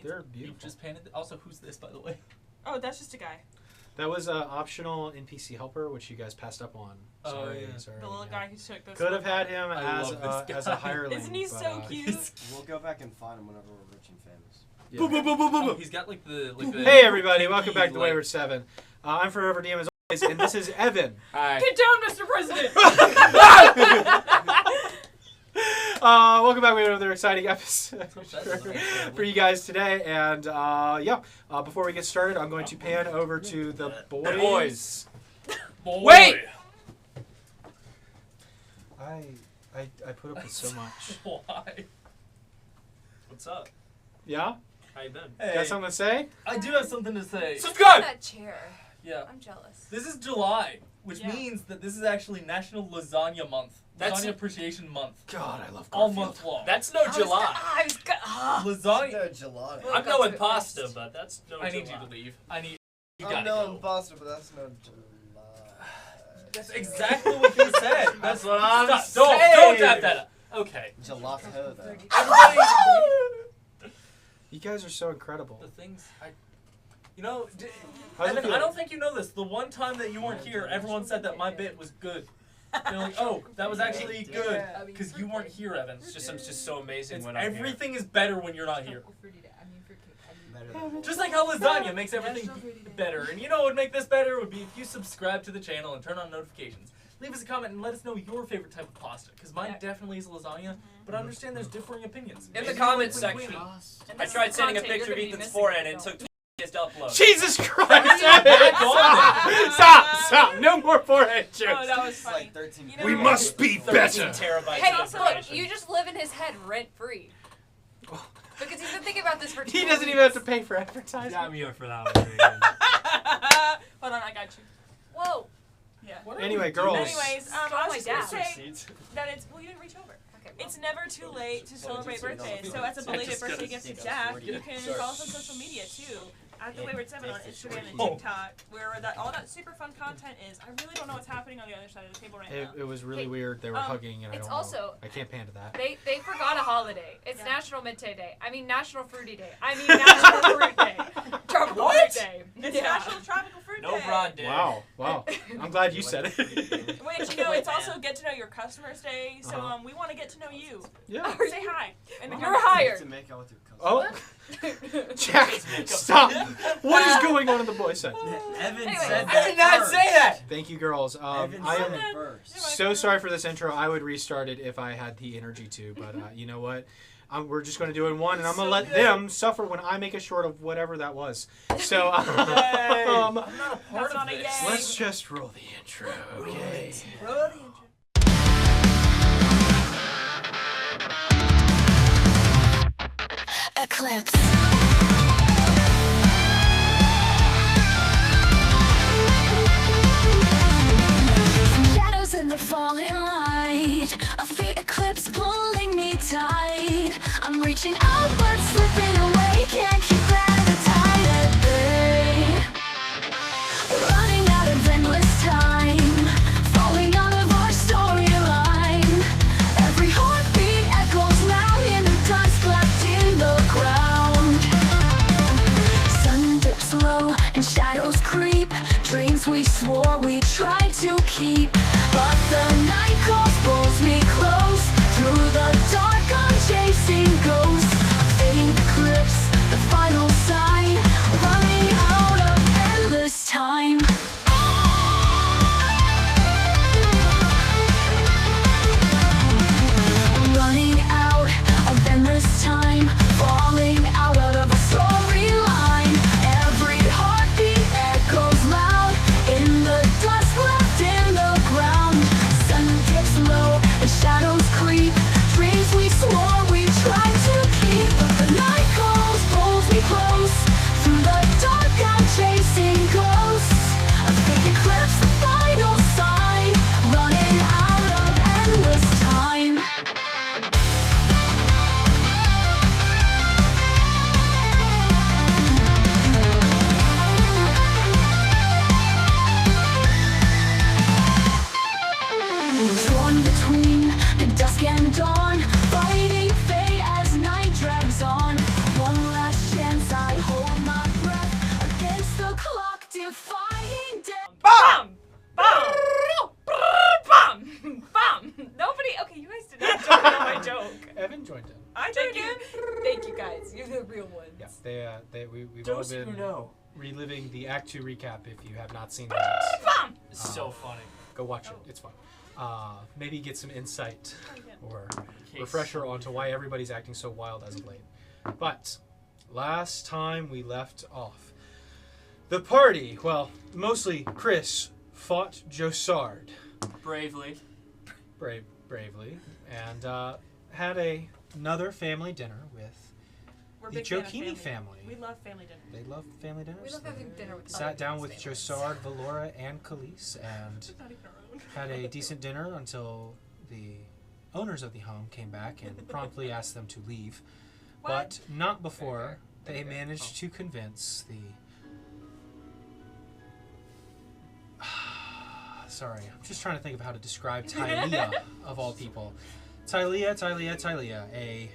They're beautiful. You've just painted. Also, who's this, by the way? Oh, that's just a guy. That was an optional NPC helper, which you guys passed up on. Sorry, sorry. The little guy who took those. Could have had him as a hireling. Isn't he so cute? We'll go back and find him whenever we're rich and famous. Yeah. Boom, boom, boom, boom, boom. He's got like the. Hey everybody, welcome back to Wayward 7. I'm Forever DM as always, and this is Evan. Hi. Get down, Mr. President! Welcome back to another exciting episode for you guys today. And before we get started, I'm going to pan over to the boys. Wait! I put up with so much. Why? What's up? Yeah? How you been? Hey. Got something to say? I do have something to say. Subscribe! That chair. Yeah. I'm jealous. This is July, which means that this is actually National Lasagna Month. Lasagna Appreciation Month. God, I love Garfield. All month long. That's no July. Lasagna. No gelato. I'm going pasta, but that's no July. I need you to leave. You I'm gotta knowing go. pasta, but that's no July. That's exactly what he said. That's what I'm saying. Don't tap that up. Okay. Gelato, though. Everybody. You guys are so incredible. The things you know, How's it Evan, feel? I don't think you know this. The one time that you weren't here, everyone said that my bit was good. They're like, oh, that was actually good because you weren't here, Evan. It's just so amazing when I'm everything is better when you're not here. Better Just like how lasagna makes everything better. And you know what would make this better would be if you subscribe to the channel and turn on notifications. Leave us a comment and let us know your favorite type of pasta, because mine definitely is lasagna, but I understand there's differing opinions. In the comments section, I tried sending a picture of Ethan's forehead and it took 2 days to upload. Jesus Christ! Stop! No more forehead jokes. Oh, that was funny. like 13. You know We what? must be 13 better. terabytes Hey, of look, information. you just live in his head rent free. Because he's been thinking about this for 2 He doesn't even have to pay for advertising. Got me up for that one. Hold on, I got you. Whoa. Yeah. Anyway, girls. Anyways, I my was just gonna dad. say that it's. Well, you didn't reach over. Okay, It's never too late to celebrate birthdays. So as a belated birthday gift to Jack, you can follow us on social media too. At the Wayward 7 on Instagram and TikTok, where all that super fun content is. I really don't know what's happening on the other side of the table right now. It was really weird. They were hugging, and I it's don't also- know. I can't pan to that. They forgot a holiday. It's National Midday Day. I mean National Fruity Day. I mean National Fruit Day. Tropical Fruit Day. It's National Tropical Fruit Day. No broad day. Wow. I'm glad you said it. Which, you know, it's also Get to Know Your Customers Day, so we want to get to know you. Yeah. Say hi. You're hired. To make out with your cousin. Oh. Jack, stop. What is going on in the boys' set? Evan Anyway, said I that did not say that! Thank you, girls. Evan I said am it first. so sorry for this intro. I would restart it if I had the energy to, but you know what? We're just going to do it in one, and I'm going to let them suffer when I make a short of whatever that was. So, I'm not a part That's of not a this. yay. let's just roll the intro, okay? Eclipse. Shadows in the falling light, a fate eclipse pulling me tight. I'm reaching out but slipping away, can't keep gravity at bay. Running out of endless time, falling out of our storyline. Every heartbeat echoes loud in the dust left in the ground. Sun dips low and shadows creep, dreams we swore we tried to keep. But the night calls, pulls me close. Through the dark I'm chasing ghosts. Fading eclipse, the final sign. Running out of endless time. Running out of endless time. Falling out of a storyline. Every heartbeat echoes loud in the dust left in the ground. real ones. Yeah, we've all Those who been know. reliving the Act 2 recap if you have not seen that. It's so funny. Go watch it. It's fun. Maybe get some insight or Case. refresher onto why everybody's acting so wild as of late. But last time we left off, the party, well, mostly Chris, fought Josard Bravely. bravely and had another family dinner with We're the big fan of Jokini family. We love family dinner. They love family dinners. We love having dinner with Sat down with Josard, Valora, and Khalees and Not even our own. had a decent dinner until the owners of the home came back and promptly asked them to leave. But not before they managed to convince the... Sorry, I'm just trying to think of how to describe Tylea, of all people. Tylea, a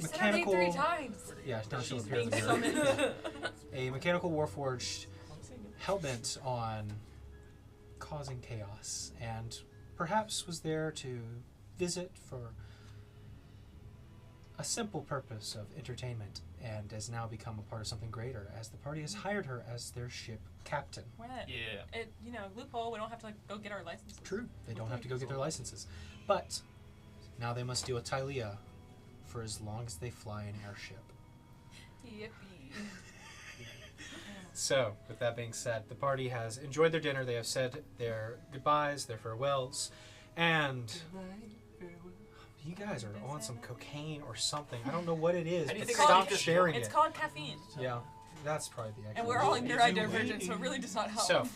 mechanical... 3 times. Yeah, now she'll She's appear in the being mirror. summoned. A mechanical warforged hell-bent on causing chaos, and perhaps was there to visit for a simple purpose of entertainment, and has now become a part of something greater, as the party has hired her as their ship captain. We're not, Yeah. loophole. We don't have to go get our licenses. True, they don't have to go get their licenses, but now they must deal with Tylea for as long as they fly an airship. Yippee. So, with that being said, the party has enjoyed their dinner. They have said their goodbyes, their farewells, and you guys are on some cocaine or something. I don't know what it is, How do you but think I stop did this? sharing It's it. called caffeine. Yeah, that's probably the actual. And we're all reason. neurodivergent, so it really does not help. So,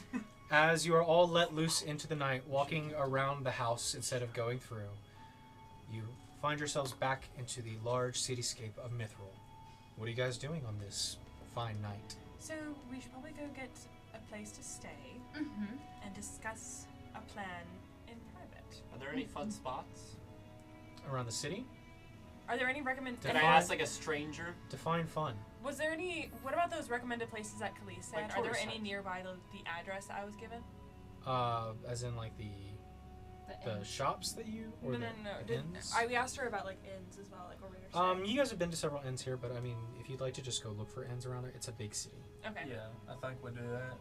as you are all let loose into the night, walking around the house instead of going through, you find yourselves back into the large cityscape of Mythril. What are you guys doing on this fine night? So we should probably go get a place to stay and discuss a plan in private. Are there any fun spots? Around the city? Are there any recommended? Can I ask like a stranger? Define fun. Was there any? What about those recommended places that Khalees said? Like Are there tourist any sites. nearby the address that I was given? As in like the shops that you or No. the inns? We asked her about like inns as well, like where we were staying. You guys have been to several inns here, but I mean, if you'd like to just go look for inns around there, it's a big city. Okay. Yeah, I think we'll do that.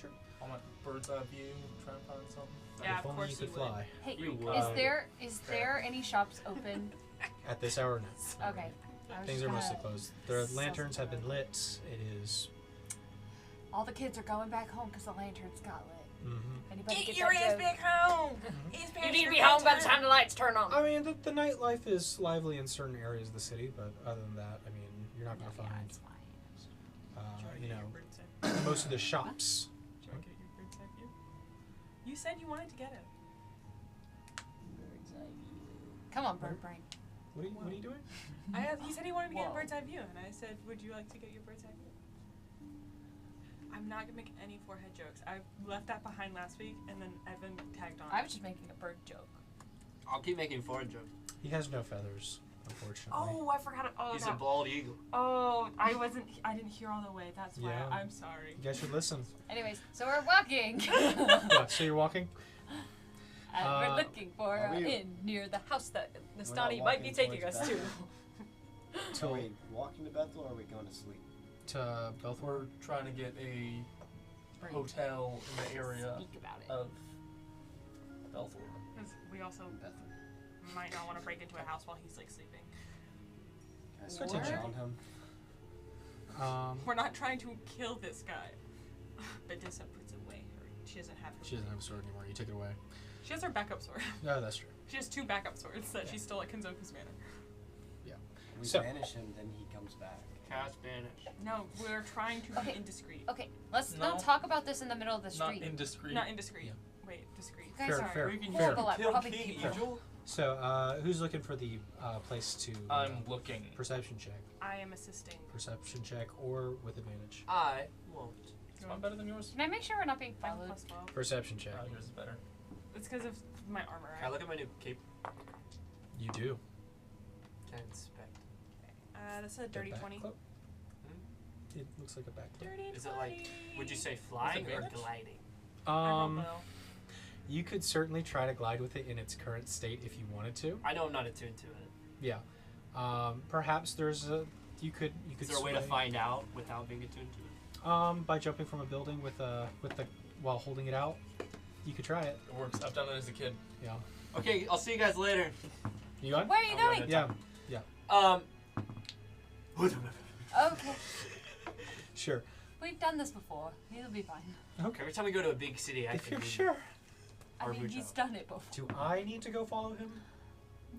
Sure. On my bird's eye view, try and find something. Yeah, if of only course you could you would. fly. Hey, You is there any shops open? At this hour, no. Okay. I was Things just are mostly gonna- closed. The lanterns have been lit. It is. All the kids are going back home because the lanterns got lit. Mm-hmm. Anybody get Your that ass joke? back home. You need to be home by the time the lights turn on. I mean, the nightlife is lively in certain areas of the city, but other than that, I mean, you're not going to Yeah, find, it's fine. you know, most of the shops. You said you wanted to get it. Come on, bird brain. What are you doing? He said he wanted to get a Whoa. bird's eye view, and I said, would you like to get your bird's eye view? I'm not gonna make any forehead jokes. I left that behind last week, and then Evan tagged on. I was just making a bird joke. I'll keep making foreign jokes. He has no feathers, unfortunately. Oh, I forgot. He's a bald eagle. Oh, I didn't hear all the way. That's why. Yeah. I'm sorry. You guys should listen. Anyways, so we're walking. Yeah, so you're walking? And Uh, we're looking for are an we- inn near the house that Nestani walking might be taking towards us to. Are we walking to Bethel or are we going to sleep? To Belthor? We're trying to get a hotel in the area Speak about it. of Belthor. 'Cause we also might not want to break into a house while he's like sleeping. Can I switch Or- around him? We're not trying to kill this guy. Badissa puts away her. She doesn't have her. She doesn't have a sword anymore. You took it away. She has her backup sword. No, that's true. She has 2 backup swords that she stole at Kinzoku's manor. We So- banish him, then he comes back. Cast banish. No, we're trying to Okay. be indiscreet. Okay, let's No. not talk about this in the middle of the Not street. indiscreet. Not indiscreet. Yeah. Wait, discreet. You guys Fair, are fair, We can fair. horrible at kill robbing King people. Angel. So, who's looking for the place to I'm looking. perception check? I am assisting. Perception check or with advantage? I won't. Is mine better than yours? Can I make sure we're not being I'm followed? plus 12. Perception check. Yours is better. It's because of my armor, Can I right? look at my new cape? You do. Can I inspect? That's a The dirty back 20. cloak? It looks like a back cloak. Dirty Is it like, would you say flying or advantage? gliding? I don't know. You could certainly try to glide with it in its current state if you wanted to. I know I'm not attuned to it. Yeah. Perhaps there's You could Is there a way to sway. find out without being attuned to it? By jumping from a building with the while holding it out. You could try it. It works. I've done it as a kid. Yeah. Okay, I'll see you guys later. You going? Where are you I'm going? gonna- Yeah. Yeah. Okay. Sure. We've done this before. It'll be fine. Okay. Every time we go to a big city, I If you're think sure. I Or mean, Mucho. he's done it before. Do I need to go follow him?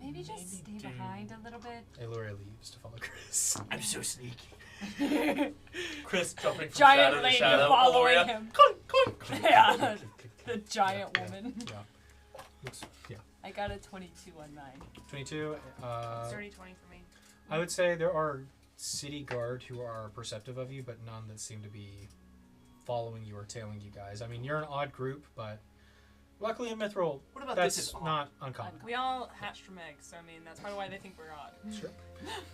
Maybe just stay Maybe do. behind a little bit. Eloria leaves to follow Chris. I'm so sneaky. Chris jumping from Giant shadow to lady shadow. following Eloria. him. Clunk, clunk. Yeah. The giant woman. Yeah. Looks, yeah. I got a 22 on mine. 22. It's already 20 for me. I would say there are city guard who are perceptive of you, but none that seem to be following you or tailing you guys. I mean, you're an odd group, but luckily in Mythril, What about that's this? Is not uncommon. We all hatched from eggs, so I mean that's probably why they think we're odd. Sure.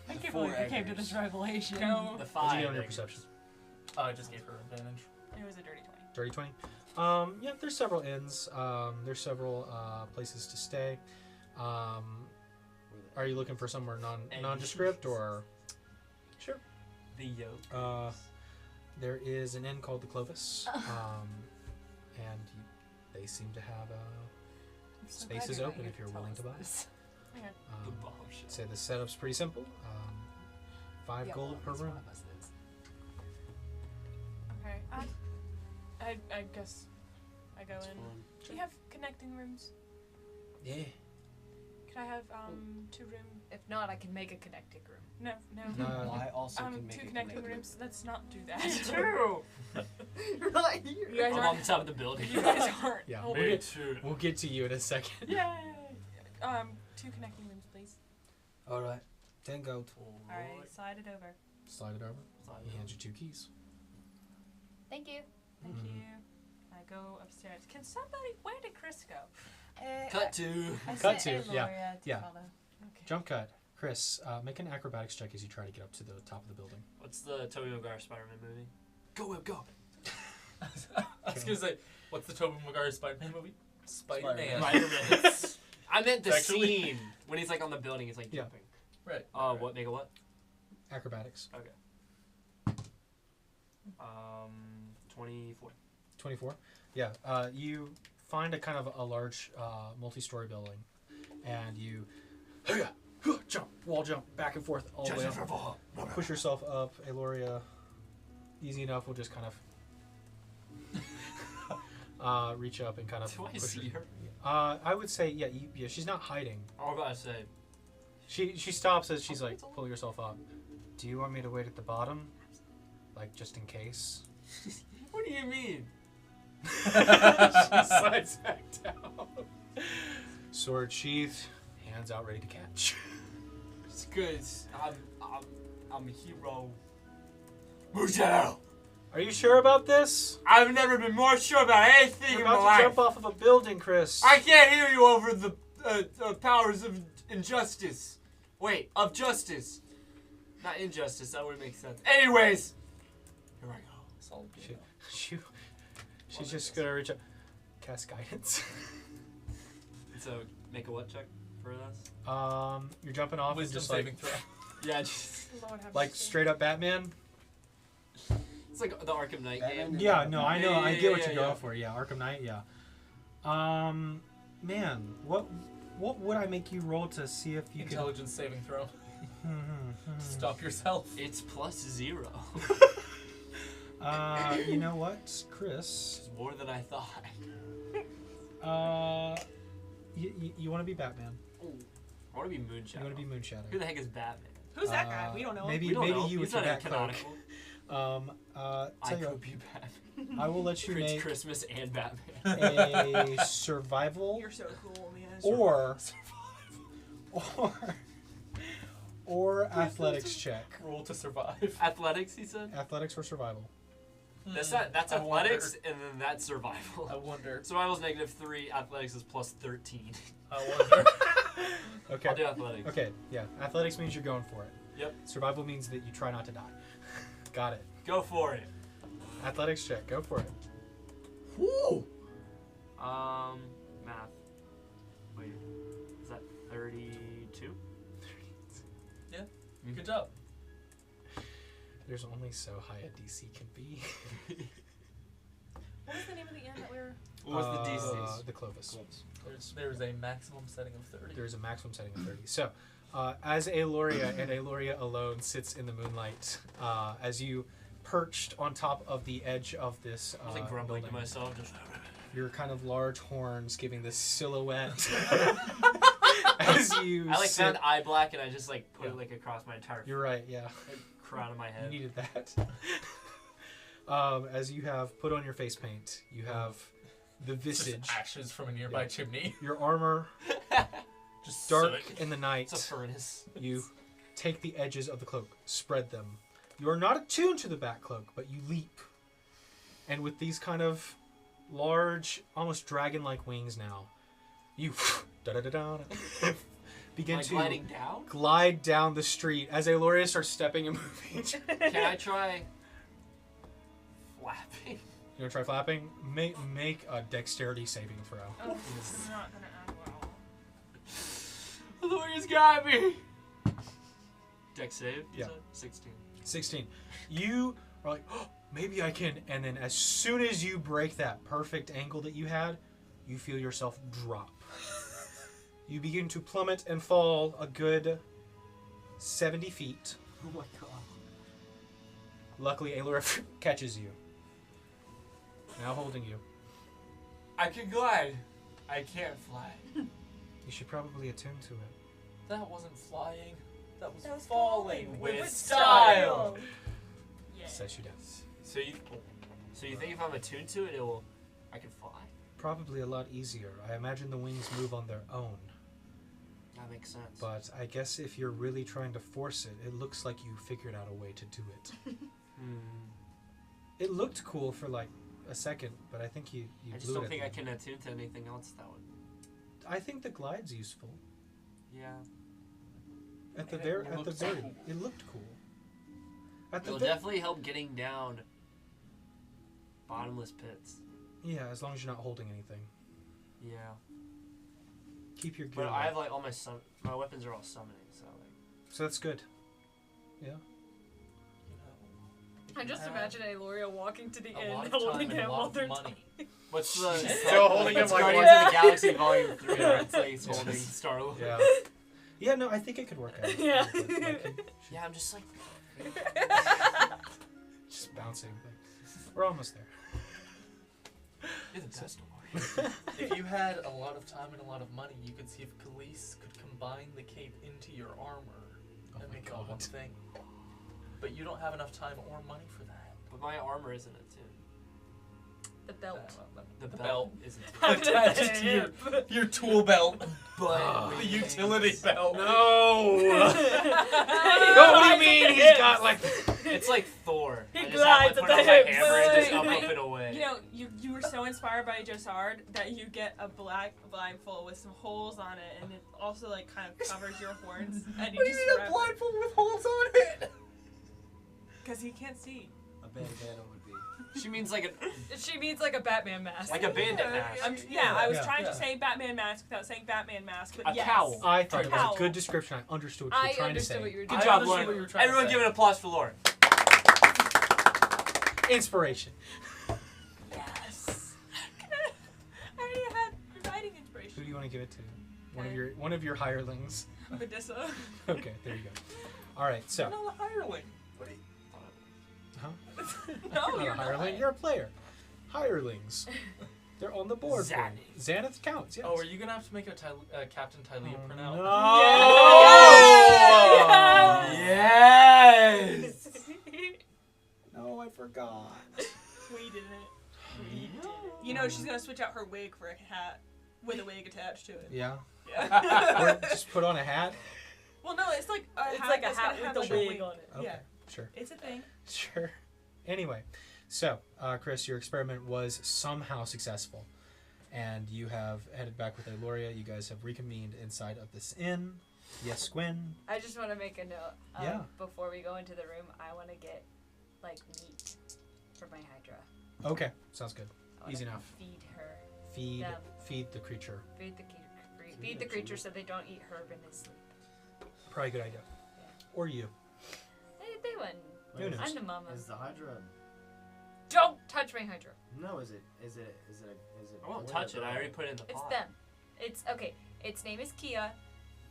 I can't four believe we came to eggers. this revelation. No, The What'd you five. get on your eggs. perception? I just gave her advantage. it was a dirty 20. Dirty 20. Yeah, there's several inns. There's several places to stay. Are you looking for somewhere nondescript or? Sure. The yoke. There is an inn called the Clovis, and they seem to have space is open if you're willing to buy. Okay. The bomb shit. Say the setup's pretty simple. 5 gold per room. Okay. I guess I go in. Do you have connecting rooms? Yeah. Could I have 2 room? If not, I can make a connecting room. No. No. I also can make 2 it connecting rooms. Let's not do that. True. You're not here. You guys I'm on aren't. the top of the building. You guys aren't. Yeah. Oh, We'll too. get to you in a second. Yay! 2 connecting rooms, please. All right. 10 gold. Alright, slide it over. Slide it over. Slide He it hands you 2 keys. Thank you. Thank Mhm. you. I go upstairs. Can somebody? Where did Chris go? Cut to. I Cut sent to, yeah, Aloria to yeah. follow. Okay. Jump cut. Chris, make an acrobatics check as you try to get up to the top of the building. What's the Tobey Maguire Spider-Man movie? Go, Web, go. I was gonna say, what's the Tobey Maguire Spider-Man movie? Spider-Man. Spider-Man. I meant the Actually- scene when he's like on the building. He's like Yeah. jumping. Right. What? Make a what? Acrobatics. 24. 24. Yeah. You find a kind of a large multi-story building, and you jump, wall jump, back and forth all the way up. Push yourself up. Eloria, easy enough. We'll just kind of reach up and kind of Do I push see her? I would say, yeah, she's not hiding. I was about to say. She stops as she's like, pull yourself up. Do you want me to wait at the bottom? Like, just in case? What do you mean? She slides back down. Sword sheathed, hands out ready to catch. It's good. I'm a hero. Mucho. Are you sure about this? I've never been more sure about anything You're in my about to life. jump off of a building, Chris. I can't hear you over the powers of injustice. Wait, of justice. Not injustice, that would make sense. Anyways. Here I go. Solid She's just gonna reach up. Cast guidance. So, make a what check for this? You're jumping off Wisdom and just saving like, throw. Yeah, just... Lord have like mercy. straight up Batman. It's like the Arkham Knight Batman? game. Yeah, no, I know, Yeah, I yeah, get what yeah, you're yeah. going for. Yeah, Arkham Knight. Yeah. Man, what would I make you roll to see if you could? Intelligence saving throw. Stop yourself. It's +0. You know what, Chris? It's more than I thought. You want to be Batman? I want to be Moonshadow. You want to be Moonshadow? Who the heck is Batman? Who's that guy? We don't know. Maybe We don't know. you He's with your not Bat cloak. canonical. Tell I you could what, be Batman. I will let you Prince make Christmas and Batman. a survival You're so cool, man. or athletics check. Roll to survive. Athletics, he said? Athletics or survival. That's I athletics, and then that's survival. I wonder. Survival's -3, athletics is +13. I wonder. Okay. I'll do athletics. Okay. Yeah. Athletics means you're going for it. Yep. Survival means that you try not to die. Got it. Go for it. Athletics check. Go for it. Woo! Math. Wait, is that 32? Good job. There's only so high a DC can be. What was the name of the inn that we were? What was the DC? The Clovis. There's a maximum setting of 30. There's a maximum setting of 30. So, as Aloria and Aloria alone sits in the moonlight, as you perched on top of the edge of this I was like grumbling to building, myself, just. your kind of large horns giving this silhouette as you I like sit. found eye black and I just like put it like across my entire You're right, yeah. crown of my You head. needed that. As you have put on your face paint, you have the Just visage, ashes from a nearby chimney. your armor, Just dark soot. in the night. It's a furnace. You take the edges of the cloak, spread them. You are not attuned to the back cloak, but you leap. And with these kind of large, almost dragon-like wings now, you begin Like to gliding down? glide down the street as Aloria starts stepping and moving. Can I try flapping? You want to try flapping? Make a dexterity saving throw. Oh, this is not gonna end well. Lawyer's got me! Dex save? you Yeah. said? 16. 16. You are like, oh, maybe I can. And then as soon as you break that perfect angle that you had, you feel yourself drop. You begin to plummet and fall a good 70 feet. Oh my god. Luckily, Aloria catches you. Now holding you. I can glide. I can't fly. You should probably attune to it. That wasn't flying. That was, That was falling with with style. Yeah. Sets you down. So you think if I'm attuned to it, I can fly? Probably a lot easier. I imagine the wings move on their own. That makes sense. But I guess if you're really trying to force it, it looks like you figured out a way to do it. It looked cool for like a second, but I think you I just blew don't it. think I can attune to anything else that would. I think the glide's useful. Yeah. At the And very, it at the looks very, cool. it looked cool. At the It'll very, definitely help getting down bottomless pits. yeah, as long as you're not holding anything. Yeah. Keep your gear. But I light. have like all my weapons are all summoning, so like. So that's good. Yeah. I just imagine Aloria walking to the A inn, lot of holding time and him a while lot they're of money. What's the Still holding him it's like Guardians what? of the Galaxy Volume 3 where it's like he's holding Star-Lord. Yeah. Yeah. No, I think it could work out. Yeah. Yeah, I'm just like Just bouncing. We're almost there. you're the best one. If you had a lot of time and a lot of money, you could see if police could combine the cape into your armor Oh and my make it all one God. thing. But you don't have enough time or money for that. But my armor isn't attuned. The belt. The The belt belt. isn't Happened attuned. at the Attached to your, hip. your tool belt. But The utility belt. No. No, what do you mean? He's got like. it's like Thor. He I just glides have at my foot the on my hips. hammer and just Wait. up and away. You know, you were so inspired by Josard that you get a black blindfold with some holes on it, and it also like kind of covers your horns, and you just blindfold with holes on it? because he can't see. A bandana would be. She means like She means like a Batman mask. a bandit mask. I was Yeah. trying Yeah. to say Batman mask without saying Batman mask, but A yes. cowl. I thought it was Cowl. a good description. I understood what you were I trying to understood say. what you were Good doing. job, understood Lauren. what you were trying to Everyone say. give an applause for Lauren. Inspiration. Yes. I already had writing Who inspiration. do you want to give it to? Okay. One of your hirelings. Medissa. Okay, there you go. All right, so. I'm not a hireling. What are you? Huh? No, You're you're not a hireling. not. You're a player. Hirelings. They're on the board. for you. Xanath. Xanath counts. Yes. Oh, are you gonna have to make a Captain Tylea Oh, printout? no. Yes. No, I forgot. We didn't. We did it. You know she's gonna switch out her wig for a hat with a wig attached to it. Yeah. Yeah. Or just put on a hat. Well, no, it's like a It's hat like a that's hat gonna have with like a a wig on it. Okay. Yeah, Sure. it's a thing. Sure. Anyway, so Chris, your experiment was somehow successful, and you have headed back with Aloria. You guys have reconvened inside of this inn. Yes, Gwen. I just want to make a note. Yeah. Before we go into the room, I want to get like meat for my Hydra. Okay, sounds good. I wanna Easy enough. Feed her. Feed, Them. feed the creature. Feed the creature so they don't eat herb in his sleep. Probably a good idea. Or you. They wouldn't Who knows? I'm the mama. Is the Hydra? Don't touch my Hydra. No, is it? I won't boy touch or it. I girl? already put it in the It's pot. them. It's okay. Its name is Kia,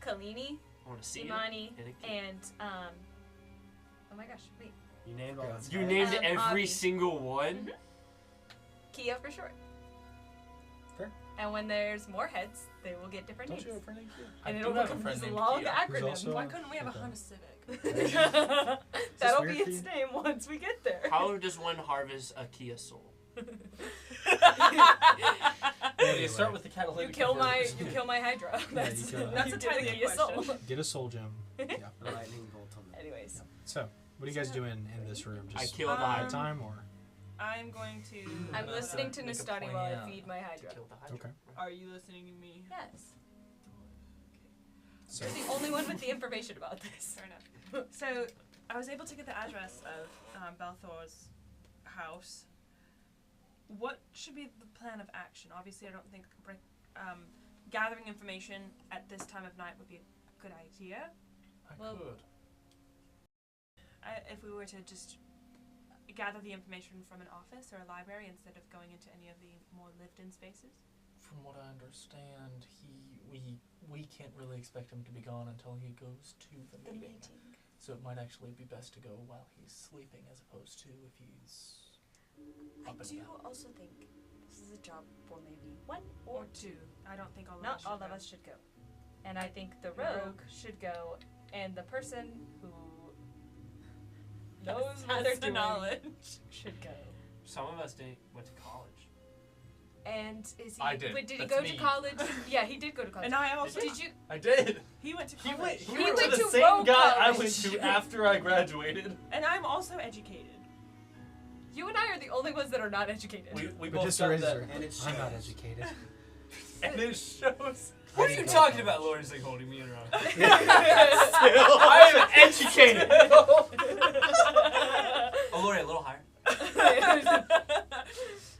Kalini, I want to see Imani, it. and oh my gosh, wait, You named all its You heads? named every Avi. single one? Mhm. Kia for short. Fair. And when there's more heads, they will get different Don't names. you have a friend named Kia? And I it'll do have a become friend this named long Kia. Who's acronym. also Why couldn't we have a okay. Honda Civic? That'll weird be for its you? name once we get there. How does one harvest a Kia soul? You start with the You catalytic kill my converter. Hydra. That's, you kill it. that's You a did tiny the Kia soul. question. Get a soul gem. Yeah. A lightning bolt on that. Anyways, So, what are you guys doing in this room? I Just killed the Um, Hydra. time or? I'm going to. I'm listening to Make a Nestani while I plan. feed my Hydra. Killed the Hydra. Okay. Are you listening to me? Yes. So, You're the only one with the information about this. Fair enough. So, I was able to get the address of Balthor's house. What should be the plan of action? Obviously, I don't think gathering information at this time of night would be a good idea. I Well- could. If we were to just gather the information from an office or a library instead of going into any of the more lived-in spaces. From what I understand, we can't really expect him to be gone until he goes to the meeting. So it might actually be best to go while he's sleeping as opposed to if he's I up and do about. also think this is a job for maybe one Or or two. I don't think all of Not us should all go. of us should go. And I think the The rogue. rogue should go, and the person who Yes, knows what has they're the doing knowledge. should go. Some of us went to college. And is he? I did. Wait, did he That's go me. to college? Yeah, he did go to college. And I also. Did you? I did. He went to He college. went. He went went to the to same rogue guy I went college. to after I graduated. And I'm also educated. You and I are the only ones that are not educated. We but both just got raise that. her. And it I'm not shows. educated. And it shows. What are I you didn't go talking to about, college. Lawrence? Like holding me around. I am educated. Oh, Lori, a little higher.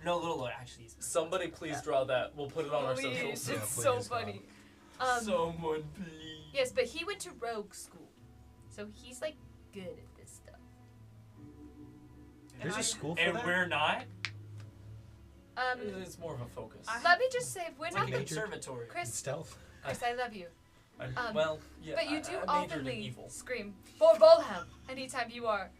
No, a little lower. Actually, Somebody please draw that. We'll put it on our Please, socials. Yeah, it's so please, funny. someone please. Yes, but he went to rogue school, so he's like good at this stuff. There's I- a school for And that? we're not. It's more of a focus. Let me just say, we're It's not like a the Major- conservatory. In Chris. stealth. Chris, I love you. Well, yeah. But you do I majored in oftenly evil. scream for Bolham anytime you are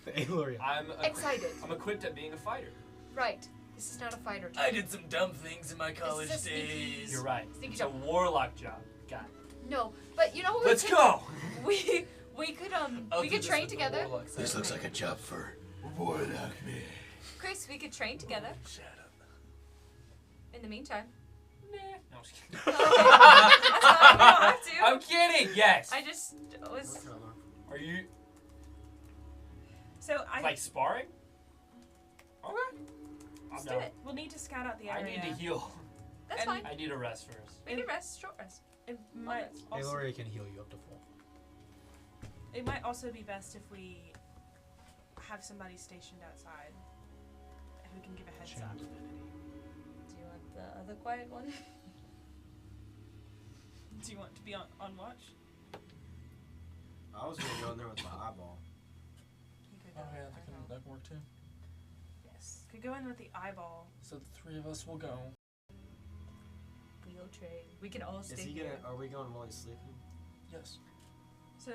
Aloria. I'm excited. I'm equipped at being a fighter. Right. This is not a fighter job. I did some dumb things in my college a sneaky- days. You're right. Sneaky It's a jump. warlock job. Got it. No, but you know what? Let's we could, go. We could I'll we do could this train with the together. warlock side. a job for warlock me. Chris, we could train together. Shut up. In the meantime. No, I'm just kidding. That's fine. We don't have to. I'm kidding. Yes. I just was. What can I learn from Are you So I. like sparring? Okay. Let's I'm do down. it. We'll need to scout out the I area. need to heal. That's And- fine. I need a rest first. We can rest, short rest. It might also, Aloria can heal you up to full. it might also be best if we have somebody stationed outside who can give a heads up. Do you want the other quiet one? Do you want to be on watch? I was gonna go in there with my eyeball. You could Oh go. yeah, I that know. can work too. Yes. Could go in with the eyeball. So the three of us will go. We'll train. We can all Is stay he here. gonna? Are we going while he's sleeping? Yes. So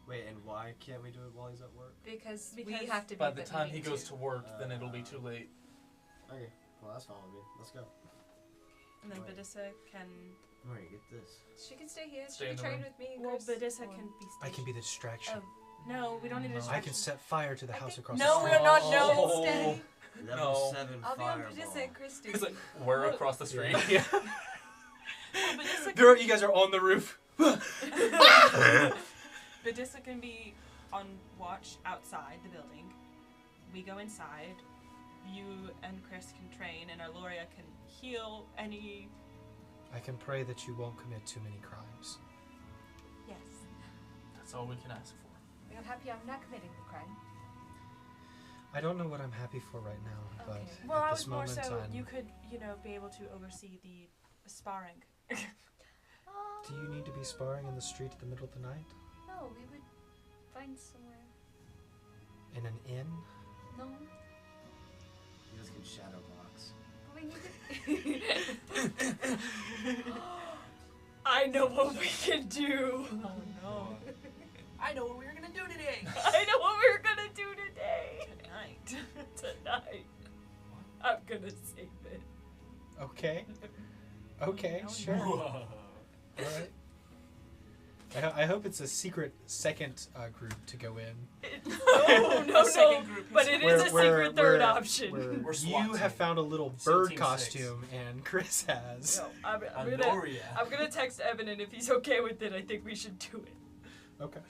Wait, and why can't we do it while he's at work? Because we Because have to be By at the that time he meeting goes too. to work, then it'll be too late. Okay, well that's fine with me. Let's go. and then Right. Badissa can. I'm ready to get this. She can stay here. Stay she in can the train room. with me. Well, Chris, Badissa or- can be. I can be the distraction. Oh, No, we don't need a No. distraction. I can set fire to the I house think- across No, the we're street. not. No, Oh. instead. Level No. 7 I'll be on fireball. Badissa and Christy. It's like we're across the street. Yeah. Well, Badissa There, you guys are on the roof. Badissa can be on watch outside the building. We go inside. You and Chris can train, and Aloria can heal any. I can pray that you won't commit too many crimes. Yes. That's all we can ask for. I'm happy I'm not committing the crime. I don't know what I'm happy for right now, but Okay. Well, I at was this more moment so I'm... you could, be able to oversee the sparring. Do you need to be sparring in the street at the middle of the night? No, we would find somewhere. In an inn? No. You guys can shadow box. We need to. I know what we can do. Oh no. I know what we were gonna do today. I know what we're gonna do today. Tonight. Tonight. I'm gonna save it. Okay. Okay, sure. Whoa. Alright. I hope it's a secret second group to go in. No, second group but it is a secret third where option. We're SWAT you team. have found a little SEAL bird Team costume, and Chris has. No, I'm Anoria. gonna text Evan, and if he's okay with it, I think we should do it. Okay.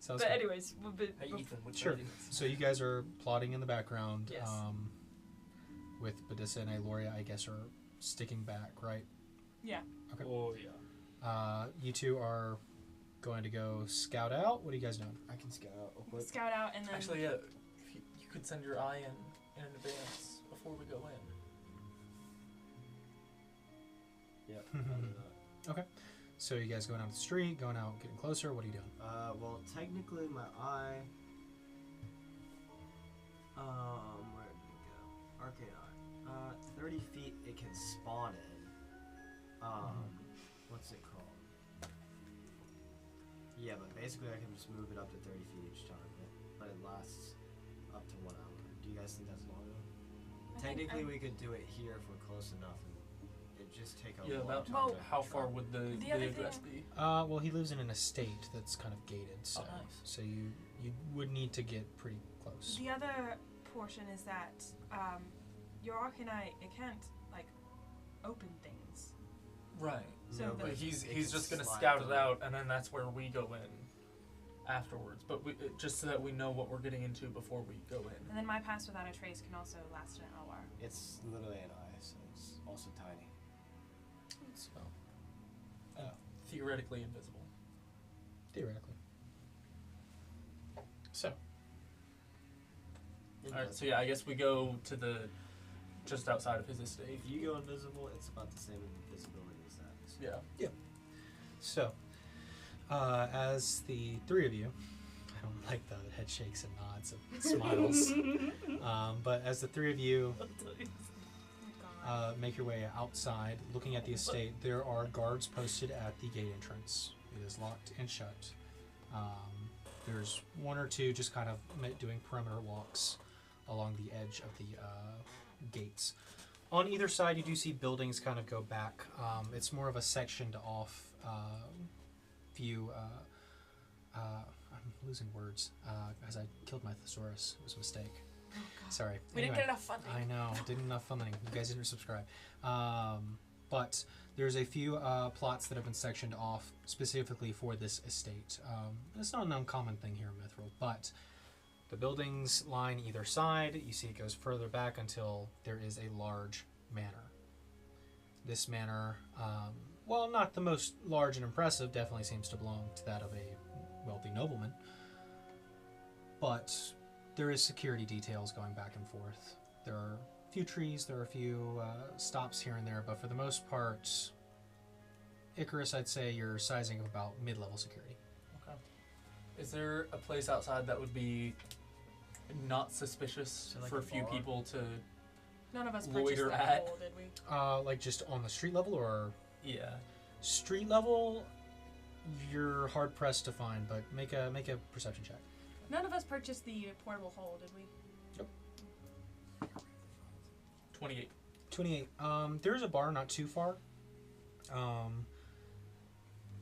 Sounds But good. anyways, Hey Ethan, what's Sure. your ideas? So you guys are plotting in the background. Yes. With Badissa and Aloria, I guess, are sticking back, right? Yeah. Okay. Oh yeah. You two are going to go scout out. What are you guys doing? I can scout out real quick. Scout out and then. Actually, yeah. If you could send your eye in advance before we go in. Yeah. I'll do that. Okay. So you guys going out the street, going out, getting closer. What are you doing? Well, technically my eye. Where did it go? Arcane eye. 30 feet it can spawn in. What's it called? Yeah, but basically I can just move it up to 30 feet each time, but it lasts up to 1 hour. Do you guys think that's long enough? Technically, we could do it here if we're close enough, and it just take a Yeah, long about time. Well, to how far travel. would the other address thing- be? Well, he lives in an estate that's kind of gated, so Oh, nice. so you would need to get pretty close. The other portion is that your Arcanite, it can't like open things. Right. So No, the- But it he's can just gonna slide scout it through. out, and then that's where we go in afterwards. But just so that we know what we're getting into before we go in. And then my pass without a trace can also last an hour. It's literally an eye, so it's also tiny. So Theoretically invisible. theoretically. So Alright, so yeah, I guess we go to the just outside of his estate. If you go invisible, it's about the same invisibility as that. So. Yeah. So, as the three of you, I don't like the head shakes and nods and smiles, but as the three of you make your way outside, looking at the estate, there are guards posted at the gate entrance. It is locked and shut. There's one or two just kind of doing perimeter walks along the edge of the gates. On either side, you do see buildings kind of go back. It's more of a sectioned off view. I'm losing words as I killed my thesaurus. It was a mistake. Oh, God. Sorry. We didn't Anyway, get enough funding. I know. Didn't enough funding. You guys didn't subscribe. But there's a few plots that have been sectioned off specifically for this estate. It's not an uncommon thing here in Mythril, but the buildings line either side. You see it goes further back until there is a large manor. This manor, while not the most large and impressive, definitely seems to belong to that of a wealthy nobleman. But there is security details going back and forth. There are a few trees, there are a few stops here and there, but for the most part, Icarus, I'd say you're sizing of about mid-level security. Okay. Is there a place outside that would be not suspicious So like for a a few bar? people to? None of us purchased Loiter that at- hole, did we? Like just on the street level or Yeah. street level, you're hard pressed to find, but make a perception check. None of us purchased the portable hole, did we? 28. 28. There's a bar not too far.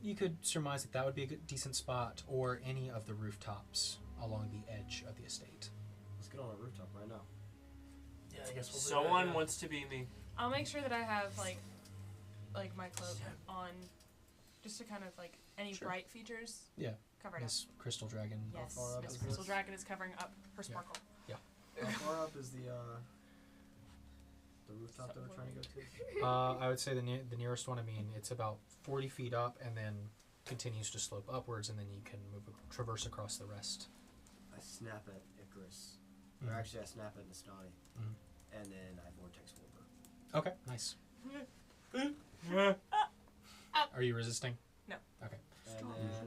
You could surmise that would be a good, decent spot, or any of the rooftops along the edge of the estate. Let's get on a rooftop right now. Yeah, I guess we'll do Someone that, yeah. wants to be me. I'll make sure that I have like my cloak on, just to kind of like any Sure. bright features. Yeah. Covered up. This crystal dragon. Yes, far up Miss is Crystal this? Dragon is covering up her Yeah. sparkle. How far up is the rooftop that we're trying to go to? I would say the nearest one. I mean, it's about 40 feet up, and then continues to slope upwards, and then you can traverse across the rest. I snap at Icarus. Mhm. Or actually, I snap at Nestani. Mhm. And then I vortex over. Okay, nice. Are you resisting? And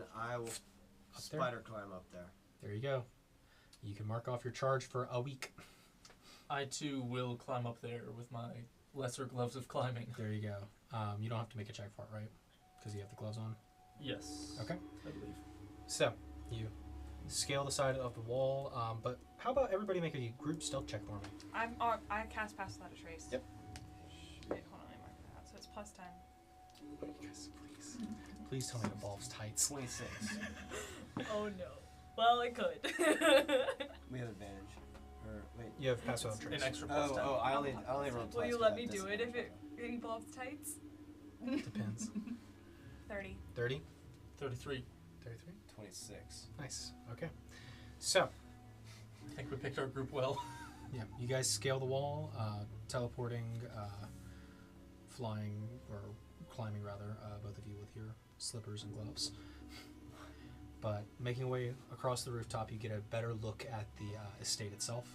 then I will Up there? spider climb up there. There you go. You can mark off your charge for a week. I too will climb up there with my lesser gloves of climbing. There you go. You don't have to make a check for it, right? Because you have the gloves on. Yes. Okay. I believe. So you scale the side of the wall. But how about everybody make a group stealth check for me? I cast Pass Without a Trace. Yep. Wait, hold on, let me mark that out. So it's plus 10. You guys, please tell me it involves tights. 26. Oh no. Well, it could. We have advantage. Or wait. You have pass without An trace. extra plus 10. I only rolled twice. Will you for let that me do it if disadvantage. it involves tights? Depends. 30. 30? 33. 33? 26. Nice. Okay. So, I think we picked our group well. yeah, you guys scale the wall, teleporting, flying, or climbing rather, both of you with your slippers and gloves. But making your way across the rooftop, you get a better look at the estate itself.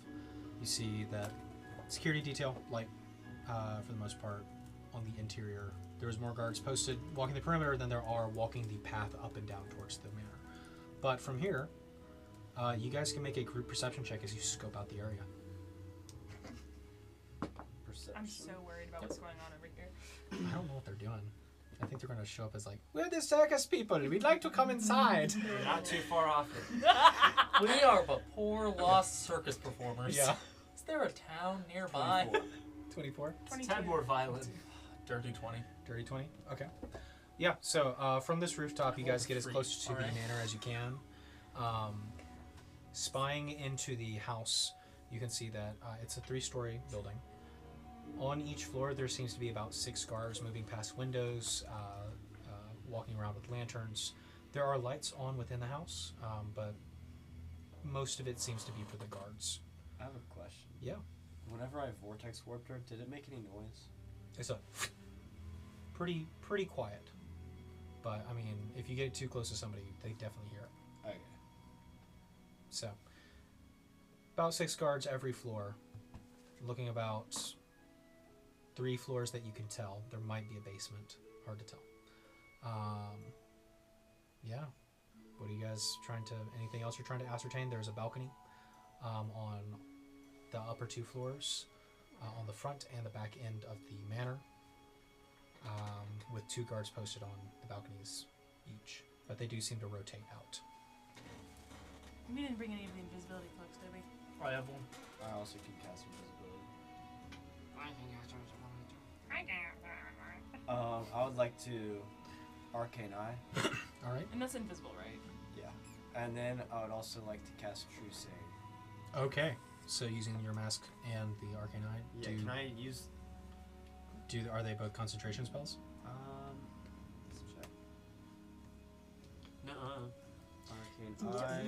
You see that security detail, light for the most part, on the interior. There's more guards posted walking the perimeter than there are walking the path up and down towards the manor. But from here, you guys can make a group perception check as you scope out the area. Perception. I'm so worried about what's going on over here. I don't know what they're doing. I think they're going to show up as like, we're the circus people. We'd like to come inside. We're not too far off it. We are but poor lost circus performers. Yeah. Is there a town nearby? 24. It's a tad more violent. Dirty 20. Dirty 20? Okay. Yeah, so from this rooftop, you guys get as close to the Alright. manor as you can. Spying into the house, you can see that it's a 3-story building. On each floor, there seems to be about 6 guards moving past windows, walking around with lanterns. There are lights on within the house, but most of it seems to be for the guards. I have a question. Yeah. Whenever I vortex warped her, did it make any noise? It's a pretty quiet. But, I mean, if you get too close to somebody, they definitely hear it. Okay. So, about 6 guards every floor. Looking about 3 floors that you can tell. There might be a basement. Hard to tell. Yeah. What are you guys anything else you're trying to ascertain? There's a balcony on the upper 2 floors, on the front and the back end of the manor, with 2 guards posted on the balconies each. But they do seem to rotate out. We didn't bring any of the invisibility cloaks, did we? I have one. I also can cast invisibility. I would like to Arcane Eye. Alright. And that's invisible, right? Yeah. And then I would also like to cast True Seeing. Okay. So using your mask and the Arcane Eye, Yeah, can I use... are they both concentration spells? Let's check. Nuh-uh. Arcane Eye.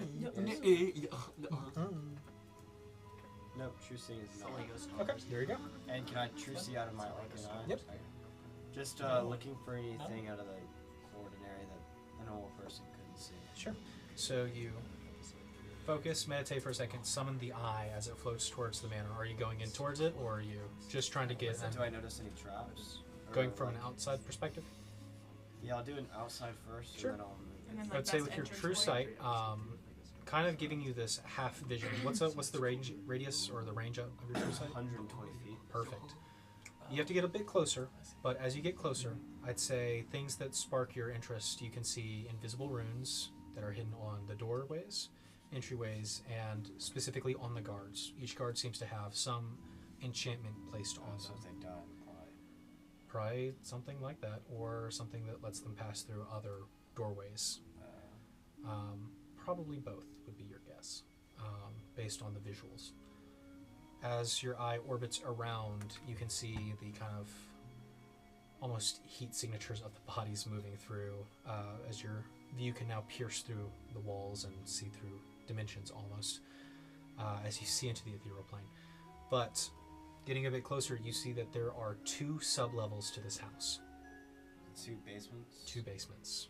Nope, True Seeing is not. Okay, there you go. And can I True See out of my Arcane Eye? Yep. Just looking for anything out of the ordinary that a normal person couldn't see. Sure. So you focus, meditate for a second, summon the eye as it floats towards the manor. Are you going in towards it, or are you just trying to get Do I notice any traps? Or, going from an like- outside perspective? Yeah, I'll do an outside first, Sure. and then I'll move. And then, I'd like, say that's with your entrance true point. sight, kind of giving you this half vision. What's the radius or the range of your true sight? 120 feet. Perfect. You have to get a bit closer, but as you get closer, I'd say things that spark your interest. You can see invisible runes that are hidden on the doorways, entryways, and specifically on the guards. Each guard seems to have some enchantment placed on So them. if they die, quiet. Probably something like that, or something that lets them pass through other doorways. Probably both would be your guess, based on the visuals. As your eye orbits around, you can see the kind of almost heat signatures of the bodies moving through, as your view can now pierce through the walls and see through dimensions almost, as you see into the ethereal plane. But getting a bit closer, you see that there are 2 sub-levels to this house. 2 basements. 2 basements.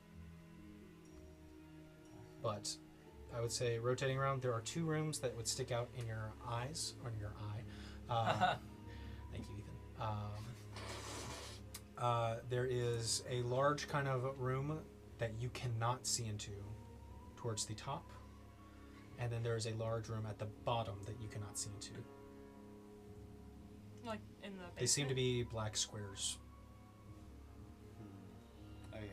But I would say, rotating around, there are 2 rooms that would stick out in your eyes, or in your eye. Thank you, Ethan. There is a large kind of room that you cannot see into towards the top. and then there is a large room at the bottom that you cannot see into. Like in the basement? They seem to be black squares. Oh yeah,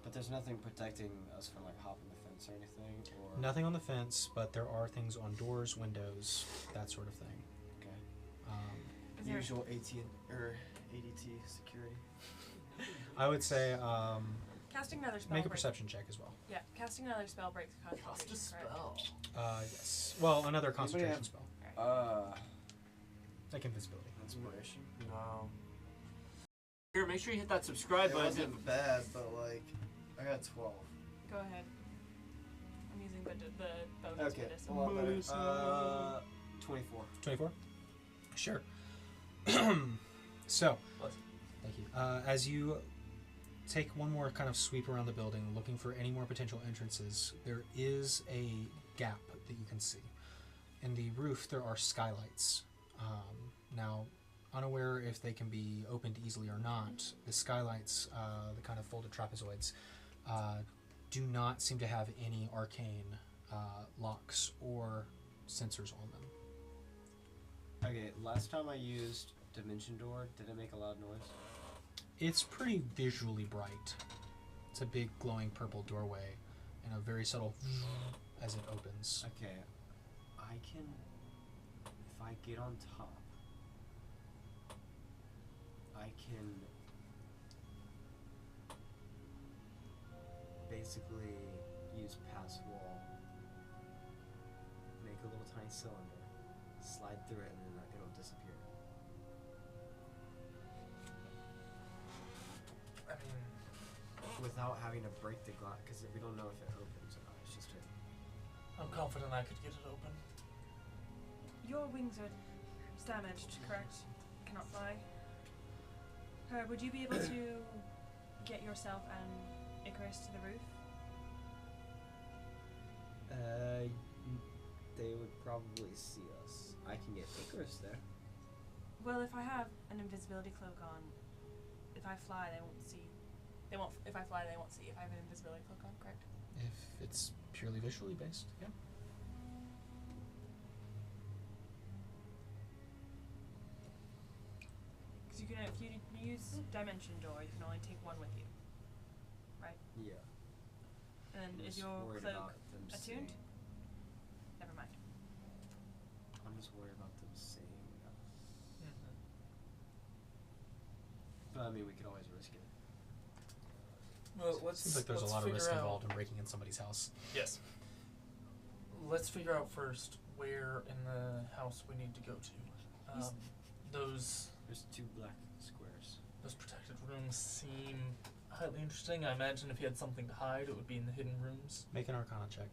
but there's nothing protecting us from like hopping the fence or anything, or Nothing on the fence, but there are things on doors, windows, that sort of thing. Okay. Is there- Usual ADT security. I would say Casting another spell. make a break- perception check as well. Yeah, casting another spell breaks Cast a concentration. spell. Yes. Well, another concentration have- spell. Like Like invisibility. inspiration. No. Here, make sure you hit that subscribe It button. wasn't bad, but like I got 12. Go ahead. I'm using the bonus Okay, medicine. a lot better. 24. 24? Sure. So, Bless thank you. As you take one more kind of sweep around the building, looking for any more potential entrances, there is a gap that you can see. In the roof, there are skylights. Now, unaware if they can be opened easily or not, the skylights, the kind of folded trapezoids, do not seem to have any arcane locks or sensors on them. Okay, last time I used Dimension Door, did it make a loud noise? It's pretty visually bright. It's a big glowing purple doorway and a very subtle as it opens. Okay, I can, if I get on top, I can basically use pass wall, make a little tiny cylinder, slide through it, and then it'll disappear. I mean, Without having to break the glass, because we don't know if it opens or not. It's just a. I'm confident I could get it open. Your wings are damaged, correct? Cannot fly. Would you be able to get yourself and Icarus to the roof? They would probably see us. I can get Icarus there. Well, if I have an invisibility cloak on, if I fly, they won't see. They won't. If I fly, they won't see. If I have an invisibility cloak on, correct? If it's purely visually based, yeah. Because you can, if you use Dimension Door, you can only take one with you, right? Yeah. And I'm is just your worried cloak about them attuned? seeing- Never mind. I'm just worried about them seeing us. Mm-hmm. But I mean, we could always risk it. Well, let's. Seems like there's a let's lot of risk figure out- involved in breaking in somebody's house. Yes. Let's figure out first where in the house we need to go to. Those There's 2 black squares. protected rooms seem highly interesting. I imagine if you had something to hide, it would be in the hidden rooms. Make an Arcana check.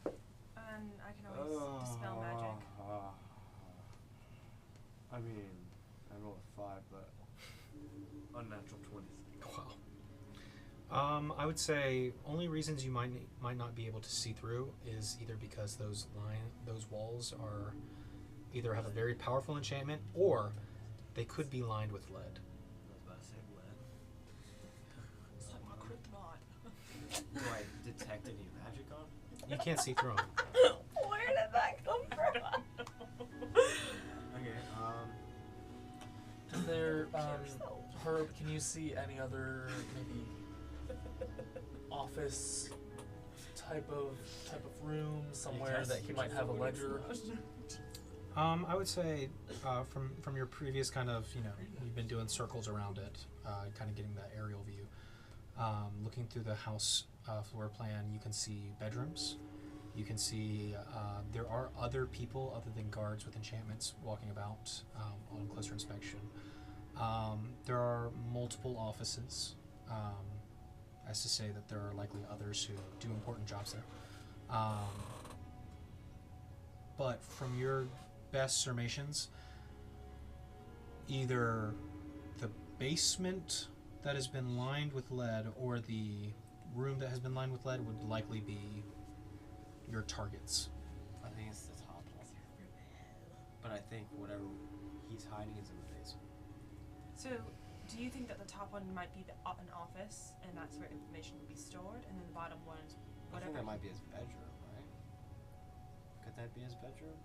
And I can always dispel magic. I mean, I rolled a 5, but unnatural 20. Wow. I would say only reasons you might not be able to see through is either because those walls are either have a very powerful enchantment or they could be lined with lead. I was about to say lead. It's like my kryptonite. Do I detect any magic on? You can't see through them. Where did that come from? Okay, Is there, Herb, can you see any other maybe office type of room somewhere that he might have a ledger? I would say from your previous kind of, you've been doing circles around it, kind of getting that aerial view. Looking through the house floor plan, you can see bedrooms. You can see there are other people other than guards with enchantments walking about on closer inspection. There are multiple offices, as to say that there are likely others who do important jobs there. But from your best surmitions, either the basement that has been lined with lead or the room that has been lined with lead would likely be your targets. I think it's the top one. But I think whatever he's hiding is in the basement. So, do you think that the top one might be an office, and that's where information would be stored, and then the bottom one is I think whatever? that might be his bedroom, right? Could that be his bedroom?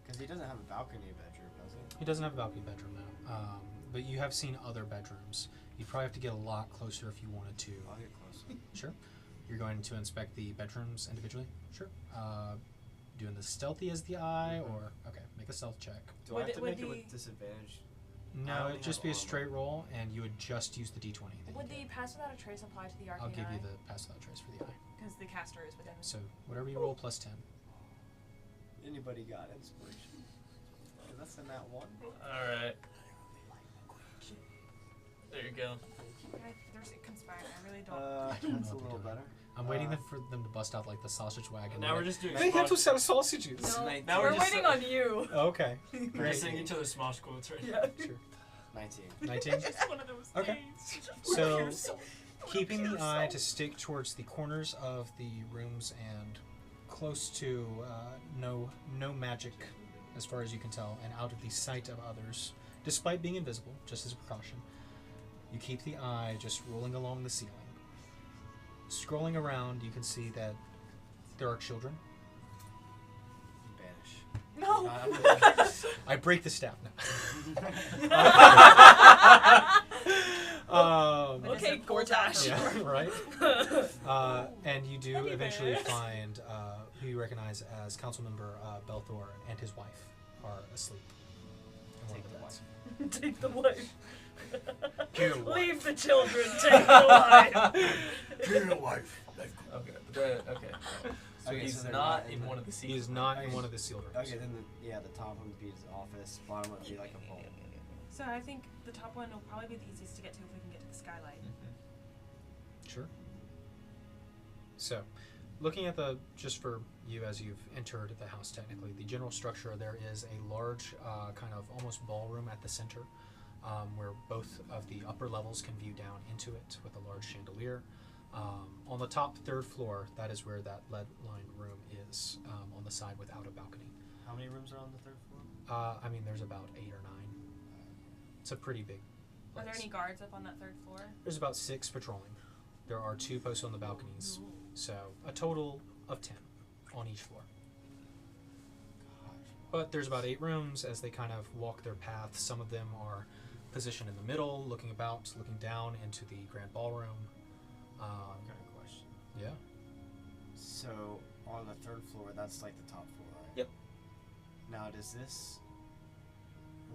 Because he doesn't have a balcony bedroom, does he? He doesn't have a balcony bedroom now. But you have seen other bedrooms. You'd probably have to get a lot closer if you wanted to. I'll get closer. Sure. You're going to inspect the bedrooms individually? Sure. Doing the stealthy as the eye, or okay, make a stealth check. Do I have to make it with disadvantage? No, only it'd just have be a armor. straight roll, and you would just use the d20. that you Would get. the pass without a trace apply to the arcane I'll give you eye? the pass without trace for the eye. Because the caster is within. So whatever you roll plus 10. Anybody got inspiration? That's in that one. Alright. There you go. There's a conspiring. I really don't. don't know That's a what they're little doing. better. I'm waiting for them to bust out like the sausage wagon. Now we're just doing They had Smosh. to sell sausages. No, Now we're we're just waiting on you. Okay, We're great. just singing each other Smosh quotes right Yeah. Sure. 19. 19. It's one of those Okay. days. So, keeping the eye to stick towards the corners of the rooms and close to no magic, as far as you can tell, and out of the sight of others, despite being invisible, just as a precaution. You keep the eye just rolling along the ceiling. Scrolling around, you can see that there are children. Banish. No. I break the staff now. Okay, Gortash. Yeah, right. And you do eventually find who you recognize as Councilmember Belthor and his wife are asleep in one of the beds. Take the wife. Get a wife. Leave the children. Take the wife. Get a wife. Okay. Okay. So Okay, he's so they're not not in in one of the He seats. is not in one of the sealed rooms. Okay, then the top one would be his office, bottom one would be like a vault. So I think the top one will probably be the easiest to get to if we can get to the skylight. Sure. So, looking at just for you as you've entered the house, technically, the general structure, there is a large kind of almost ballroom at the center, where both of the upper levels can view down into it with a large chandelier. On the top third floor, that is where that lead-lined room is, on the side without a balcony. How many rooms are on the third floor? I mean, there's about 8 or 9. It's a pretty big Are there place. any guards up on that third floor? There's about 6 patrolling. There are 2 posted on the balconies, so a total of 10 on each floor. But there's about 8 rooms as they kind of walk their path. Some of them are positioned in the middle, looking about, looking down into the grand ballroom. I've got a question. Yeah. So, on the third floor, that's like the top floor, right? Yep. Now, does this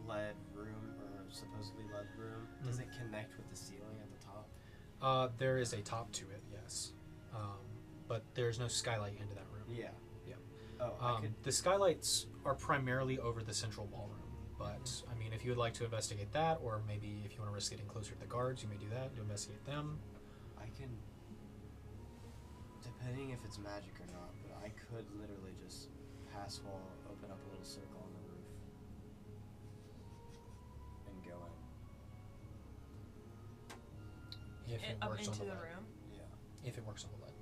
lead room, or supposedly lead room, does it connect with the ceiling at the top? There is a top to it, yes. But there's no skylight into that room. Yeah. Yeah. Oh, I could. The skylights are primarily over the central ballroom. But, I mean, if you would like to investigate that, or maybe if you want to risk getting closer to the guards, you may do that, to investigate them. I can. Depending if it's magic or not, but I could literally just pass wall, open up a little circle on the roof, and go in. If it Up works into on the the lead. room? Yeah. If it works on the lead.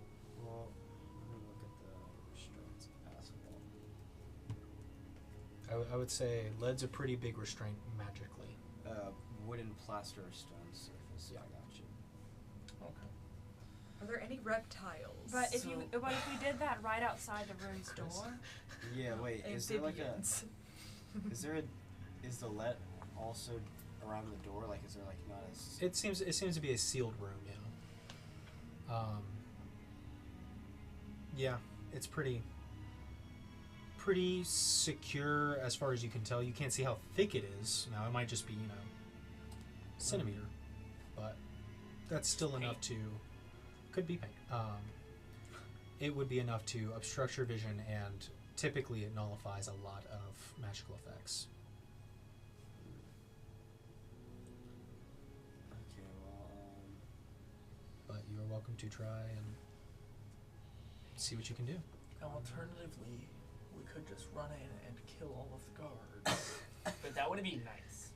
Well, let me look at the restraints of pass wall. I would say lead's a pretty big restraint magically. Wooden plaster or stone surface. Yeah. I got you. Okay. Are there any reptiles? But if we did that right outside the room's door, Yeah. Wait. Is there like a? Amphibians. Is the lead also around the door? Like, is there like not as? It seems to be a sealed room, yeah. Yeah, it's pretty secure as far as you can tell. You can't see how thick it is. Now it might just be, centimeter, but that's still enough to could be paint. It would be enough to obstruct your vision, and typically it nullifies a lot of magical effects. Okay. Well. But you are welcome to try and see what you can do. Alternatively, we could just run in and kill all of the guards. But that would be nice.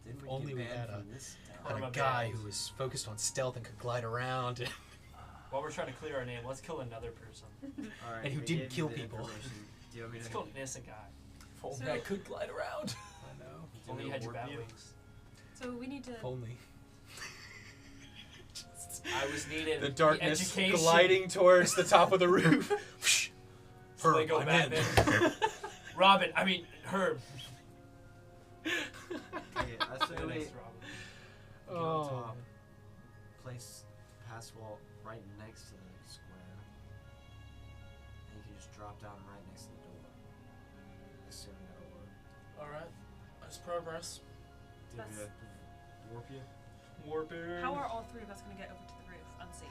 Didn't we Only get we banned had from this town? Had One a of my guy bands. who was focused on stealth and could glide around. While we're trying to clear our name, let's kill another person. All right, And who we didn't gave you kill the people. information. Do you want me Let's to? kill this guy. If only So- I could glide around. I know. If only you had your warp bat you? wings. so we need to. If only. I was needed. The darkness education. gliding towards the top of the roof. So they go I'm back in. there. Robin, I mean Herb. Okay, I say we Robin. get Oh. on top, place pass wall right next to the square, and you can just drop down right next to the door. Assuming that'll work. Alright. That's progress. Did That's- we warp you? Warper. How are all three of us gonna get over to the roof unseen?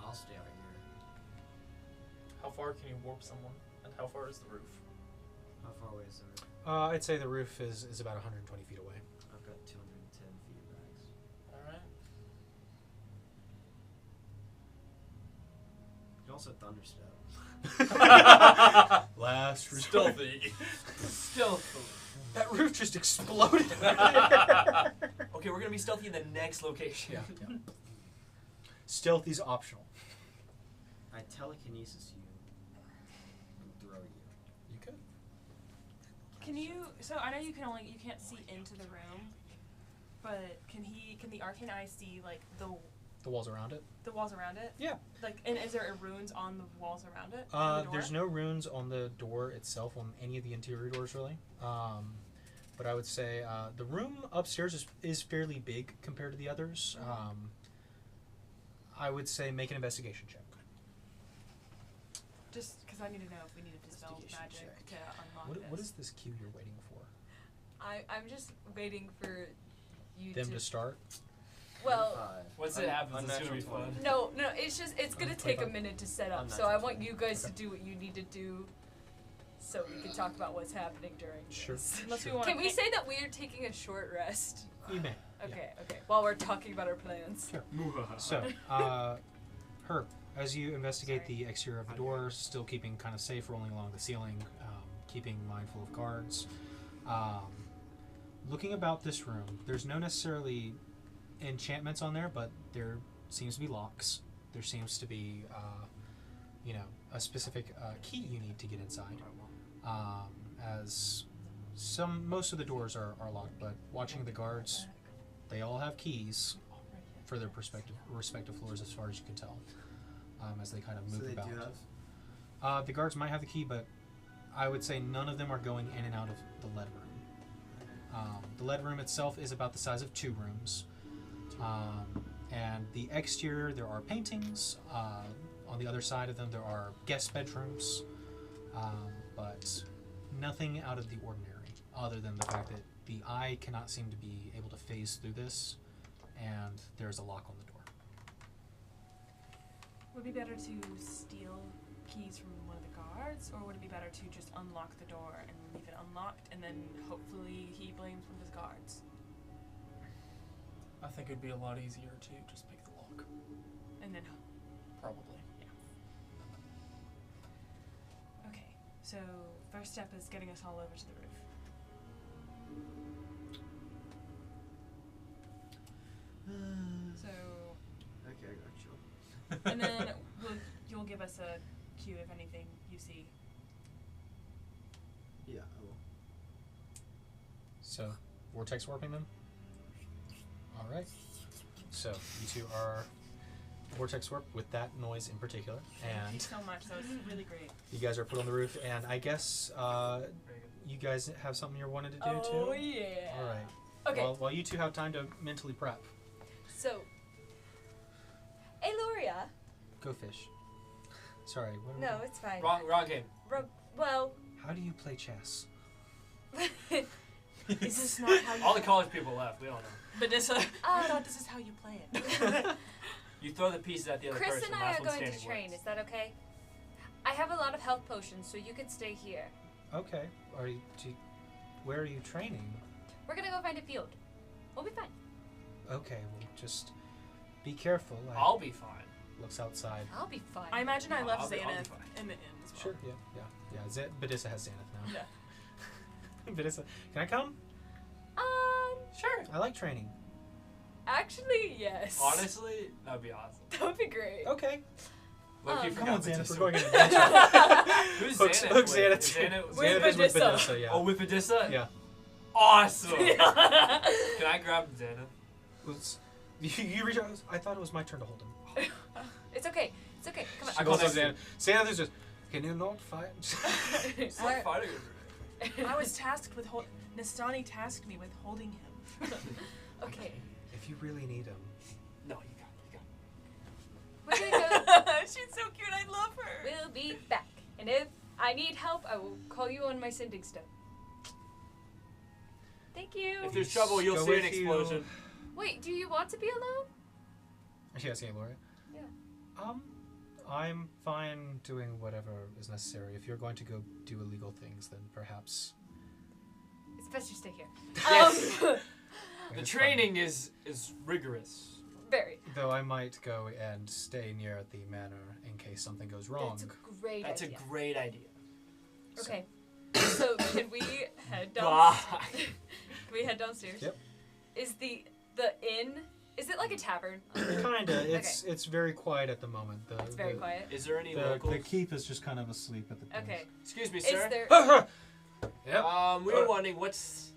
I'll stay out here. How far can you warp someone? And how far is the roof? How far away is the roof? I'd say the roof is about 120 feet away. I've got 210 feet max. Alright. You can also thunderstep. Last resort. Stealthy. Stealthy. That roof just exploded. Okay, we're gonna be stealthy in the next location. Yeah. Stealth is optional. I telekinesis you and throw you. You could. Can you? So I know you can't see into the room, but can the arcane eye see like the walls around it? The walls around it? Yeah. Like, and is there runes on the walls around it? On the door? There's no runes on the door itself, on any of the interior doors, really. But I would say the room upstairs is fairly big compared to the others. I would say make an investigation check. Just because I need to know if we need to dispel Investigation magic check. to unlock this. What is this cue you're waiting for? I'm just waiting for you Them to start? Well, 5. Once it happens, it's gonna be fun. no, it's gonna take a minute to set up. So I want you guys to Okay. do what you need to do, so we can talk about what's happening during Sure. this. Unless we Sure. want Can we say that we are taking a short rest? You may. Okay, okay. While we're talking about our plans. Sure. So, Herb, as you investigate the exterior of the door, still keeping kind of safe, rolling along the ceiling, keeping mindful of guards, looking about this room, there's no necessarily enchantments on there, but there seems to be locks. There seems to be, a specific key you need to get inside. As most of the doors are locked, but watching the guards, they all have keys for their respective floors, as far as you can tell, as they kind of move So they about. do have? The guards might have the key, but I would say none of them are going in and out of the lead room. The lead room itself is about the size of 2 rooms. And the exterior, there are paintings. On the other side of them, there are guest bedrooms. But nothing out of the ordinary, other than the fact that the eye cannot seem to be able to phase through this, and there's a lock on the door. Would it be better to steal keys from one of the guards, or would it be better to just unlock the door and leave it unlocked, and then hopefully he blames one of his guards? I think it'd be a lot easier to just pick the lock. And then, Probably. okay. So first step is getting us all over to the roof. So, Okay, I got you. and then you'll give us a cue if anything you see. Yeah, I will. So, vortex warping them? Alright. So, you two are vortex warp with that noise in particular, Thank you and so much. That was really great. you guys are put on the roof, and I guess you guys have something you're wanting to do too? Oh yeah. Alright. Okay. While you two have time to mentally prep, So. Hey, Loria. go fish. Sorry, what No, it's fine. Wrong game. Well. how do you play chess? Is this not how you All the college people left. We don't know. Vanessa, I thought this is how you play it. You throw the pieces at the other Chris person. and I last are one going to standing train. wins. Is that okay? I have a lot of health potions, so you can stay here. Okay. Where are you training? We're gonna go find a field. We'll be fine. Okay, well, just be careful. I'll be fine. Looks outside. I'll be fine. I imagine I left I'll be Xanath fine. in the inn as well. Sure, yeah. Badissa has Xanath now. Yeah. Badissa, can I come? Sure. I like training. Actually, yes. Honestly, that'd be awesome. That would be great. Okay. Look, you Come on, forgot Xanath, we're Badissa. going on an adventure. Who's Hooks Xanath with? Xanath. Is Xanath- With Xanath is with Badissa. Badissa, yeah. Oh, with Badissa? Yeah. Awesome. Can I grab Xanath? You reach out. I thought it was my turn to hold him. It's okay. It's okay. Come on. I She call goes up that Xanath. Xanath is just, Can you not fight? Stop fighting over I was tasked with Nestani tasked me with holding him. Okay. If you really need him. No, you got it. We're gonna go. She's so cute. I love her. We'll be back. And if I need help, I will call you on my sending stone. Thank you. If there's trouble, you'll Go see an with you. explosion. Wait, do you want to be alone? Are you asking Laura? Yeah. I'm fine doing whatever is necessary. If you're going to go do illegal things, then perhaps. It's best you stay here. Yes. Um, The training is rigorous. very. Though I might go and stay near the manor in case something goes wrong. That's a great That's idea. a great idea. Okay. So can we head down? Bye. Can we head downstairs? Yep. Is the inn? Is it like a tavern? Kinda. It's very quiet at the moment. It's very quiet. Is there any The locals? keep is just kind of asleep at the point. Okay. Excuse me, Is sir. there? Yep. We were wondering what's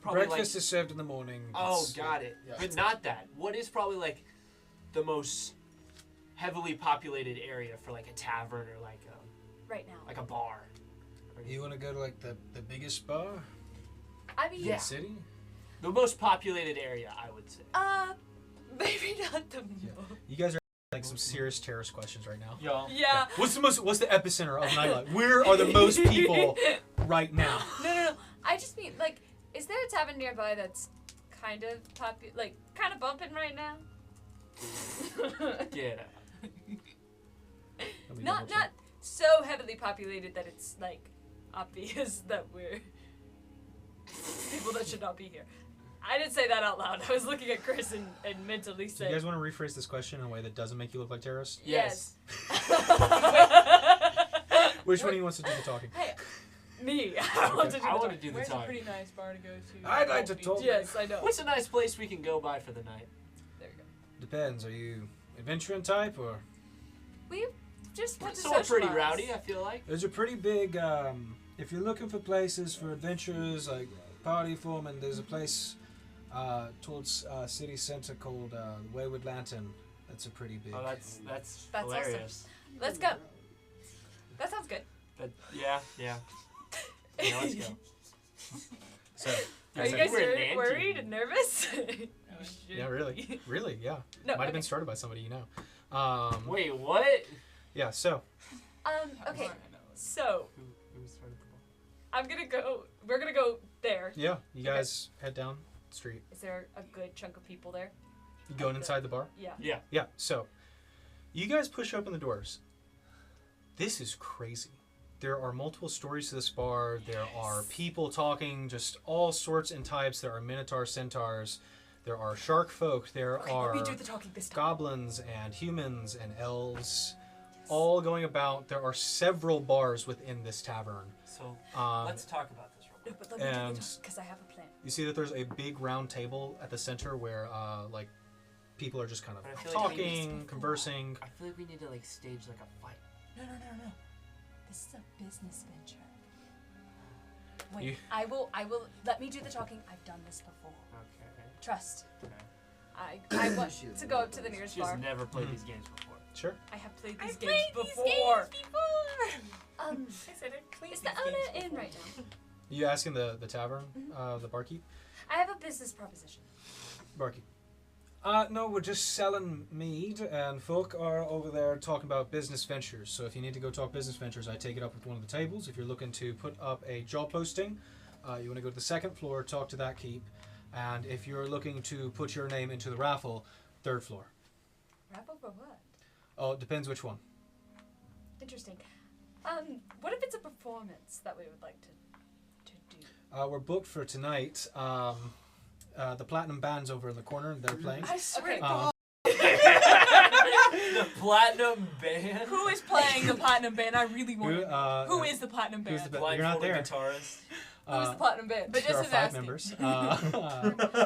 probably Breakfast is served in the morning. Oh, It's- got it. yeah. But not that. What is probably like the most heavily populated area for like a tavern or Right now. like a bar? You want to go to like the biggest bar I mean, in Yeah. the city? The most populated area, I would say. maybe not the Yeah. most. You guys are like some serious terrorist questions right now. Y'all. Yeah. What's the epicenter of nightlife? Where are the most people right now? No. I just mean like, is there a tavern nearby that's kind of kind of bumping right now? Get out. Let me not double check. not so heavily populated that it's like obvious that we're people that should not be here. I didn't say that out loud. I was looking at Chris and mentally Do you saying. guys want to rephrase this question in a way that doesn't make you look like terrorists? Yes. Which one of you wants to do the talking? Hey, me. I want to do I the want to talking. do the Where's a talk. pretty nice bar to go to? I'd like to talk. Yes, I know. What's a nice place we can go by for the night? There we go. Depends. Are you adventuring type or? We just want to So we're pretty socialize. rowdy, I feel like. There's a pretty big. If you're looking for places for adventurers like party forming, there's a place towards city center called Wayward Lantern. That's a pretty big. Oh, that's That's hilarious. Let's go. That sounds good. But yeah. Yeah, let's go. So. Are you I guys think we're in worried Nantucket. and nervous? Yeah, really, really, yeah. No, Might have been okay. started by somebody you know. Wait, what? Yeah. So. Okay. So Who started the ball? I'm gonna go. We're gonna go there. Yeah. You guys head down the street. Is there a good chunk of people there? You going inside the bar? Yeah. Yeah. Yeah. So. You guys push open the doors. This is crazy. There are multiple stories to this bar. There are people talking, just all sorts and types. There are minotaur centaurs. There are shark folk. There Okay, are let me do the talking this time. goblins and humans and elves, all going about. There are several bars within this tavern. So Um, let's talk about this real No, quick. but let me do and- the talk because I have a plan. You see that there's a big round table at the center where, like, people are just kind of But I feel like we need talking, to- conversing. I feel like we need to like stage like a fight. No. This is a business venture. Wait, You- I will. Let me do the talking. I've done this before. Okay. Trust. Okay. I want to go up to the nearest She's bar. never played Mhm. these games before. Sure. I have played these I've games played these before. games before. Um, I said I've played is the these owner games in before. right now? You asking the tavern, the barkeep? I have a business proposition. Barkeep. No, we're just selling mead, and folk are over there talking about business ventures. So if you need to go talk business ventures, I take it up with one of the tables. If you're looking to put up a job posting, you want to go to the second floor, talk to that keep. And if you're looking to put your name into the raffle, third floor. Raffle for what? Oh, it depends which one. Interesting. What if it's a performance that we would like to do? We're booked for tonight. The Platinum Band's over in the corner. They're playing. I swear Okay. to God. The platinum band. Who is playing the platinum band? I really want Who, to know. Who uh, is the platinum band? who's the You're not Blindfolded there. guitarist. Who's the platinum band? But there just are as 5 asking. members.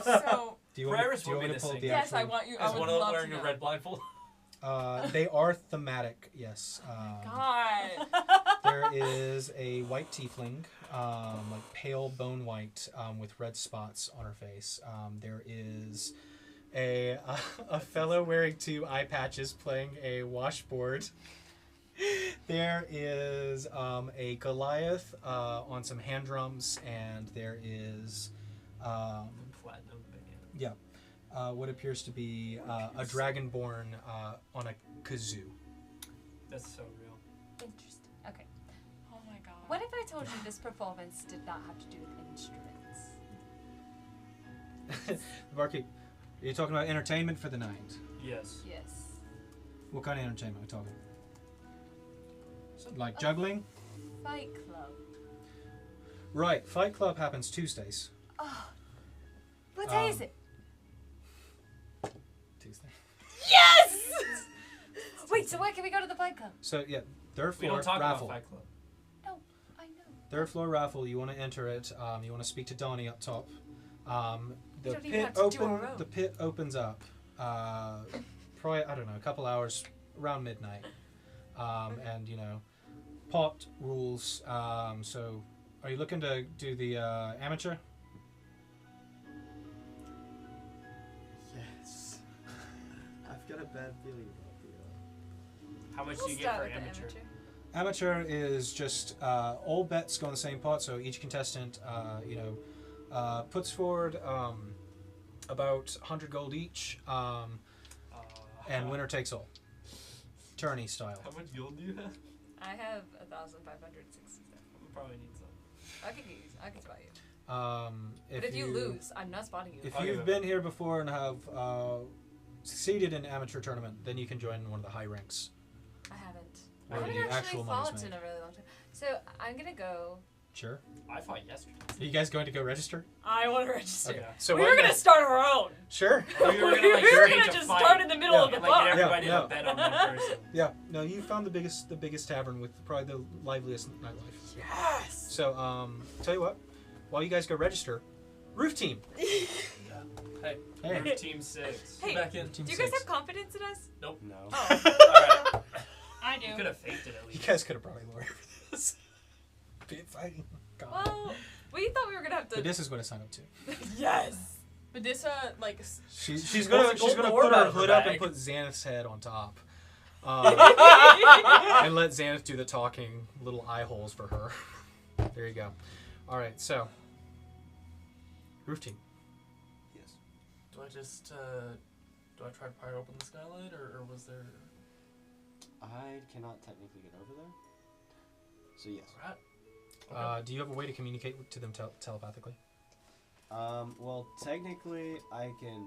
So, do you want Pirates do you want want me to to pull sing. the yes, I actual? want you. I Is would one of them love to wearing know. a red blindfold? They are thematic. Yes. God. There is a white tiefling, like pale bone white, with red spots on her face. There is a fellow wearing 2 eye patches playing a washboard. There is a Goliath on some hand drums, and there is Platinum band. what appears to be a dragonborn on a kazoo. That's so real. Interesting. Okay. Oh my god. What if I told you this performance did not have to do with instruments? Barkeep, are you talking about entertainment for the night? Yes. Yes. What kind of entertainment are we talking? Like juggling? Fight club. Right. Fight Club happens Tuesdays. Oh. What day is it? Tuesday. Yes! Wait, so why can we go to the fight club? So yeah, third We floor don't talk raffle. about Fight Club. No, I know. Third floor raffle. You want to enter it. You want to speak to Donnie up top. The don't even pit have to do our own. The pit opens up. Probably I don't know, a couple hours around midnight. And you know, pot rules. So are you looking to do the amateur? Yes. I've got a bad feeling about How much We'll do you get start for with the amateur? Amateur is just all bets go in the same pot. So each contestant, puts forward about 100 gold each, and winner takes all. Tourney style. How much gold do you have? I have 1,567. We probably need some. I can use. I can spot you. If But if you lose, I'm not spotting you. If I'll give you've it been here before and have succeeded in amateur tournament, then you can join one of the high ranks. I haven't. Where I haven't the actually actual money's fought in made. a really long time. So I'm gonna go. Sure. I fought yesterday. Are you guys going to go register? I want to register. Okay. Yeah. So we why were you gonna guys- start our own. Sure. We were gonna, like, we were stage gonna a just fight. start in the middle Yeah. of the Like bar. get everybody Yeah. to bet on one person. Yeah. No, you found the biggest tavern with probably the liveliest nightlife. Yes. So tell you what, while you guys go register, roof team. Hey, Hey. Roof Team 6. Hey, Back in. Team Do you guys six. have confidence in us? Nope. No. Oh, Alright. I You do. could have faked it at You least. guys could have brought a lawyer for this. Pit fighting. God. Well, we thought we were gonna have But to. this is what I signed up to. Yes. But this, like, She's Pulls gonna a gold orb put out her of her hood up and bag. put Xanath's head on top, and let Xanath do the talking. Little eye holes for her. There you go. All right, so roof team. Yes. Do I just, do I try to pry open the skylight, or was there... I cannot technically get over there. So yes. Rat? Do you have a way to communicate to them telepathically? Well, technically, I can.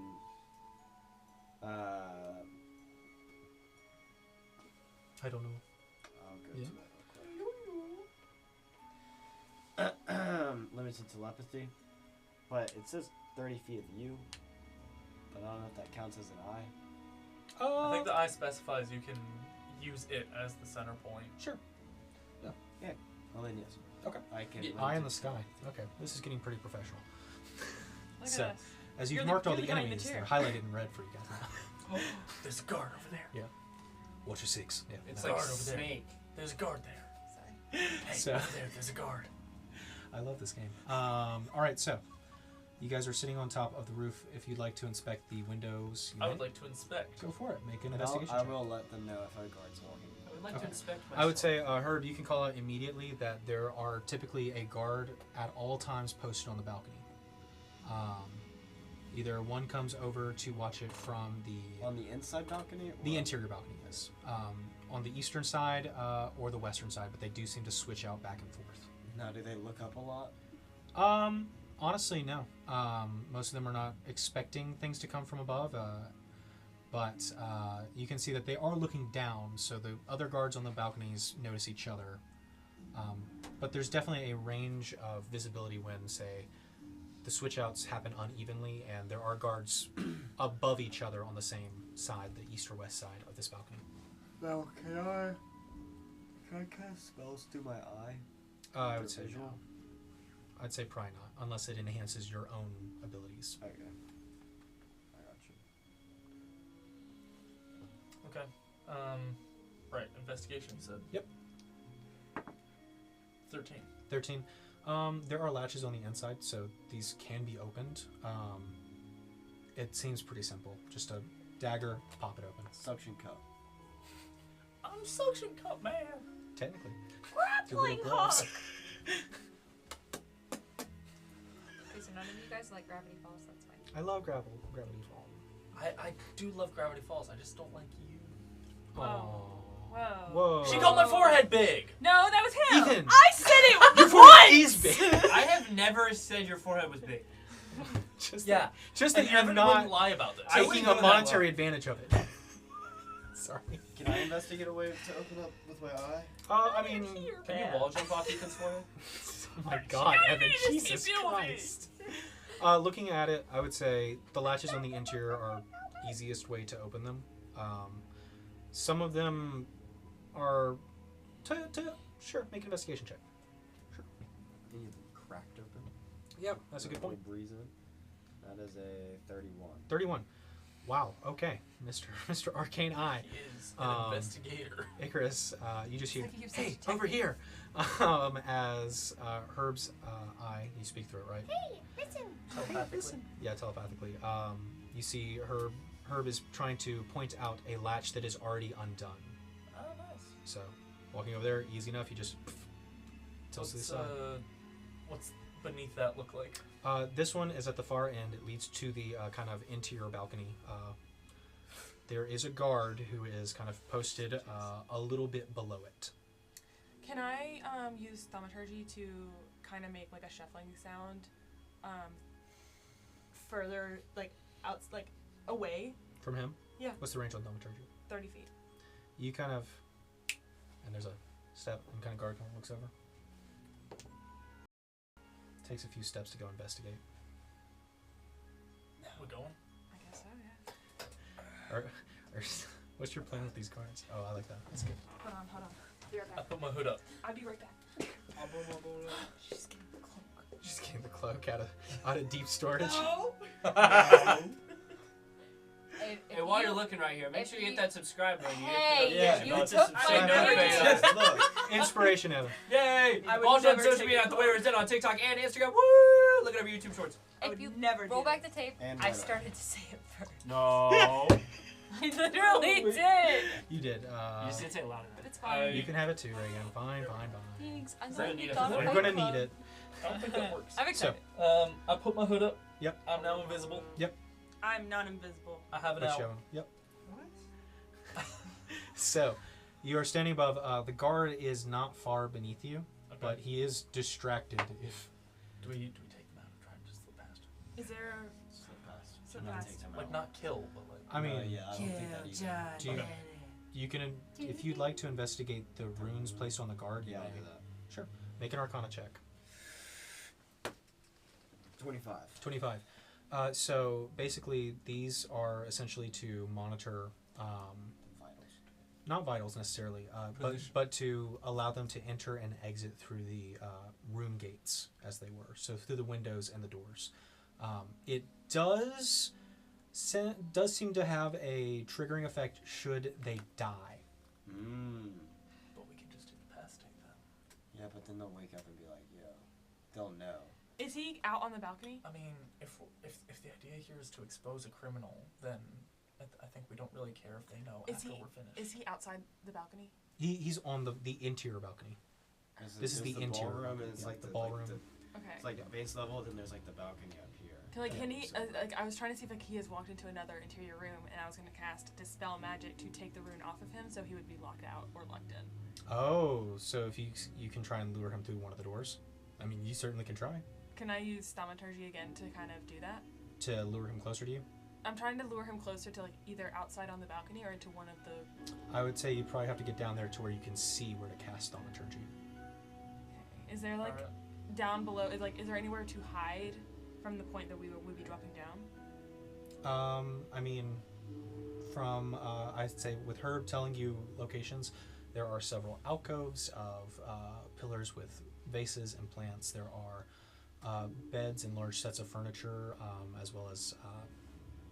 I don't know. I'll go Yeah. to that real quick. Limited telepathy, but it says 30 feet of you. But I don't know if that counts as an eye. I think the eye specifies you can use it as the center point. Sure. Well then, yes. Okay. I can. Yeah. Eye in the sky. Okay, this is getting pretty professional. look So, at us. as you've You're marked all you're the guy in the enemies, chair. they're highlighted in red for you guys now. There's a guard over there. Watch your six. Yeah. It's no. like a Guard over there. snake. There's a guard there. Sorry. Hey, So- over there, there's a guard. I love this game. All right, so you guys are sitting on top of the roof. If you'd like to inspect the windows, you I may. would like to inspect. Go for it. Make an And investigation I check. will let them know if our guard's walking. I would like Okay. to inspect myself. I would say, Herb, you can call out immediately that there are typically a guard at all times posted on the balcony. Either one comes over to watch it from On the inside balcony? the or- interior balcony is on the eastern side or the western side, but they do seem to switch out back and forth. Now, do they look up a lot? Honestly, no. Most of them are not expecting things to come from above, but you can see that they are looking down, so the other guards on the balconies notice each other. But there's definitely a range of visibility when, say, the switch outs happen unevenly, and there are guards above each other on the same side, the east or west side of this balcony. Now, can I cast spells through my eye? I For would say visual? no. I'd say probably not, unless it enhances your own abilities. Okay. I got you. Okay. Right. Investigation, you said? Yep. 13. 13. There are latches on the inside, so these can be opened. It seems pretty simple. Just a dagger, pop it open. Suction cup. I'm suction cup man. Technically. Two little Grappling gloves. hook. Okay, so none of you guys like Gravity Falls. That's fine. I love Gravity Falls. I do love Gravity Falls. I just don't like you. Whoa. Whoa. Whoa. She called my forehead big. No, that was him. Ethan. I said it Your once. forehead is big. I have never said your forehead was big. Just Yeah. that, just And that you're Evan not wouldn't lie about this. I taking wouldn't a go that monetary low. advantage of it. Sorry. Can I investigate a way to open up with my eye? I mean, Can you wall jump off Ethan's forehead? oh my God, You Evan, need to Jesus keep doing Christ. Looking at it, I would say the latches on the interior are easiest way to open them. Some of them are sure, make an investigation check. Any of them cracked open? Yep, that's a good point. Breeze in. That is a 31. 31. Wow. Okay, Mr. Arcane Eye. He is an investigator. Icarus, you just hear, like he keeps hey, saying over here. As Herb's eye, you speak through it, right? Telepathically. Yeah, telepathically. You see Herb is trying to point out a latch that is already undone. Oh, nice. So, walking over there, easy enough. You just tilts to the side. What's beneath that look like? This one is at the far end. It leads to the kind of interior balcony. There is a guard who is kind of posted a little bit below it. Can I use thaumaturgy to kind of make like a shuffling sound, further away? From him? Yeah. What's the range on thaumaturgy? 30 feet. You kind of, and there's a step, and kind of guard kind of looks over. Takes a few steps to go investigate. We're going? I guess so, yeah. Or, what's your plan with these cards? Oh, I like that. That's good. Hold on. Be right I back. put my hood up. I'll be right back. She's getting the cloak. Just getting the cloak out of deep storage. Hey, while you're looking right here, make if sure you hit you- that subscribe button. Hey, Yeah, you no, took just my subscribe to note. everything. Look. Inspiration, Evan. Yay! I would Follow us on never social take media it at the off. Wayward Den on TikTok and Instagram. Woo! Look at our YouTube shorts. I If would you never roll do back that. the tape, And I right started to say it first. No. I literally did. You did. You just didn't say it loud But enough. it's fine. You can have it too, Reagan. Fine. Thanks. I'm So going you to need be it. done with You're my gonna club. need it. I don't think that works. I'm excited. I put my hood up. Yep. I'm now invisible. I'm not invisible. I have an Let's out. show him. Yep. So, you are standing above. The guard is not far beneath you, Okay. but he is distracted. If Do we take them out and try and just slip past? Is there Slip past. Slip Not past. take time Like out. not kill, but like. I mean, yeah, I don't think that either. do you, you can, if you'd like to investigate the runes placed on the guard, you Yeah, I'll may. do that. Sure. Make an Arcana check. 25. 25. So basically, these are essentially to monitor, Finals. not vitals necessarily, Position. but to allow them to enter and exit through the room gates as they were. So through the windows and the doors. It does seem to have a triggering effect should they die. But we can just do the pass tape then. Yeah, but then they'll wake up and be like, yo, they'll know. Is he out on the balcony? I mean, if the idea here is to expose a criminal, then I think we don't really care if they know Is after he- we're finished. Is he outside the balcony? He's on the interior balcony. This is the interior ballroom, balcony, and it's yeah, like the the ballroom. Okay. it's like the base level, then there's like the balcony up here. Can Yeah, he? so- I was trying to see if he has walked into another interior room, and I was going to cast Dispel Magic to take the rune off of him, so he would be locked out or locked in. Oh, so if you can try and lure him through one of the doors. I mean, you certainly can try Can I use Thaumaturgy again to kind of do that? to lure him closer to you. I'm trying to lure him closer to like either outside on the balcony or into one of the. I would say you probably have to get down there to where you can see where to cast thaumaturgy. Is there like Alright. down below? Is there anywhere to hide from the point that we would be dropping down? I mean, from I'd say with Herb telling you locations, there are several alcoves of pillars with vases and plants. There are beds and large sets of furniture, as well as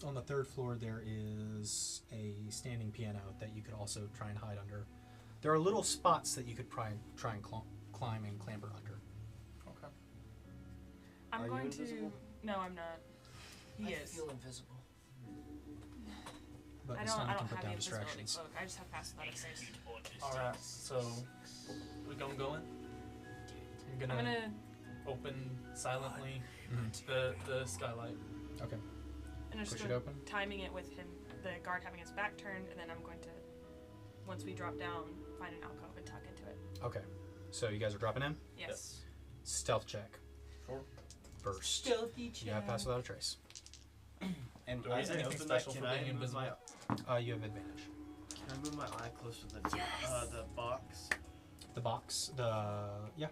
on the third floor there is a standing piano that you could also try and hide under. There are little spots that you could try and climb and clamber under. Okay. I'm Are you going invisible? to. No, I'm not. He is. feel invisible. but I Nestani don't can have put the down invisibility distractions. cloak. I just have pass without a trace. Alright, so we gonna go in? I'm I'm gonna open silently Mhm. the skylight. Okay. and just Push it open. timing it with him, the guard having his back turned, and then I'm going to, once we drop down, find an alcove and tuck into it. Okay. So you guys are dropping in? Yes. Stealth check. Sure. First. Stealthy You have pass without a trace. And Do I as get I anything open that, special can for I being move invisible? You have advantage. Can I move my eye closer to the box? The box, yeah.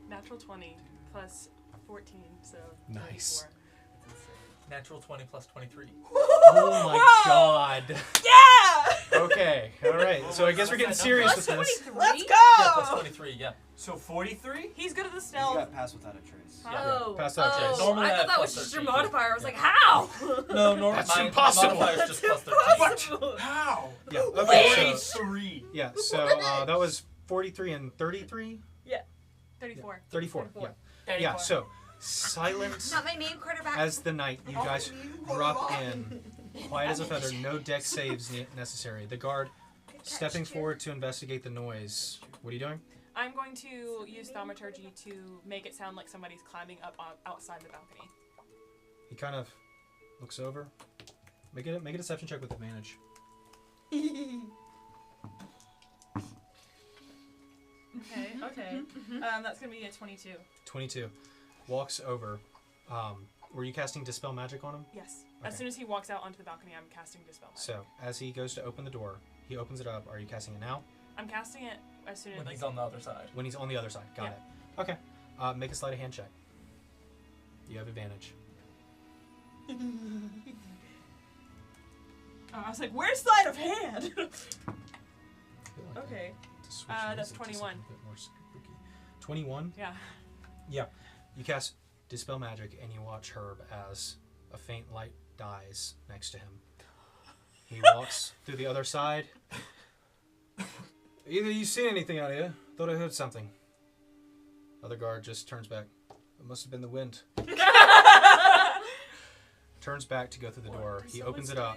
Natural 20 plus 14, so Nice. 34. Natural 20 plus 23. Oh my god. Yeah! Okay, alright. So I guess we're getting What's that serious Plus with this. 23? Let's Yeah, go! plus 23, yeah. So 43? He's good at the He's stealth. got pass without a trace. Oh, Pass out trace. Normally I I thought that have was plus just your 13. modifier. I was like, how? No, normal. That's my impossible. modifier is just plus 13. Impossible. How? Yeah, okay, Wait, so, 3. yeah, so that was 43 and 33? 34. 34, yeah. Yeah, so silence Not my name, quarterback. as the night. You guys drop in. Quiet as a feather, no deck saves necessary. The guard stepping forward to investigate the noise. What are you doing? I'm going to use thaumaturgy to make it sound like somebody's climbing up outside the balcony. He kind of looks over. Make a deception check with advantage. Okay. That's gonna be a 22. 22. Walks over. Were you casting Dispel Magic on him? Yes. Okay. As soon as he walks out onto the balcony, I'm casting Dispel Magic. So, as he goes to open the door, he opens it up. Are you casting it now? I'm casting it as soon as When like, he's on the other side. When he's on the other side. Got it. Okay. Make a sleight of hand check. You have advantage. I was like, where's sleight of hand? I feel like Okay. to switch That's music to 21. something a bit more spooky. 21? Yeah. You cast Dispel Magic and you watch Herb as a faint light dies next to him. He walks through the other side. Either you seen anything out here? Thought I heard something. Other guard just turns back. It must have been the wind. Turns back to go through the door. He opens it up.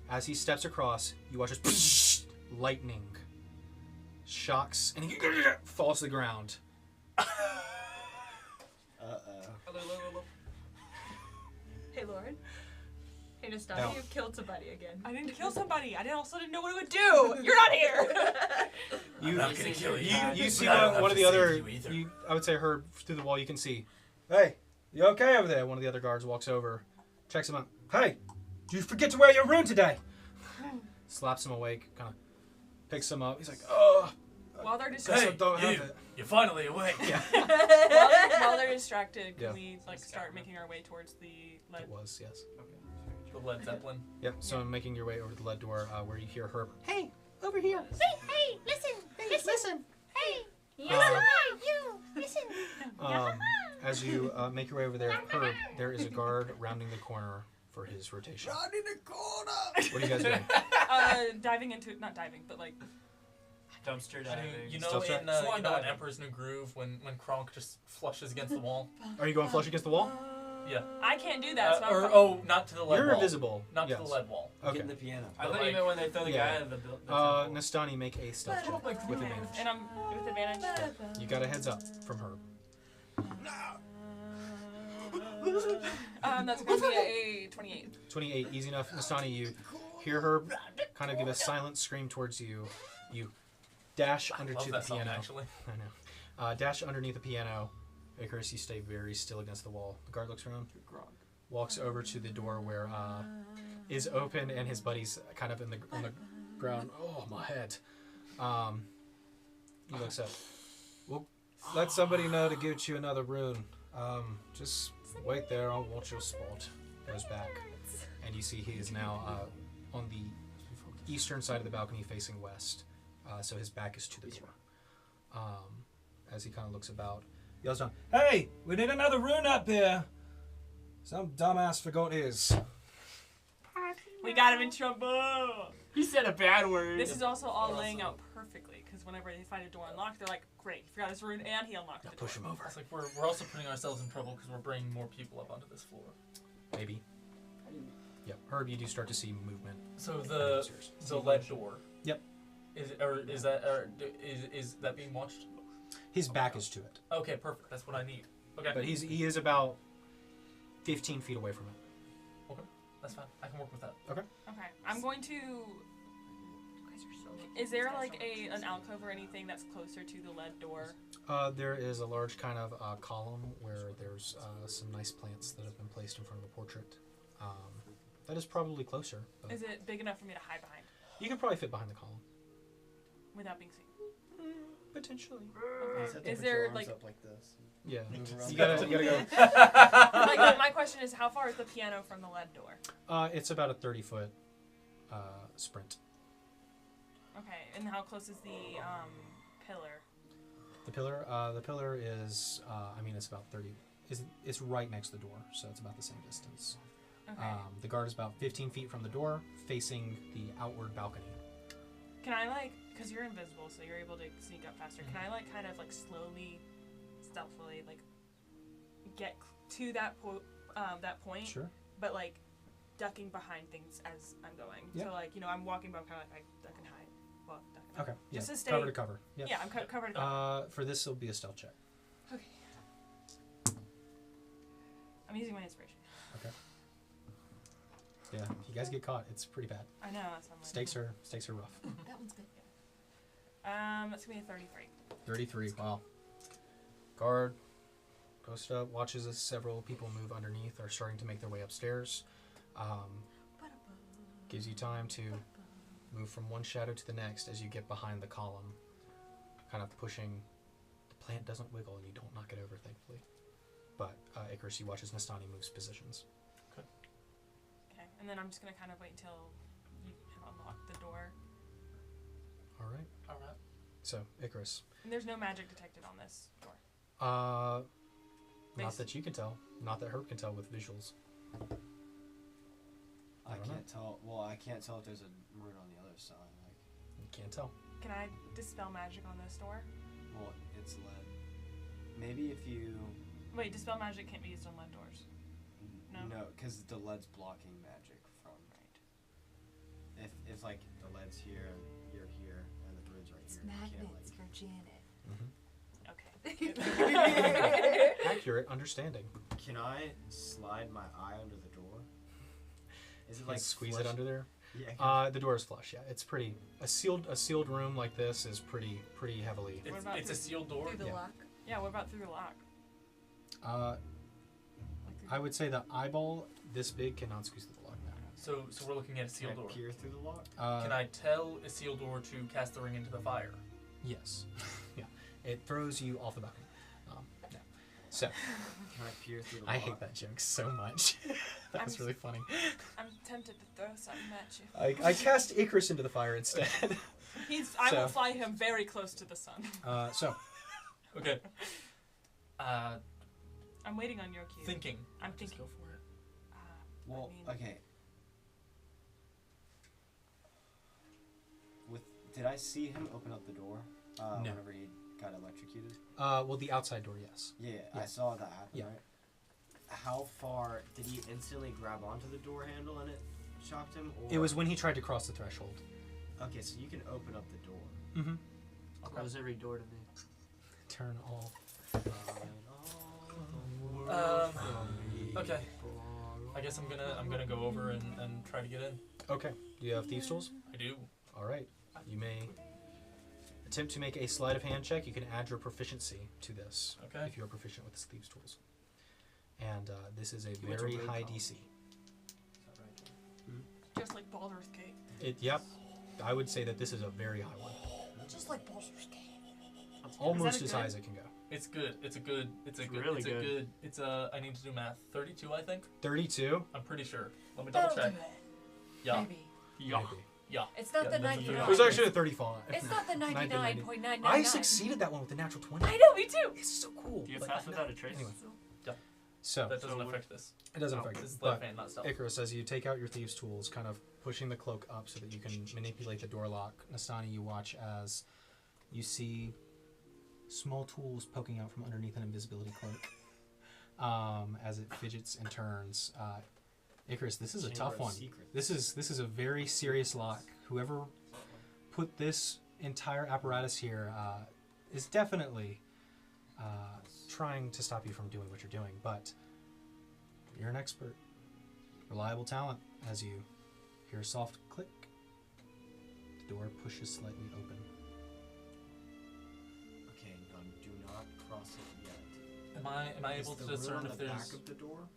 As he steps across, you watch as lightning shocks and he falls to the ground. Hey, Lauren. Hey, Nestani, No. you've killed somebody again. I didn't kill somebody. I also didn't know what it would do. You're not here. You, not gonna kill you. You see But I don't have one of to the save other. you either. I would say Herb through the wall. You can see. Hey, you okay over there? One of the other guards walks over, checks him out. Hey, did you forget to wear your rune today? Slaps him awake, kind of picks him up. He's like, oh. While they're Guess distracted, I don't have it. You're finally awake. Yeah. while they're distracted, can Yeah. we start making our way towards the lead? It was, yes. The Led Zeppelin. Yep. So I'm making your way over to the lead door, where you hear Herb. Hey, over here. Hey, listen. Hey, you, Um, listen. As you make your way over there, Herb, there is a guard rounding the corner for his rotation. Round in the corner. What are you guys doing? Diving into, not diving, but like, Dumpster diving. You know, Still check? in Emperor's New Groove, when Kronk just flushes against the wall? Are you going flush against the wall? Yeah. I can't do that. So I'm not to the lead You're wall. invisible. Not yes. to the lead wall. Okay. Get in the piano. I thought you meant when they throw the guy out of the building. Nestani, make a stealth check with advantage. And I'm with advantage. You got a heads up from Herb. That's going to be a 28. 28, easy enough. Nestani, you hear Herb kind of give a silent scream towards you. You dash under Love to that the song, piano. actually. I know. Dash underneath the piano. Icarus, you stay very still against the wall. The guard looks around, walks over to the door where is open, and his buddy's kind of on the ground. Oh, my head. He looks up. Well, let somebody know to get you another rune. Just wait there. I'll watch your spot. Goes back, and you see he is now on the eastern side of the balcony, facing west. So his back is to the door. As he kind of looks about, yells down, "Hey, we need another rune up here. Some dumbass forgot his." We got him in trouble. He said a bad word. This is also all laying out perfectly because whenever they find a door unlocked, they're like, "Great, he forgot his rune and he unlocked Now the door." push him over. It's like we're also putting ourselves in trouble because we're bringing more people up onto this floor. Maybe. Yep. Herb, you do start to see movement. So the lead door. Yep. Is that being watched? His back is to it. Okay, perfect. That's what I need. Okay. But he is about 15 feet away from it. Okay, that's fine. I can work with that. Okay, I'm going to. Is there like an alcove or anything that's closer to the lead door? There is a large kind of column where there's some nice plants that have been placed in front of the portrait. That is probably closer. Is it big enough for me to hide behind You can probably fit behind the column. without being seen? Potentially. Okay. Is there like? up like this? Yeah. Move around You gotta go. Like my question is, how far is the piano from the lead door? It's about a 30-foot sprint. Okay, and how close is the pillar? The pillar is, it's about 30. It's right next to the door, so it's about the same distance. Okay. The guard is about 15 feet from the door, facing the outward balcony. Can I because you're invisible, so you're able to sneak up faster. Can I kind of slowly, stealthily get to that point? Sure. But ducking behind things as I'm going. Yeah. So I'm walking, but I'm kind of I duck and hide. Well, duck and hide. Okay. Just yeah. to stay. Cover to cover. Yep. Yeah, I'm covered to cover. For this, it'll be a stealth check. Okay. I'm using my inspiration. Okay. Yeah, if you guys get caught, it's pretty bad. I know. That's what I'm Stakes are rough. That one's good. That's gonna be a 33. 33. Wow. Guard post up, watches as several people move underneath, are starting to make their way upstairs. Gives you time to move from one shadow to the next as you get behind the column, kind of pushing. The plant doesn't wiggle and you don't knock it over, thankfully. But Icarus, you watch as Nestani moves positions. Okay, and then I'm just gonna kind of wait until you have unlocked the door. All right. So Icarus. And there's no magic detected on this door. Not that you can tell. Not that Herb can tell with visuals. I can't tell. Well, I can't tell if there's a rune on the other side. You can't tell. Can I dispel magic on this door? Well, it's lead. Maybe if you. Wait, dispel magic can't be used on lead doors. No? No, because the lead's blocking magic from. Right. If the lead's here, you're here, and the rune's right It's here. magnets for Janet. Okay. Accurate understanding. Can I slide my eye under the door? Is it Squeeze flush? it under there? Yeah. The door is flush. Yeah, it's pretty. A sealed room like this is pretty heavily. It's a sealed door. Through the Yeah. lock. Yeah, what about through the lock? I would say the eyeball this big cannot squeeze through the lock now. So we're looking at a Can sealed I door. peer through the lock? Can I tell a sealed door to cast the ring into the fire? Yes. Yeah. It throws you off the balcony. Yeah. So. Can I peer through the I lock? hate that joke so much. That was really funny. I'm tempted to throw something at you. I cast Icarus into the fire instead. I will fly him very close to the sun. So. Okay. I'm waiting on your cue. Thinking. I'm Just thinking. go for it. Well, okay. Did I see him open up the door? No. Whenever he got electrocuted? Well, the outside door, yes. Yeah, Yeah. I saw that happen, Yeah. right? How far did he instantly grab onto the door handle and it shocked him? Or? It was when he tried to cross the threshold. Okay, so you can open up the door. Mm-hmm. Close every door to me. Turn all. Okay. I guess I'm gonna go over and try to get in. Okay. Do you have thieves' tools? I do. All right. You may attempt to make a sleight of hand check. You can add your proficiency to this. Okay. If you are proficient with thieves' tools. And this is a went to very rogue high column. DC. Just like Baldur's Gate. Yep. I would say that this is a very high one. Just like Baldur's Gate. Almost a as good? high as it can go. It's good. really good. I need to do math. 32, I think. 32? I'm pretty sure. Let me double check. Yeah. Maybe. Yeah. Maybe. Yeah. It's not Yeah, the that's 99. It was actually a 35. It's not the 99.999. I succeeded that one with the natural 20. I know, me too. It's so cool. Do you But- pass without a trace? Anyway. Yeah. So, That doesn't So affect this. it doesn't Oh, affect This it. is left But hand, not stealth. Icarus, as you take out your thieves' tools, kind of pushing the cloak up so that you can manipulate the door lock, Nestani, you watch as you see small tools poking out from underneath an invisibility cloak. As it fidgets and turns, Icarus, this is a Chamber tough of one. Secrets. This is a very serious lock. Whoever put this entire apparatus here is definitely trying to stop you from doing what you're doing. But you're an expert, reliable talent. As you hear a soft click, the door pushes slightly open. Okay, do not cross it yet. Am I able to discern if the there's? back of the door,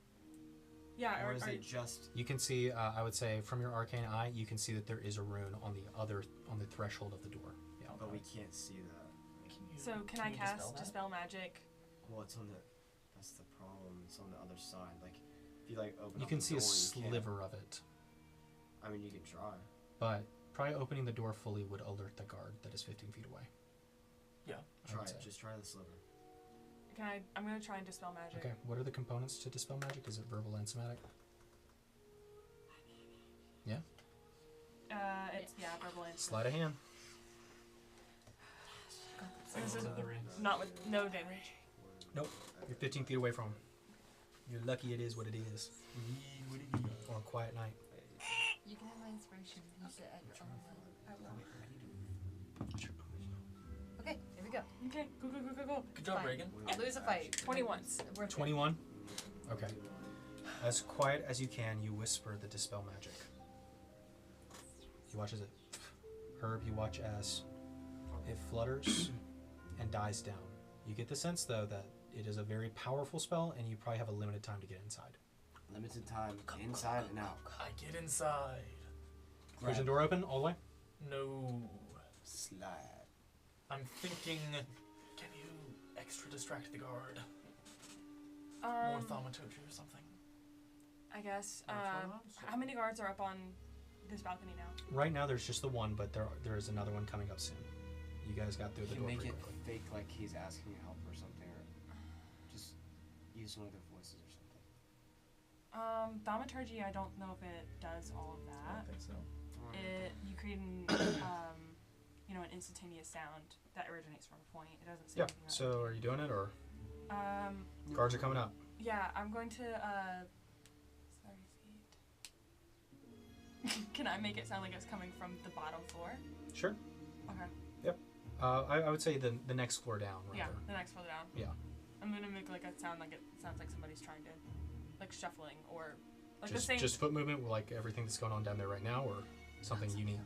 Yeah, or is it just? You can see, I would say, from your arcane eye, you can see that there is a rune on the threshold of the door. Yeah. But we can't see that. So can I cast dispel magic? Well, it's on the. That's the problem. It's on the other side. Like, if you like open. You up can the see a door, you can't. sliver of it, I mean, you can try. but probably opening the door fully would alert the guard that is 15 feet away. Yeah. I Try would it. say. Just try the sliver. Can I? I'm gonna try and dispel magic. Okay, what are the components to dispel magic? Is it verbal and somatic? Yeah? It's verbal and Sleight of hand. This is not with no damage. Nope. You're 15 feet away from him. You're lucky it is what it is. On a quiet night. You can have my inspiration and use it at your own will. Okay, here we go. Okay, go. Good job, Fine. Reagan. Lose a fight. 21. We're good. 21? Okay. As quiet as you can, you whisper the dispel magic. You watch as it... Herb, you watch as it flutters and dies down. You get the sense, though, that it is a very powerful spell, and you probably have a limited time to get inside. Limited time, inside and out. I get inside. Push the door open all the way? No. Slide. I'm thinking, can you extra distract the guard? More thaumaturgy or something. I guess. How many guards are up on this balcony now? Right now, there's just the one, but there is another one coming up soon. You guys got through the You door can make pretty it quickly. fake like he's asking help or something, or just use one of their voices or something. Thaumaturgy, I don't know if it does all of I that. don't think so. You create an, an instantaneous sound that originates from a point. It doesn't say Yeah, anything about so are you doing it, or it. guards are coming up? Yeah, I'm going to, 30 feet. Can I make it sound like it's coming from the bottom floor? Sure. Okay. I would say the next floor down, rather. Yeah, the next floor down. Yeah. I'm gonna make like it sounds like somebody's trying to, like shuffling or like the same. Just foot movement, like everything that's going on down there right now, or something unique?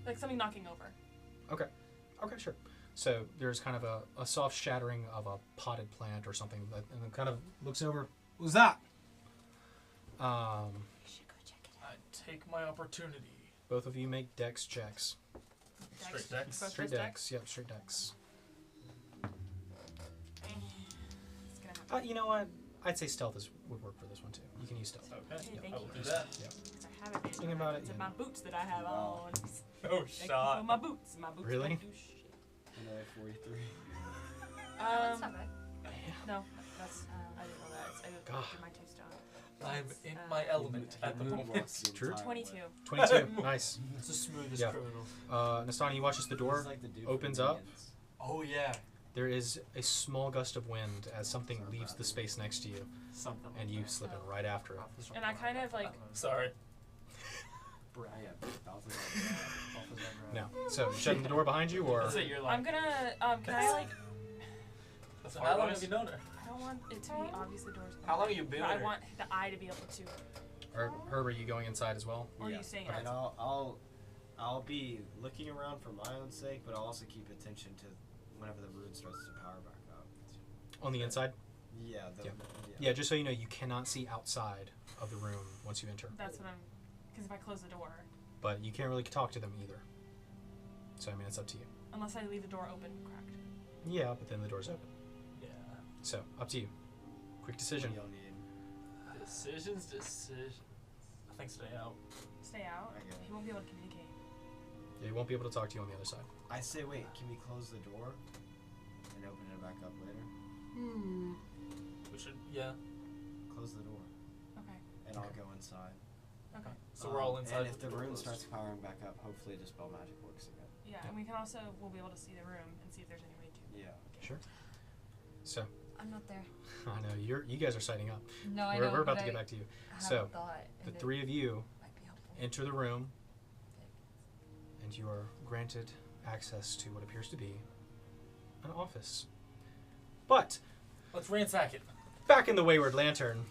Like something knocking over. Okay, sure. So there's kind of a soft shattering of a potted plant or something, and it kind of looks over. What's that? I take my opportunity. Both of you make dex checks. Straight decks. Both Straight those dex. Yep, straight dex. It's gonna happen. You know what? I'd say stealth would work for this one too. You can use stealth. Okay, Hey, thank I will you. do that. Because I have it. Thinking about it, It's yeah. my boots that I have on. Oh, Thank you shot. for my boots. My boots Really? don't do shit. Another 43. That's not bad. No, that's I didn't know that. I God. did my taste job. I'm in my element at the moment. True. 22. 22. Nice. It's the smoothest Yeah. criminal. Nestani, you watch as the door opens up. Oh yeah. There is a small gust of wind as something leaves the space next to you, Something. and you slip in right after it. And I kind of like Sorry. No. So, shutting the door behind you, or That's it, you're I'm like. gonna can I like So how long have you known her? I don't want it to be obvious the door's How long open, have you been but with I her? want the eye to be able to. or Herb, are you going inside as well? Or are you staying And outside? I'll be looking around for my own sake, but I'll also keep attention to whenever the rune starts to power back up. On the inside? Yeah. Yeah, just so you know, you cannot see outside of the room once you enter. That's what I'm. Because if I close the door, But you can't really talk to them either. So, I mean, it's up to you. unless I leave the door open, cracked. Yeah, but then the door's open. Yeah. So, up to you. Quick decision. What do y'all need? Decisions. I think stay out. Stay out. I get it. He won't be able to communicate. Yeah, he won't be able to talk to you on the other side. I say, wait. Can we close the door and open it back up later? We should. Yeah. Close the door, Okay. and I'll go inside. Okay. So we're all inside. And if with the door rune closed. starts powering back up, hopefully dispel magic works again. Yeah, and we can also we'll be able to see the room and see if there's any way to. Yeah. Sure. So, I'm not there. I know you guys are signing up. No, I know. We're about but to get I back to you. have So, a thought, the and it three of you might be helpful. enter the room, and you are granted access to what appears to be an office. But Let's ransack it. back in the Wayward Lantern,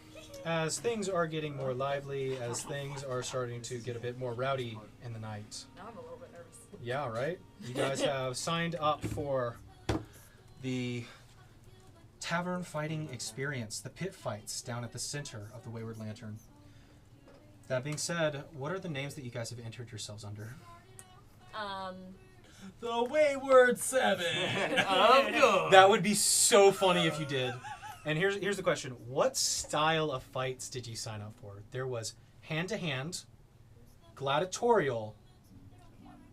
as things are getting more lively, as things are starting to get a bit more rowdy in the night. Now I'm a little bit nervous. Yeah, right? You guys have signed up for the tavern fighting experience, the pit fights down at the center of the Wayward Lantern. That being said, what are the names that you guys have entered yourselves under? The Wayward 7. That would be so funny if you did. And here's the question. What style of fights did you sign up for? There was hand-to-hand, gladiatorial,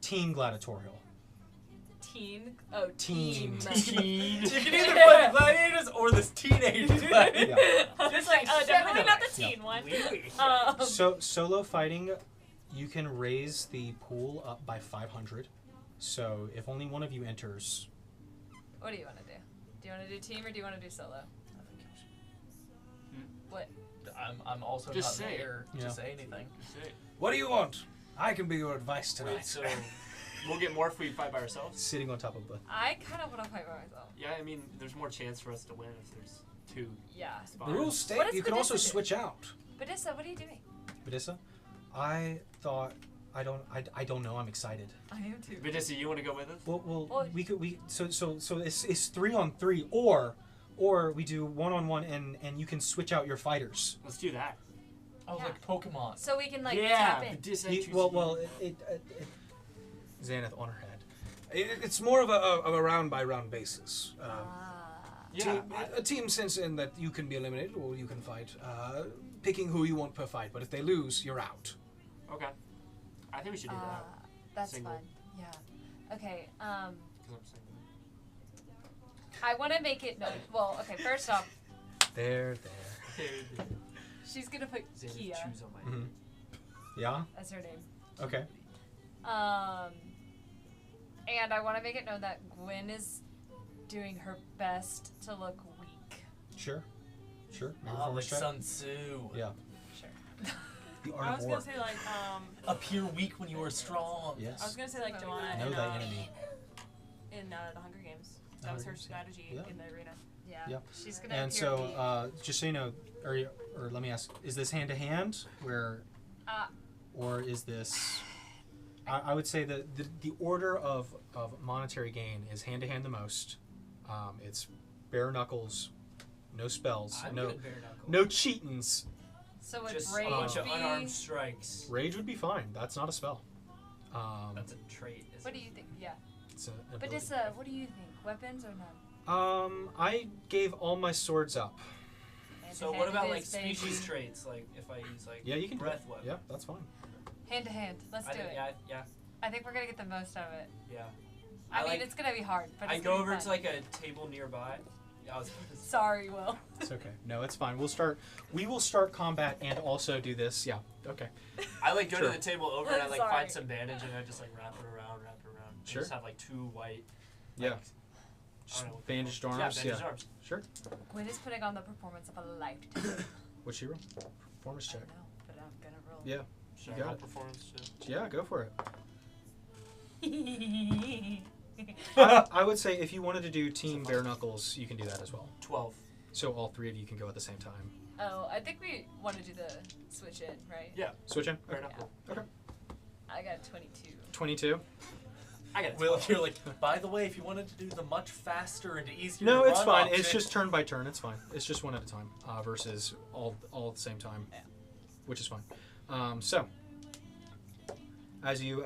team gladiatorial. Teen. Oh, Team. Teen. You can either play gladiators or this teenage gladiator. Yeah. Just like, definitely not the teen one. So solo fighting, you can raise the pool up by 500. So if only one of you enters, What do you want to do? Do you want to do team or do you want to do solo? What? I'm also Just not say it. there Yeah. to say anything. what do you want? I can be your advice tonight. Wait, so we'll get more if we fight by ourselves? Sitting on top of the. I kind of want to fight by myself. Yeah, I mean, there's more chance for us to win if there's two Yeah. spots. The rules state What does you can also Badissa do? switch out. Badissa, what are you doing? Badissa, I thought I don't know. I'm excited. I am too. Badissa, you want to go with us? Well, so it's 3-on-3 or we do 1-on-1 and you can switch out your fighters. Let's do that. Oh, Yeah. like Pokemon. So we can like yeah, tap in. Badissa, You- choose well, you. Xanath on her head. It's more of a round by round basis. Yeah, A team sense in that you can be eliminated or you can fight, picking who you want per fight. But if they lose, you're out. okay. I think we should do that. That's Single. fun. Yeah. Okay. 'Cause I'm single. I want to make it known. Well, okay. First off, There. she's gonna put Xanath, Kia choose on my Mm-hmm. Yeah. as her name. Okay. And I want to make it known that Gwen is doing her best to look weak. Sure. Make a Oh, like performance check. Sun Tzu. Yeah. Sure. The I art was of gonna war. say like Appear weak when you are strong. Yes. I was gonna say like Joanna Know in, thy enemy. in the Hunger Games. The That was Hunger her Games, yeah. strategy Yeah. in the arena. Yeah. Yep. She's gonna And appear so, weak. just so you know, or let me ask, is this hand to hand, where, or is this? I would say that the order of monetary gain is hand to hand the most. It's bare knuckles, no spells, I'm no good bare knuckle. no cheatins. So would Just rage a bunch of be? unarmed strikes. Rage would be fine. That's not a spell. That's a trait. What do you think? Yeah. It's an But ability. what do you think? Weapons or none? I gave all my swords up. So what about Hand-to-hand like is baby. species traits? Like if I use like Yeah, you can do breath it. weapon. Yeah, that's fine. Hand to hand. Let's do it. Yeah. I think we're gonna get the most out of it. Yeah. I mean, like- it's gonna be hard, but I it's go gonna be over fun. to like a table nearby. I was Sorry, Will. It's okay. No, it's fine. We will start combat and also do this. Yeah. Okay. I like go Sure. to the table over and I like Sorry. find some bandage and I just like wrap it around. And Sure. just have like two white. Yeah. Like, Just I don't know what bandaged they're called. arms. Yeah, bandaged arms. Sure. Gwen is putting on the performance of a lifetime. What's your performance I check? don't know, but I'm gonna roll. Yeah. Should I got roll it. performance too? Yeah, go for it. Yeah. I would say if you wanted to do team bare knuckles, you can do that as well. 12. So all three of you can go at the same time. Oh, I think we want to do the switch in, right? Yeah. Switch in. Bare Okay. knuckle. I got 22. 22. I got it. Will, you're like, by the way, if you wanted to do the much faster and easier No, to it's run fine. option- It's just turn by turn. It's fine. It's just one at a time versus all at the same time, Yeah. which is fine. So as you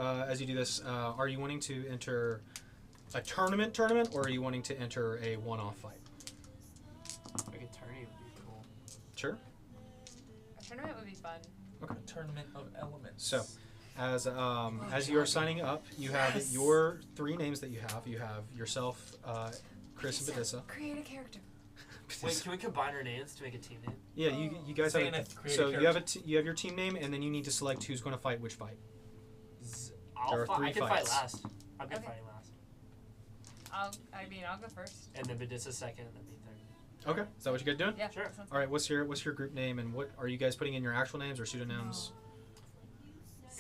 do this, are you wanting to enter a tournament, or are you wanting to enter a one-off fight? Like a tourney would be cool. Sure. A tournament would be fun. a tournament of elements. So, as you are signing up, you have Yes. your three names that you have. You have yourself, Chris, and Badissa. Create a character. Wait, can we combine our names to make a team name? Yeah, you guys have. Xanath, create a So you have character. you have your team name, and then you need to select who's going to fight which fight. There are I three can fights. fight last. I'm good Okay. fighting last. I'll go first. And then Badissa second, and then me third. Okay, is that what you guys doing? Yeah. Sure. All right, what's your group name, and what are you guys putting in your actual names or pseudonyms?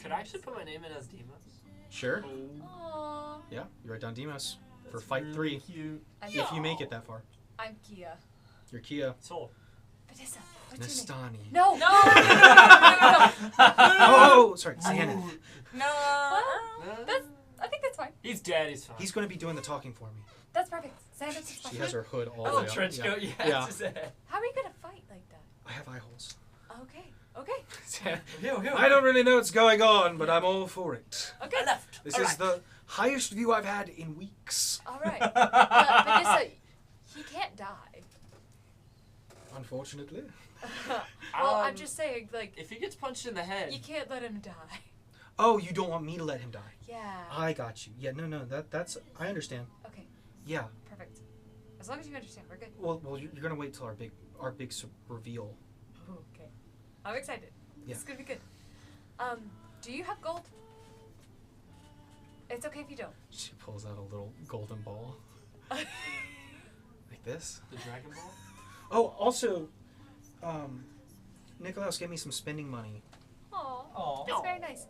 Could I actually put my name in as Demos? Sure. Aww. Yeah, you write down Demos for fight 3 Cute. if you make it that far. I'm Kia. You're Kia. Soul. Vanessa, what's your name? Nestani. No. No. Oh, sorry, Xanon. No. I think that's fine. He's dead. He's fine. He's going to be doing the talking for me. That's perfect. Xanax is fine. She has her hood all the Oh, way up. trench Yeah. coat. Yeah. Yeah. Just a- How are you gonna fight like that? I have eye holes. Okay. I don't really know what's going on, but I'm all for it. Okay. This is the highest view I've had in weeks. All right. Vanessa, he can't die. Unfortunately. Well, I'm just saying, like, If he gets punched in the head, you can't let him die. Oh, you don't want me to let him die. Yeah. I got you. Yeah, no, that's I understand. Okay. Yeah. Perfect. As long as you understand, we're good. Well, you're gonna wait till our big reveal. Okay. I'm excited. Yeah. This is gonna be good. Do you have gold? It's okay if you don't. She pulls out a little golden ball. Like this. the Dragon Ball. Oh, also, Nikolaus gave me some spending money. Aw. Aw. That's very nice.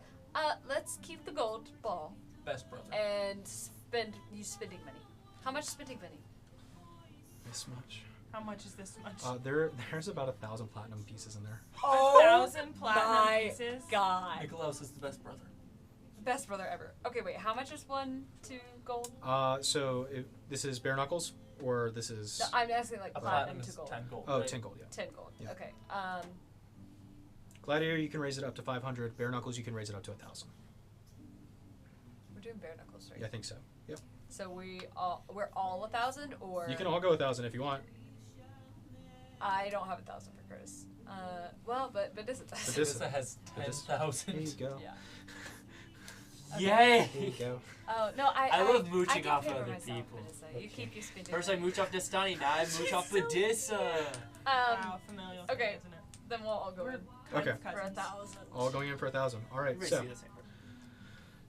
Let's keep the gold ball Best brother. and use spending money. How much spending money? This much. How much is this much? There's about 1,000 platinum pieces in there. 1,000 platinum my pieces. God. Nikolaus is the best brother. Best brother ever. Okay, wait. How much is 1 to gold? So this is bare knuckles, or this is No, I'm asking like A platinum platinum to is gold. 10 gold. oh right? 10 gold. Yeah. 10 gold. Yeah. Okay. Gladiator, you can raise it up to 500. Bare knuckles, you can raise it up to 1,000. We're doing bare knuckles, right? Yeah, I think so. Yep. So we're all 1,000, or You can all go 1,000 if you want. I don't have 1,000 for Chris. Well, but this is But this- Vanessa has but this- 10,000. Here you go. yeah. Yay! Here you go. Oh no, I love I mooching get off paid for other myself, people. Vanessa. You keep your spending. First I money. mooch off Nestani, now I mooch off Badissa. Wow, familial. thing, okay. Isn't it? Then we'll all go in Okay. for 1,000. All going in for 1,000. All right. You may So see the same.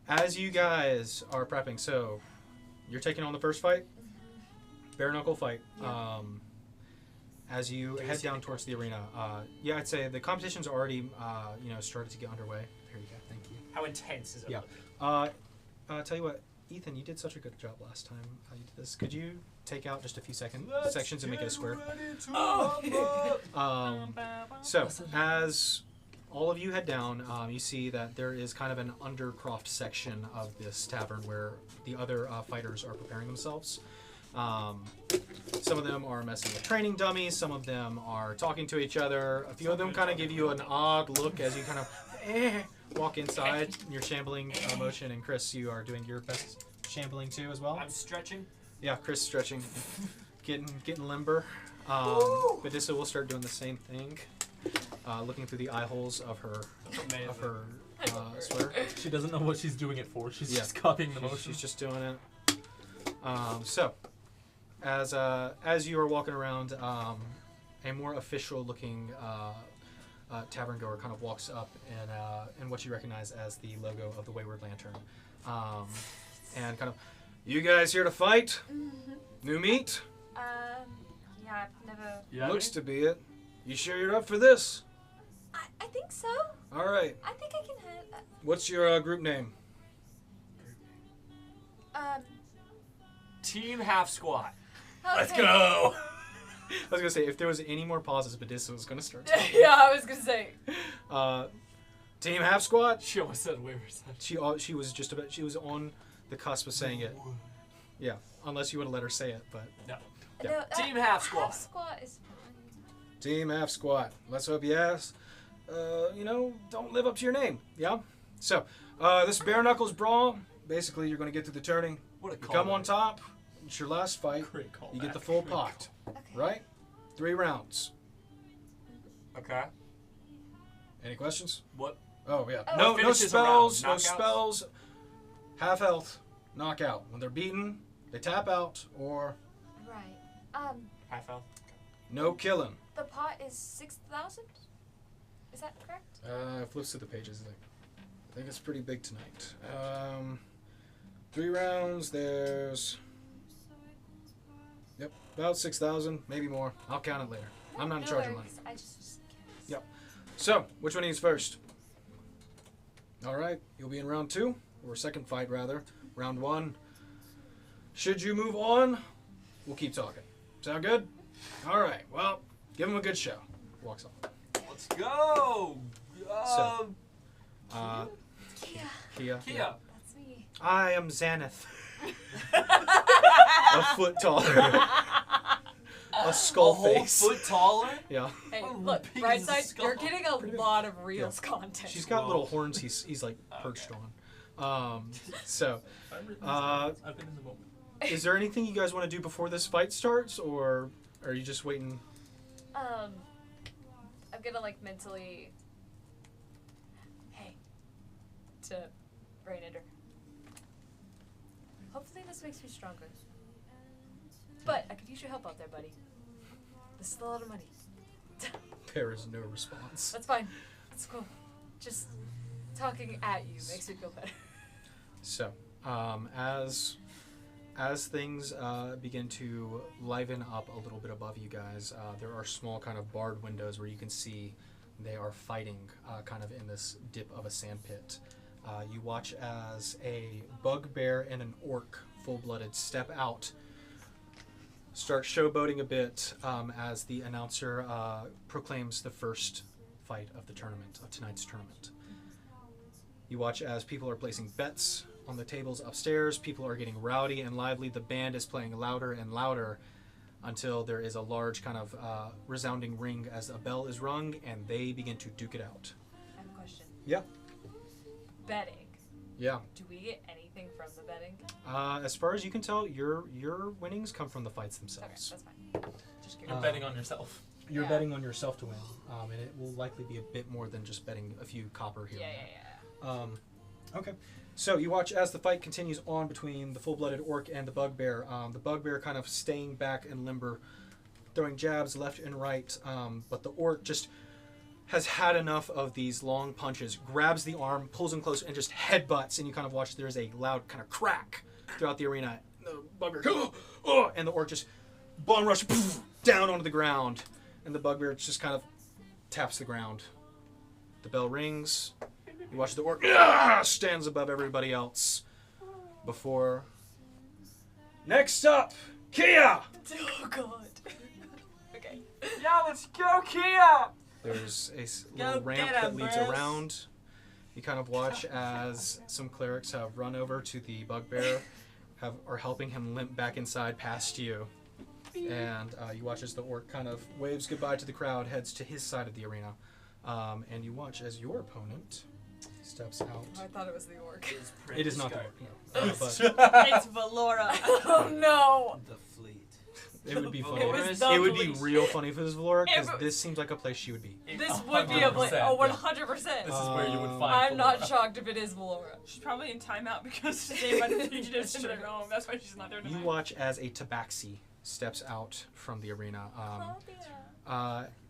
as you guys are prepping, so you're taking on the first fight, bare knuckle fight. Yeah. As you Can we head see down the towards the arena, yeah, I'd say the competition's already started to get underway. Here you go. Thank you. How intense is it? Yeah. Tell you what, Ethan, you did such a good job last time. You did this. Could you take out just a few sections and make it a square? So as all of you head down, you see that there is kind of an undercroft section of this tavern where the other fighters are preparing themselves. Some of them are messing with training dummies. Some of them are talking to each other. A few of them kind of give you an odd look as you kind of walk inside. You're shambling motion, and Chris, you are doing your best shambling too as well. I'm stretching. Yeah, Chris stretching, getting limber. Badissa will start doing the same thing, looking through the eye holes of her sweater. She doesn't know what she's doing it for. She's Yeah. just copying the motion. She's just doing it. So, as you are walking around, a more official-looking tavern goer kind of walks up in what you recognize as the logo of the Wayward Lantern, and kind of, you guys here to fight? New meat? Yeah, I've never. Yeah. Looks to be it. You sure you're up for this? I think so. All right. I think I can have. What's your group name? Team half squat. Let's Okay. go. I was gonna say if there was any more pauses, Badissa was gonna start. Yeah, I was gonna say. Team half squat. She almost said Wayward. She was on the cusp of saying it. Yeah, unless you would have let her say it, but No. Yeah. No, Team half squat. Half squat is fine. team half squat. Let's hope you ass. Don't live up to your name. Yeah. So, this bare knuckles brawl. Basically, you're gonna get through the turning. What a You call. come on top. It's your last fight. Great call. You get the full pot. Okay. Right? 3 rounds. Okay. Any questions? What? Oh yeah. Oh. No What finishes a spells. round? No Knockouts? spells. Half health. Knockout. When they're beaten, they tap out, or Right. Half health. no killing. The pot is 6,000. Is that correct? Flips through the pages. I think it's pretty big tonight. 3 rounds. There's. Yep. About 6,000, maybe more. I'll count it later. I'm not in charge of money. I just curious. Yep. So, which one is first? All right, you'll be in round 2, or second fight rather. Round 1. Should you move on, we'll keep talking. Sound good? All right. Well, give him a good show. Walks off. Let's go. So, Kia. Kia. That's me. I am Xanath. A foot taller. A skull A whole face. foot taller. Yeah. Hey, Oh, look, big right as a side, skull. you're getting a lot of Reels content. She's got little horns he's like perched on. So, I've been in the moment. is there anything you guys want to do before this fight starts, or are you just waiting? I'm gonna like mentally. Hey. To Rainander. Hopefully this makes me stronger. But I could use your help out there, buddy. This is a lot of money. There is no response. That's fine. That's cool. Just talking at you makes me feel better. So, as things begin to liven up a little bit above you guys, there are small kind of barred windows where you can see they are fighting kind of in this dip of a sand pit. You watch as a bugbear and an orc, full-blooded, step out, start showboating a bit as the announcer proclaims the first fight of the tournament, of tonight's tournament. You watch as people are placing bets on the tables upstairs. People are getting rowdy and lively. The band is playing louder and louder until there is a large kind of resounding ring as a bell is rung, and they begin to duke it out. I have a question. Yeah. Betting. Yeah. Do we get anything from the betting? As far as you can tell, your winnings come from the fights Okay, themselves. that's fine. Just curious. You're betting on yourself. You're Yeah. betting on yourself to win, and it will likely be a bit more than just betting a few copper here. Yeah, and yeah, there. yeah. Okay. So you watch as the fight continues on between the full-blooded orc and the bugbear. The bugbear kind of staying back and limber, throwing jabs left and right, but the orc just has had enough of these long punches, grabs the arm, pulls him close, and just headbutts, and you kind of watch there's a loud kind of crack throughout the arena. The bugbear, and the orc just bum rush down onto the ground, and the bugbear just kind of taps the ground. The bell rings. You watch the orc stands above everybody else. Before. Next up, Kia! Oh, God. Okay. Yeah, let's go, Kia. There's a little ramp that leads around. You kind of watch as some clerics have run over to the bugbear, are helping him limp back inside past you. And you watch as the orc kind of waves goodbye to the crowd, heads to his side of the arena. And you watch as your opponent steps out. I thought it was the orc. It is not the orc, no. But It's Valora. Oh, no. The fleet. it would be funny. It was the It would be police. real funny if it was Valora, because It was- this seems like a place she would be. This would be a place. 100%, Oh, yeah. 100%. This is where you would find. I'm not Flora. shocked if it is Valora. She's probably in timeout because today by the fugitives to their home. That's why she's not there tonight. You watch as a tabaxi steps out from the arena.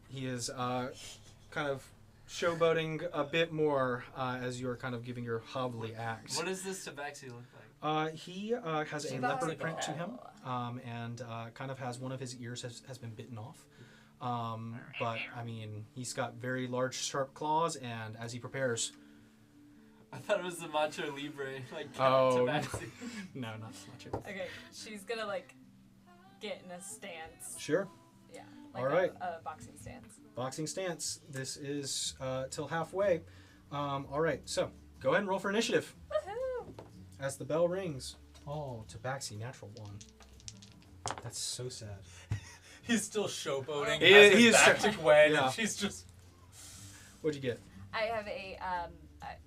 He is kind of showboating a bit more as you're kind of giving your hobbly act. What does this tabaxi look like? He has a She leopard looks print like to a him, and kind of has one of his ears has been bitten off. But I mean, he's got very large, sharp claws, and as he prepares, I thought it was the Macho Libre, like Oh. tabaxi. no, not so much. Okay, she's gonna like get in a stance. Sure, Yeah. Like All right. a boxing stance. boxing stance. This is till halfway. All right, so go ahead and roll for initiative. Woohoo! As the bell rings. Oh, tabaxi, natural 1. That's so sad. He's still showboating. He has is- his he is back try- to Gwen, yeah. and she's just. What'd you get? I have a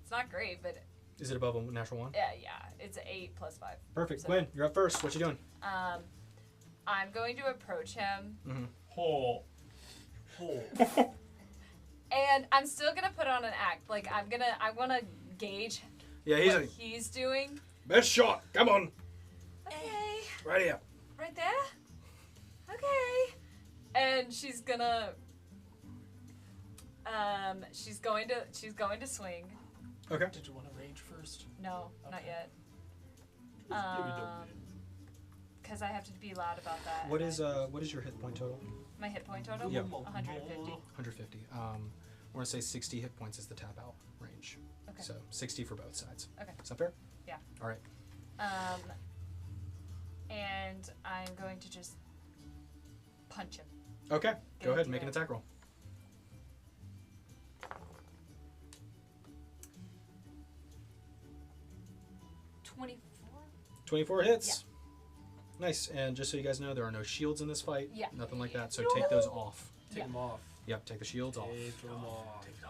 it's not great, but Is it above a natural 1? yeah, it's an 8 plus 5. Perfect. So- Gwen, you're up first. What you doing? I'm going to approach him, Oh. and I'm still gonna put on an act. Like I wanna gauge Yeah, he's what a he's doing. best shot. Come on, Okay, right here. right there. Okay, and she's gonna she's going to swing. Okay. Did you want to rage first? No, not Okay. yet. Maybe don't. because I have to be loud about that. What is your hit point total? My hit point total? Yeah. 150. 150. We're gonna say 60 hit points is the tap out range. Okay. So 60 for both sides. Okay. Is that fair? Yeah. All right. And I'm going to just punch him. Okay. Go ahead and do make an it. attack roll. 24. 24 hits. Nice. And just so you guys know, there are no shields in this fight. Yeah. Nothing like that. So take those off. Take them off. Yep. Take the shields off. Take them off. Take it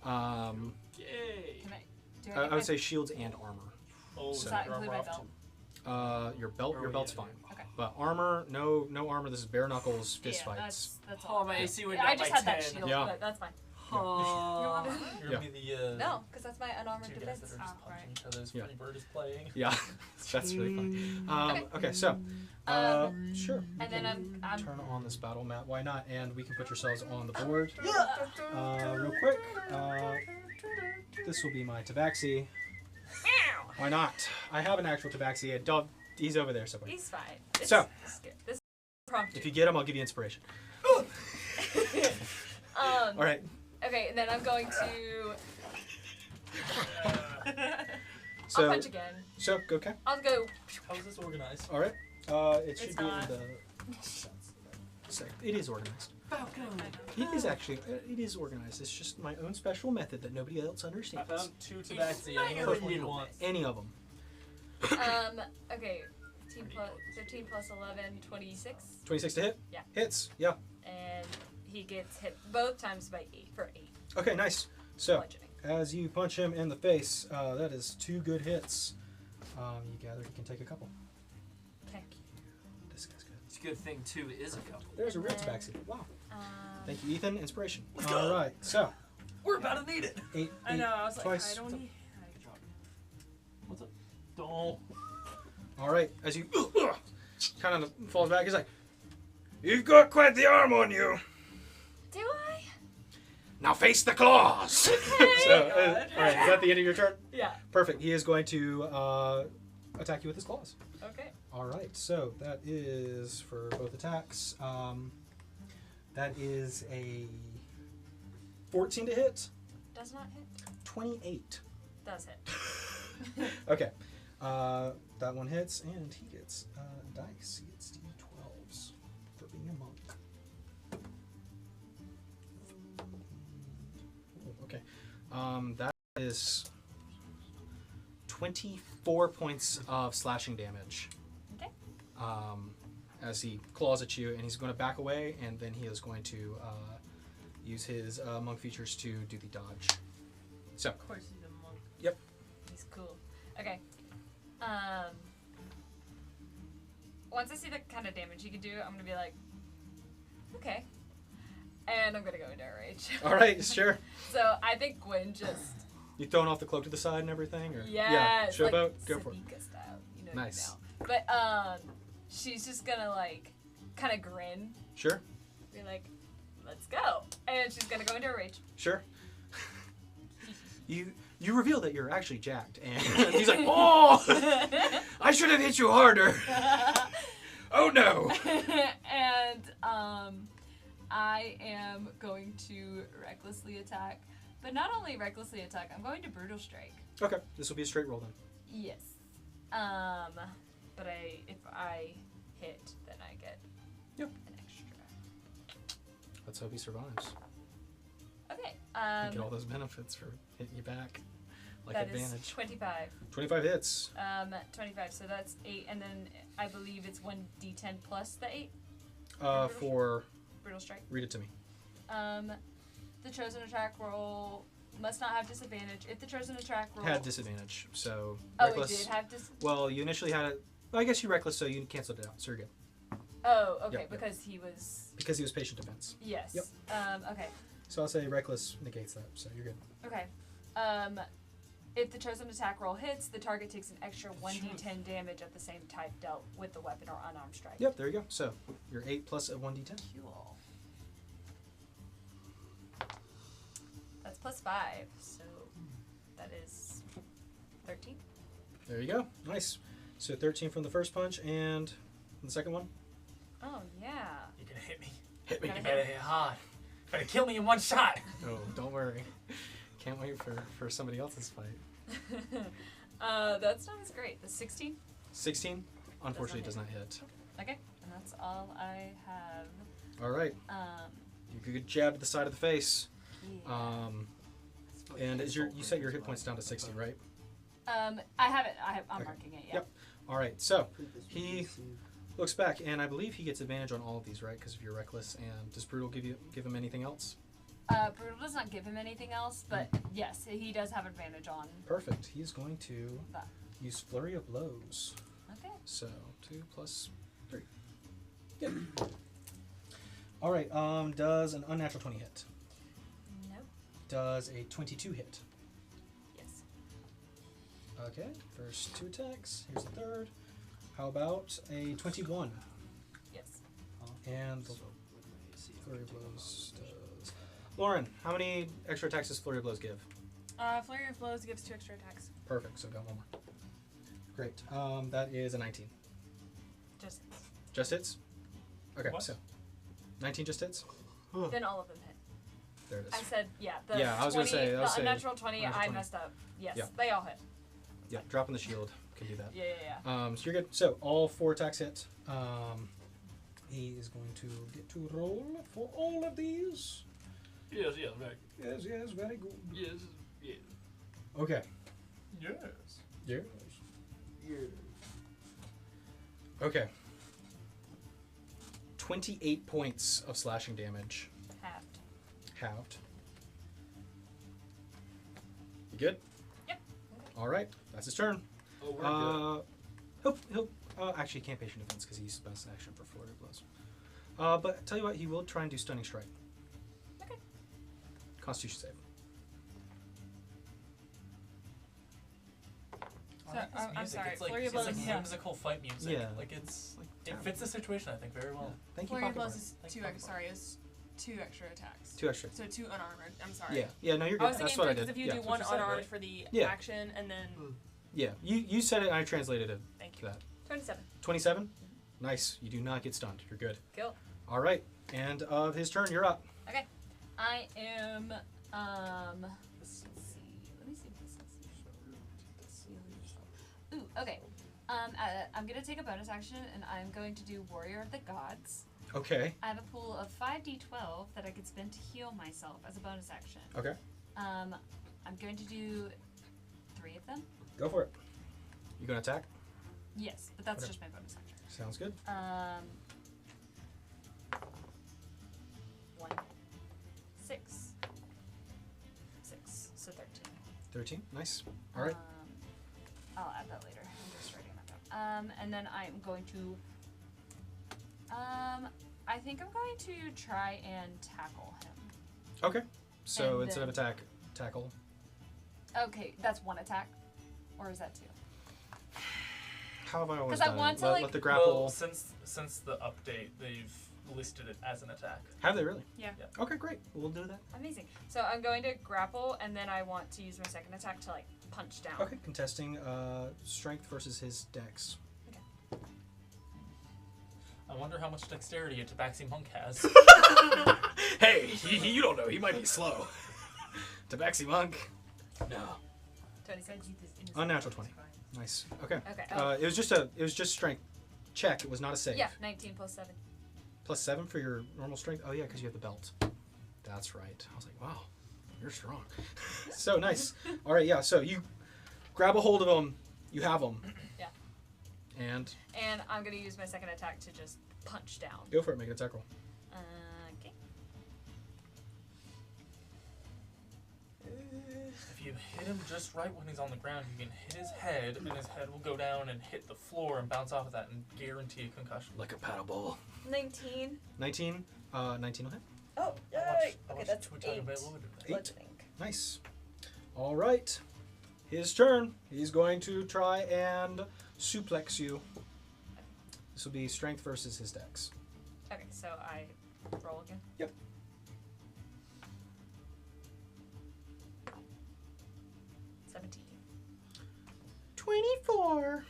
off. Yay. Can I? Do I get would my- say shields and armor. Oh, Does so- that your include armor my off belt? Your belt. Oh, Your belt's yeah. fine. Okay. But armor, no armor. This is bare knuckles fist Yeah, fights. that's Oh, all. my AC went I down just by had that 10. shield, Yeah. but that's fine. Oh. You're gonna be the No, because that's my unarmored two guys defense. that are just Oh, punching right. each other's Yeah. Freddy Bird is playing. Yeah, that's really funny. Okay, so sure. And then I'm Turn on this battle map. Why not? And we can put yourselves on the board. Real quick. This will be my tabaxi. Why not? I have an actual tabaxi. He's over there somewhere. He's fine. So. It's good. This is impromptu. If you get him, I'll give you inspiration. All right. Okay, and then I'm going to. So, I'll punch again. So, okay. I'll go. How is this organized? All right. It should It's be not. in the. So, it is organized. It is actually. It is organized. It's just my own special method that nobody else I understands. found 2 tabaxi. I think which one you want. Any of them. Okay. 13 plus 11, 26. 26 to hit. Yeah. Hits. Yeah. And he gets hit both times by 8 for 8. Okay. Nice. So. Bludgeoning. As you punch him in the face, that is 2 good hits. You gather he can take a couple. Okay. This guy's good. It's a good thing, too, is a couple. There's a real And tabaxi. Wow. Um, Thank you, Ethan. Inspiration. All right. So, We're about to need it. 8. I know. I was like, twice. I don't need. What's up? Don't. All right. As you kind of falls back, he's like, "You've got quite the arm on you. do I? Now face the claws." So, all right. Is that the end of your turn? Yeah. Perfect. He is going to attack you with his claws. Okay. All right, so that is for both attacks. That is a 14 to hit, Does not hit. 28. Does hit. Okay, that one hits, and he gets dice. He gets D12s for being a monk. Ooh, okay, that is 24 points of slashing damage. Okay. As he claws at you, and he's going to back away, and then he is going to use his monk features to do the dodge. So, Of course, he's a monk. yep. He's cool. Okay. Once I see the kind of damage he can do, I'm gonna be like, okay. And I'm gonna go into a rage. All right, sure. So I think Gwen just You throwing off the cloak to the side and everything, or yeah, yeah, it's showboat, like go for it. Sadika style, you know. Nice. You know. But she's just gonna like kind of grin, Sure, be like, let's go, and she's gonna go into a rage. sure. You reveal that you're actually jacked, and he's like, "Oh, I should have hit you harder." Oh no. And I am going to recklessly attack, but not only recklessly attack, I'm going to brutal strike. Okay, this will be a straight roll then. Yes. But if I hit, then I get Yep. an extra. Let's hope he survives. Okay. You get all those benefits for hitting you back, like that is advantage. 25. 25 hits. 25. So that's 8, and then I believe it's 1d10 plus the 8. For Brutal strike. read it to me. The chosen attack roll must not have disadvantage. If the chosen attack roll Had disadvantage, so Oh, reckless. it did have disadvantage. Well, you initially had it. Well, I guess you reckless, so you canceled it out. So you're good Oh, okay, Yep, yep. because he was because he was patient defense. yes. Yep. Okay. So I'll say reckless negates that, so you're good. Okay. If the chosen attack roll hits, the target takes an extra 1d10 damage at the same type dealt with the weapon or unarmed strike. Yep, there you go. So you're 8 plus a 1d10. Cool. That's plus 5, so that is 13. There you go. Nice. So 13 from the first punch, and the second one? Oh, yeah. You're gonna hit me. Hit me. You better hit hard. You better kill me in one shot. Oh, don't worry. Can't wait for somebody else's fight. That sounds great. The 16? 16? Unfortunately, does not hit. Okay, and that's all I have. All right. You could jab to the side of the face. Yeah. And you set your hit points down to 60, right? I have it. I'm Okay. marking it, yeah. Yep. All right, so he looks back, and I believe he gets advantage on all of these, right? Because if you're reckless. And does Brutal give him anything else? Brutal does not give him anything else, but yes, he does have advantage on Perfect. He's going to that. use Flurry of Blows. Okay. So 2 plus 3. Good. All right. Does an unnatural 20 hit? No. Does a 22 hit? Yes. Okay. First 2 attacks. Here's the third. How about a 21? Yes. And the Flurry of Blows does. Lauren, how many extra attacks does Flurry of Blows give? Flurry of Blows gives 2 extra attacks. Perfect. So got one more. Great. That is a 19. Just Just hits? Okay, What? so 19 just hits? then all of them hit. There it is. I said yeah. The Yeah, I was 20, gonna say- I was the saying unnatural 20. unnatural I 20. messed up. Yes, Yeah. they all hit. Yeah, dropping the shield can do that. Yeah. So you're good. So all 4 attacks hit. He is going to get to roll for all of these. Yes, right. Yes, very good. Yes. Okay. Yes. Yes. Okay. 28 points of slashing damage. Halved. You good? Yep. All right. That's his turn. Oh, we're good. He'll actually he can't patient defense because he used best action for Flurry of Blows. But tell you what, he will try and do stunning strike. Okay. Constitution save. I like this I'm music. sorry, It's like, Flurry of it's like Blows, yeah. whimsical fight music. Yeah. Like it's like it fits the situation I think very well. Thank you, Flurry of Pocket Blows Bard. is Thank 2 you, extra. Pocket Sorry, is 2 extra attacks. 2 extra. So 2 unarmored. I'm sorry. Yeah, no, you're I good. was That's thinking what I because did. if you Yeah. do what one you said, unarmed right? for the Yeah. action and then Yeah, you said it and I translated it thank to you. that. 27. 27? Nice. You do not get stunned. You're good. Cool. All right. And of his turn, you're up. Okay. I am. Let's see. Let me see if this is. Ooh. Okay. I'm gonna take a bonus action and I'm going to do Warrior of the Gods. Okay. I have a pool of 5d12 that I could spend to heal myself as a bonus action. Okay. I'm going to do 3 of them. Go for it. You gonna attack? Yes, but that's Okay. just my bonus action. Sounds good. 1, 6, 6, so 13. 13. Nice. All right. I'll add that later. I'm just writing that down. And then I'm going to. I think I'm going to try and tackle him. Okay. So and instead of then- attack, tackle. Okay, that's 1 attack, or is that 2? How have I always 'Cause I done want it? to, Let, like- let the grapple. Well, since the update, they've listed it as an attack. Have they really? Yeah. Okay, great. We'll do that. Amazing. So I'm going to grapple, and then I want to use my second attack to like punch down. Okay, contesting strength versus his dex. I wonder how much dexterity a Tabaxi monk has. Hey, you don't know. He might be slow. Tabaxi monk. No. 26. Unnatural 20. Nice. Okay. Okay. It was just strength check. It was not a save. Yeah, 19 plus 7. Plus 7 for your normal strength. Oh yeah, because you have the belt. That's right. I was like, wow, you're strong. So nice. All right, yeah. So you grab a hold of him. You have him. Yeah. And And I'm going to use my second attack to just punch down. go for it. Make an attack roll. Okay. If you hit him just right when he's on the ground, you can hit his head, and his head will go down and hit the floor and bounce off of that and guarantee a concussion. Like a paddle ball. 19. 19. 19 will hit. Oh, I yay! watched Okay, that's Two 8. Italian Railroad do that. 8. Bludgeoning. Nice. All right. His turn. He's going to try and suplex you. This will be strength versus his dex. Okay, so I roll again. Yep. 17. 24.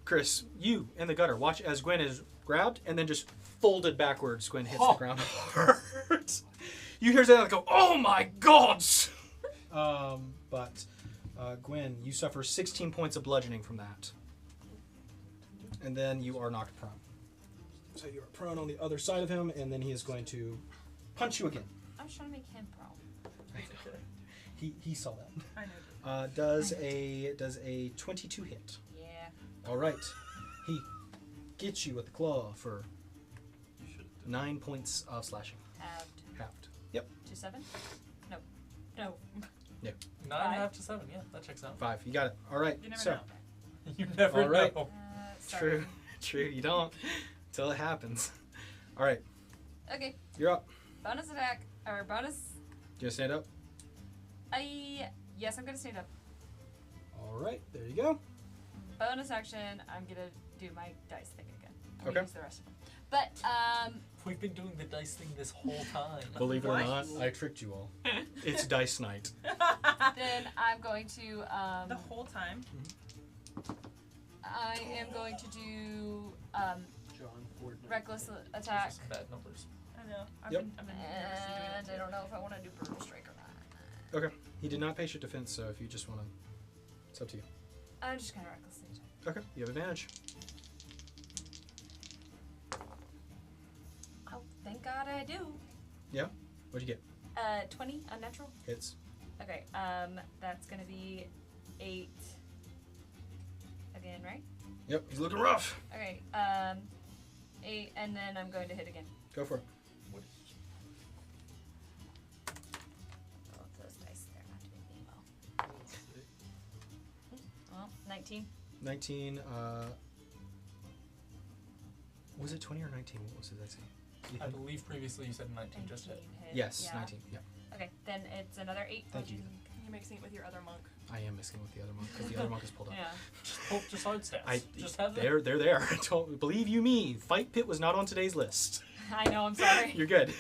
Chris, you in the gutter. Watch as Gwen is grabbed and then just folded backwards. Gwen hits the ground hard. You hear that go, oh my God! But Gwen, you suffer 16 points of bludgeoning from that. And then you are knocked prone. So you are prone on the other side of him, and then he is going to punch you again. I'm just trying to make him prone. He saw that. I know. Does a 22 hit? Yeah. All right. He gets you with the claw for 9 points of slashing. Halved. Yep. 2, 7? No. 9.5 to 7. Yeah, that checks out. 5. You got it. All right. You never so know. You never All right. know. Sorry. True. You don't until it happens. All right. Okay. You're up. Bonus attack or bonus. You gonna stand up? Yes, I'm gonna stand up. All right. There you go. Bonus action. I'm gonna do my dice thing again. I'm Okay. gonna use the rest of them. But We've been doing the dice thing this whole time. Believe it or What? not, I tricked you all. It's dice night. then I'm going to The whole time. I am going to do John Ford. reckless attack, Just bad numbers. I know. I've Yep. been nervously doing it and I too. don't know if I want to do brutal strike or not. Okay. He did not patient defense, so if you just want to, it's up to you. I'm just gonna recklessly attack. Okay. You have advantage. Oh, thank God I do. Yeah. What'd you get? 20 unnatural. Hits. Okay. That's gonna be 8 again, right? Yep. He's looking rough. Okay. 8, and then I'm going to hit again. Go for it. Both those dice there have to be low. Well, 19. 19. Was it 20 or 19? What was it? That say? I believe previously you said 19 just hit. hit. Yes, Yeah. 19. Yeah. Okay, then it's another 8. Thank you. You're mixing it with your other monk. I am mixing with the other monk because the other monk is pulled up. Yeah. Just hard stats. Just have They're there. Don't believe you me. Fight Pit was not on today's list. I know, I'm sorry. You're good.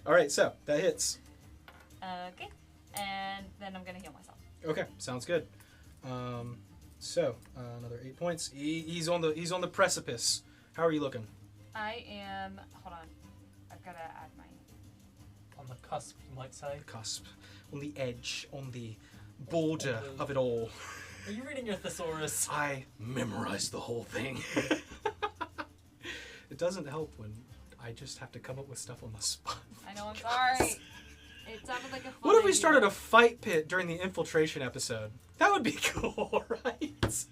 All right, so that hits. Okay. And then I'm gonna heal myself. Okay, sounds good. So another 8 points. He's on the precipice. How are you looking? I am. Hold on. I've gotta add my. On the cusp, you might say. Cusp, on the edge, on the border of it all. Are you reading your thesaurus? I memorized the whole thing. It doesn't help when I just have to come up with stuff on the spot. I know, I'm sorry. It sounded like a fun What if we idea. started a fight pit during the infiltration episode? That would be cool, right?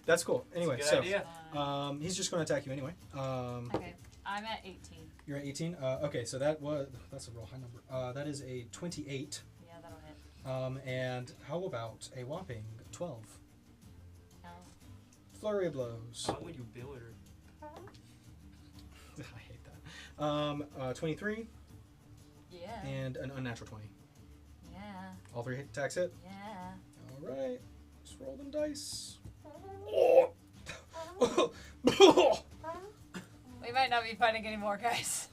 That's cool. Anyway, Good so idea. he's just going to attack you anyway. Okay, I'm at 18. You're at 18. Okay, so that's a real high number. That is a 28. Yeah, that'll hit. And how about a whopping 12? No. Flurry of blows. How would you build her? I hate that. 23 Yeah. and an unnatural 20. Yeah. All 3 attacks hit. Yeah. All right. Just roll them dice. We might not be fighting anymore, guys.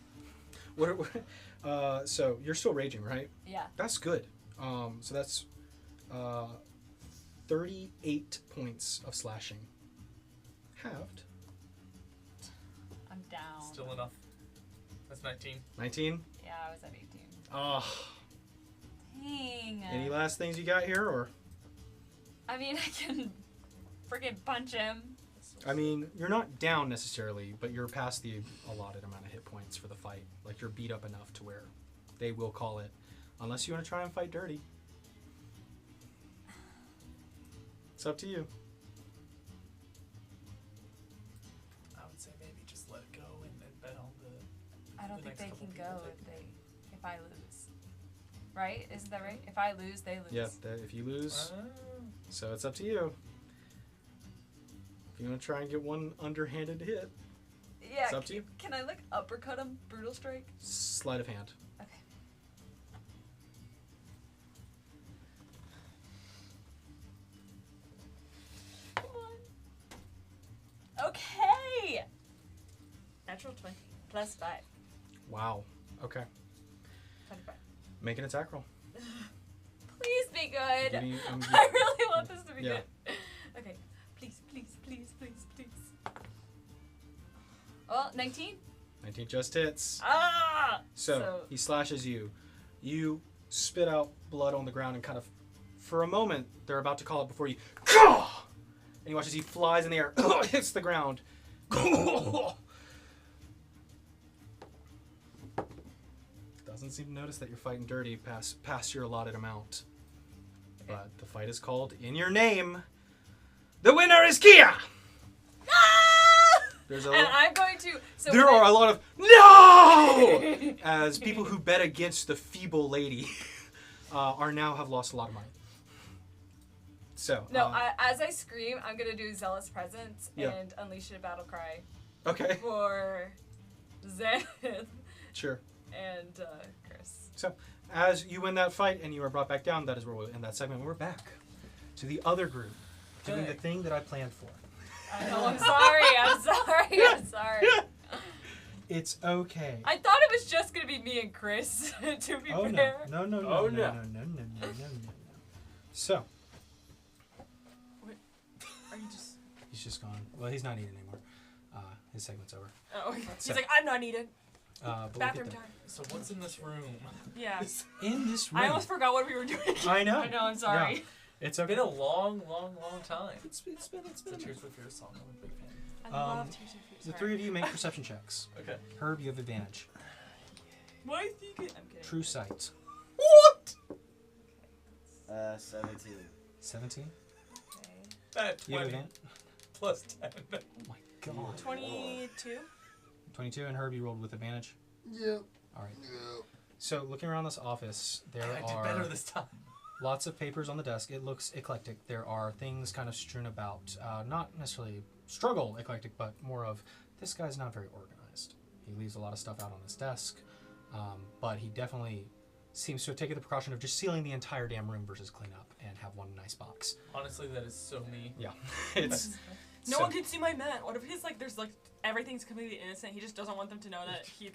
So you're still raging, right? Yeah. That's good. So that's 38 points of slashing. Halved. I'm down. Still enough. That's 19. 19. Yeah, I was at 18. Dang. Any last things you got here, or? I mean, I can freaking punch him. I mean, you're not down necessarily, but you're past the allotted amount of hit points for the fight. Like, you're beat up enough to where they will call it, unless you want to try and fight dirty. It's up to you. I would say maybe just let it go and bet on the. I don't The think next they couple can people go take if I lose. Right? Isn't that right? If I lose, they lose. Yeah, if you lose, so it's up to you. If you want to try and get one underhanded hit, Yeah. it's up to you. Can I like uppercut him? Brutal strike? Sleight of hand. Okay. Come on. Okay. Natural 20 plus 5. Wow. Okay. 25. Make an attack roll. Please be good. Give me- I really want this to be Yeah. good. Okay. Please, please, please, please, please. Oh, 19? 19 just hits. Ah! So he slashes you. You spit out blood on the ground and kind of, for a moment, they're about to call it before you. And he watches he flies in the air, hits the ground. Doesn't seem to notice that you're fighting dirty past your allotted amount. But the fight is called in your name. The winner is Kia! There's a And I'm going to. So there are a lot of no as people who bet against the feeble lady are now have lost a lot of money. So No, as I scream, I'm gonna do Zealous Presence Yeah. and unleash a battle cry okay, for Zenith sure. and Chris. So as you win that fight and you are brought back down, that is where we'll end that segment. We're back to the other group doing the thing that I planned for. I know. I'm sorry. It's okay. I thought it was just gonna be me and Chris. To be Oh no. fair. No. Oh, no. No. So Are you just? he's just gone. Well, he's not needed anymore. His segment's over. Oh, okay. So- He's like, I'm not needed. But we'll get Bathroom there. time. So what's in this room? Yeah. In this room. I almost forgot what we were doing. I know. I know. I'm sorry. Yeah. It's It's okay. been a long time. It's been It's a Tears for Fears song. I'm a big fan. I love Tears of Fears. The three of you make perception checks. Okay. Herb, you have advantage. Why is he good? I'm kidding. True sight. What? 17. 17. Okay. That You have 20 advantage. plus 10. Oh my god. 22. 22 and Herb, you rolled with advantage. Yep. All right. Yep. So looking around this office, there I did are better this time. lots of papers on the desk. It looks eclectic. There are things kind of strewn about, not necessarily struggle eclectic, but more of this guy's not very organized. He leaves a lot of stuff out on his desk, but he definitely seems to have taken the precaution of just sealing the entire damn room versus clean up and have one nice box. Honestly, that is so me. Yeah, it's No so- one can see my mat. What if he's like, there's like, everything's completely innocent. He just doesn't want them to know that he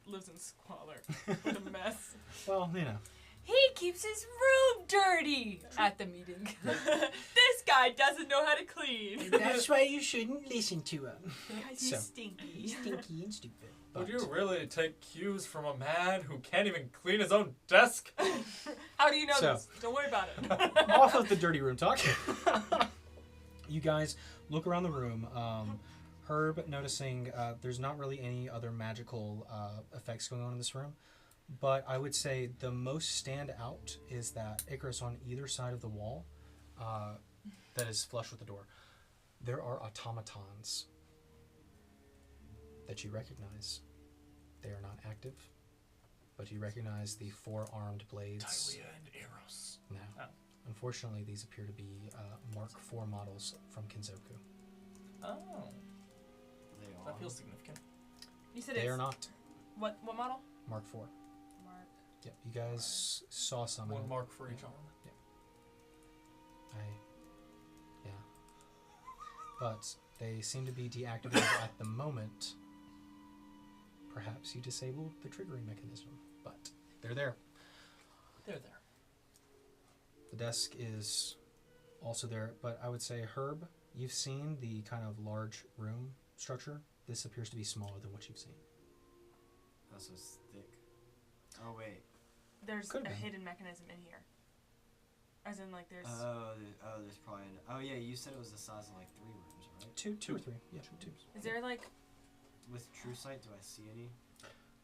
lives in squalor. What a mess. Well, you know. He keeps his room dirty at the meeting. This guy doesn't know how to clean. That's why you shouldn't listen to him. Because he's So. stinky. Stinky and stupid. Would you really take cues from a man who can't even clean his own desk? How do you know So. this? Don't worry about it. Off of the dirty room talk. You guys look around the room. Herb noticing there's not really any other magical effects going on in this room, but I would say the most stand out is that Icarus on either side of the wall that is flush with the door. There are automatons that you recognize. They are not active, but you recognize the four-armed blades. Tylia and Eros. No. Oh. Unfortunately, these appear to be Mark IV models from Kinzoku. Oh, They are. that feels significant. You said They it's are not what model? Mark IV. Mark. Yep, you guys saw some. One in- mark for each arm. Yeah. But they seem to be deactivated at the moment. Perhaps you disabled the triggering mechanism, but they're there. They're there. The desk is also there, but I would say, Herb, you've seen the kind of large room structure. This appears to be smaller than what you've seen. That's so thick. Oh wait. There's Could've a been. hidden mechanism in here. As in, like, there's. There's probably. Oh yeah, you said it was the size of like 3 rooms, right? Two or three. Yeah, two. Is there, like. With True Sight, do I see any?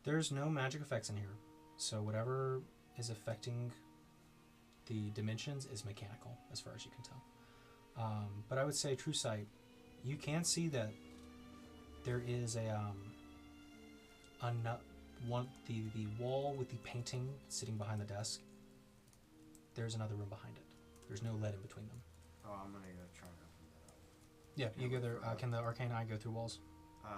There's no magic effects in here, so whatever is affecting the dimensions is mechanical, as far as you can tell. But I would say True Sight, you can see that there is a the wall with the painting sitting behind the desk. There's another room behind it. There's no lead in between them. Oh, I'm gonna go try and open that up. Yeah, you go there. Can the arcane eye go through walls? No,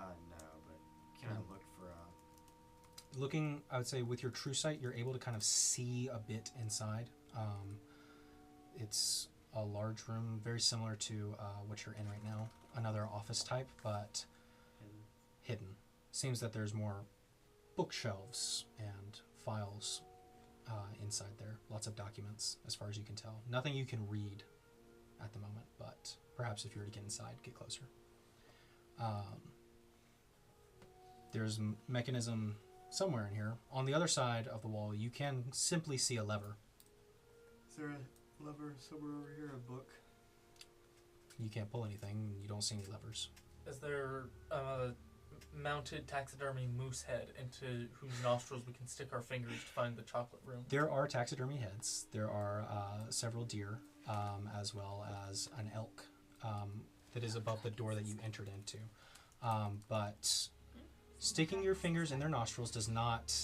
but can I look for Looking, I would say with your True Sight, you're able to kind of see a bit inside. It's a large room, very similar to what you're in right now. Another office type, but hidden. Seems that there's more bookshelves and files inside there. Lots of documents, as far as you can tell. Nothing you can read at the moment, but perhaps if you were to get inside, get closer. there's a mechanism somewhere in here. On the other side of the wall, you can simply see a lever. Is there a lever somewhere over here? A book? You can't pull anything. You don't see any levers. Is there a mounted taxidermy moose head into whose nostrils we can stick our fingers to find the chocolate room? There are taxidermy heads. There are several deer, as well as an elk that is above the door that you entered into. But sticking your fingers in their nostrils does not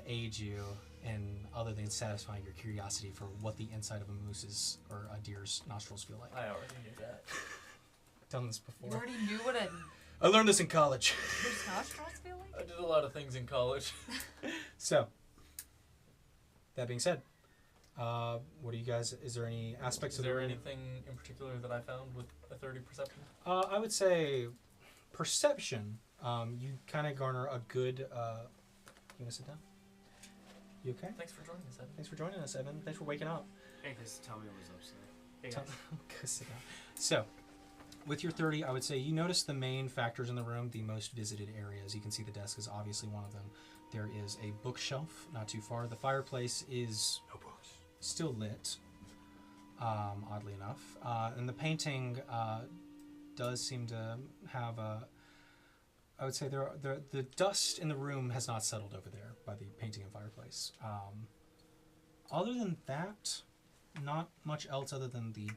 aid you in other than satisfying your curiosity for what the inside of a moose's or a deer's nostrils feel like. I already knew that. I've done this before. You already knew what a I learned this in college. moose nostrils feel like? I did a lot of things in college. So, that being said, what do you guys, is there any aspects Is of the there room? anything in particular that I found with a 30 perception? I would say perception. You kind of garner a good. You want to sit down? You okay? Thanks for joining us, Evan. Thanks for joining us, Evan. Thanks for waking up. Hey, just tell me what's upset. Hey, Tell- guys. Go sit down. So, with your 30, I would say you notice the main factors in the room, the most visited areas. You can see the desk is obviously one of them. There is a bookshelf not too far. The fireplace is still lit, oddly enough. And the painting does seem to have a... I would say the dust in the room has not settled over there by the painting and fireplace. Other than that, not much else other than the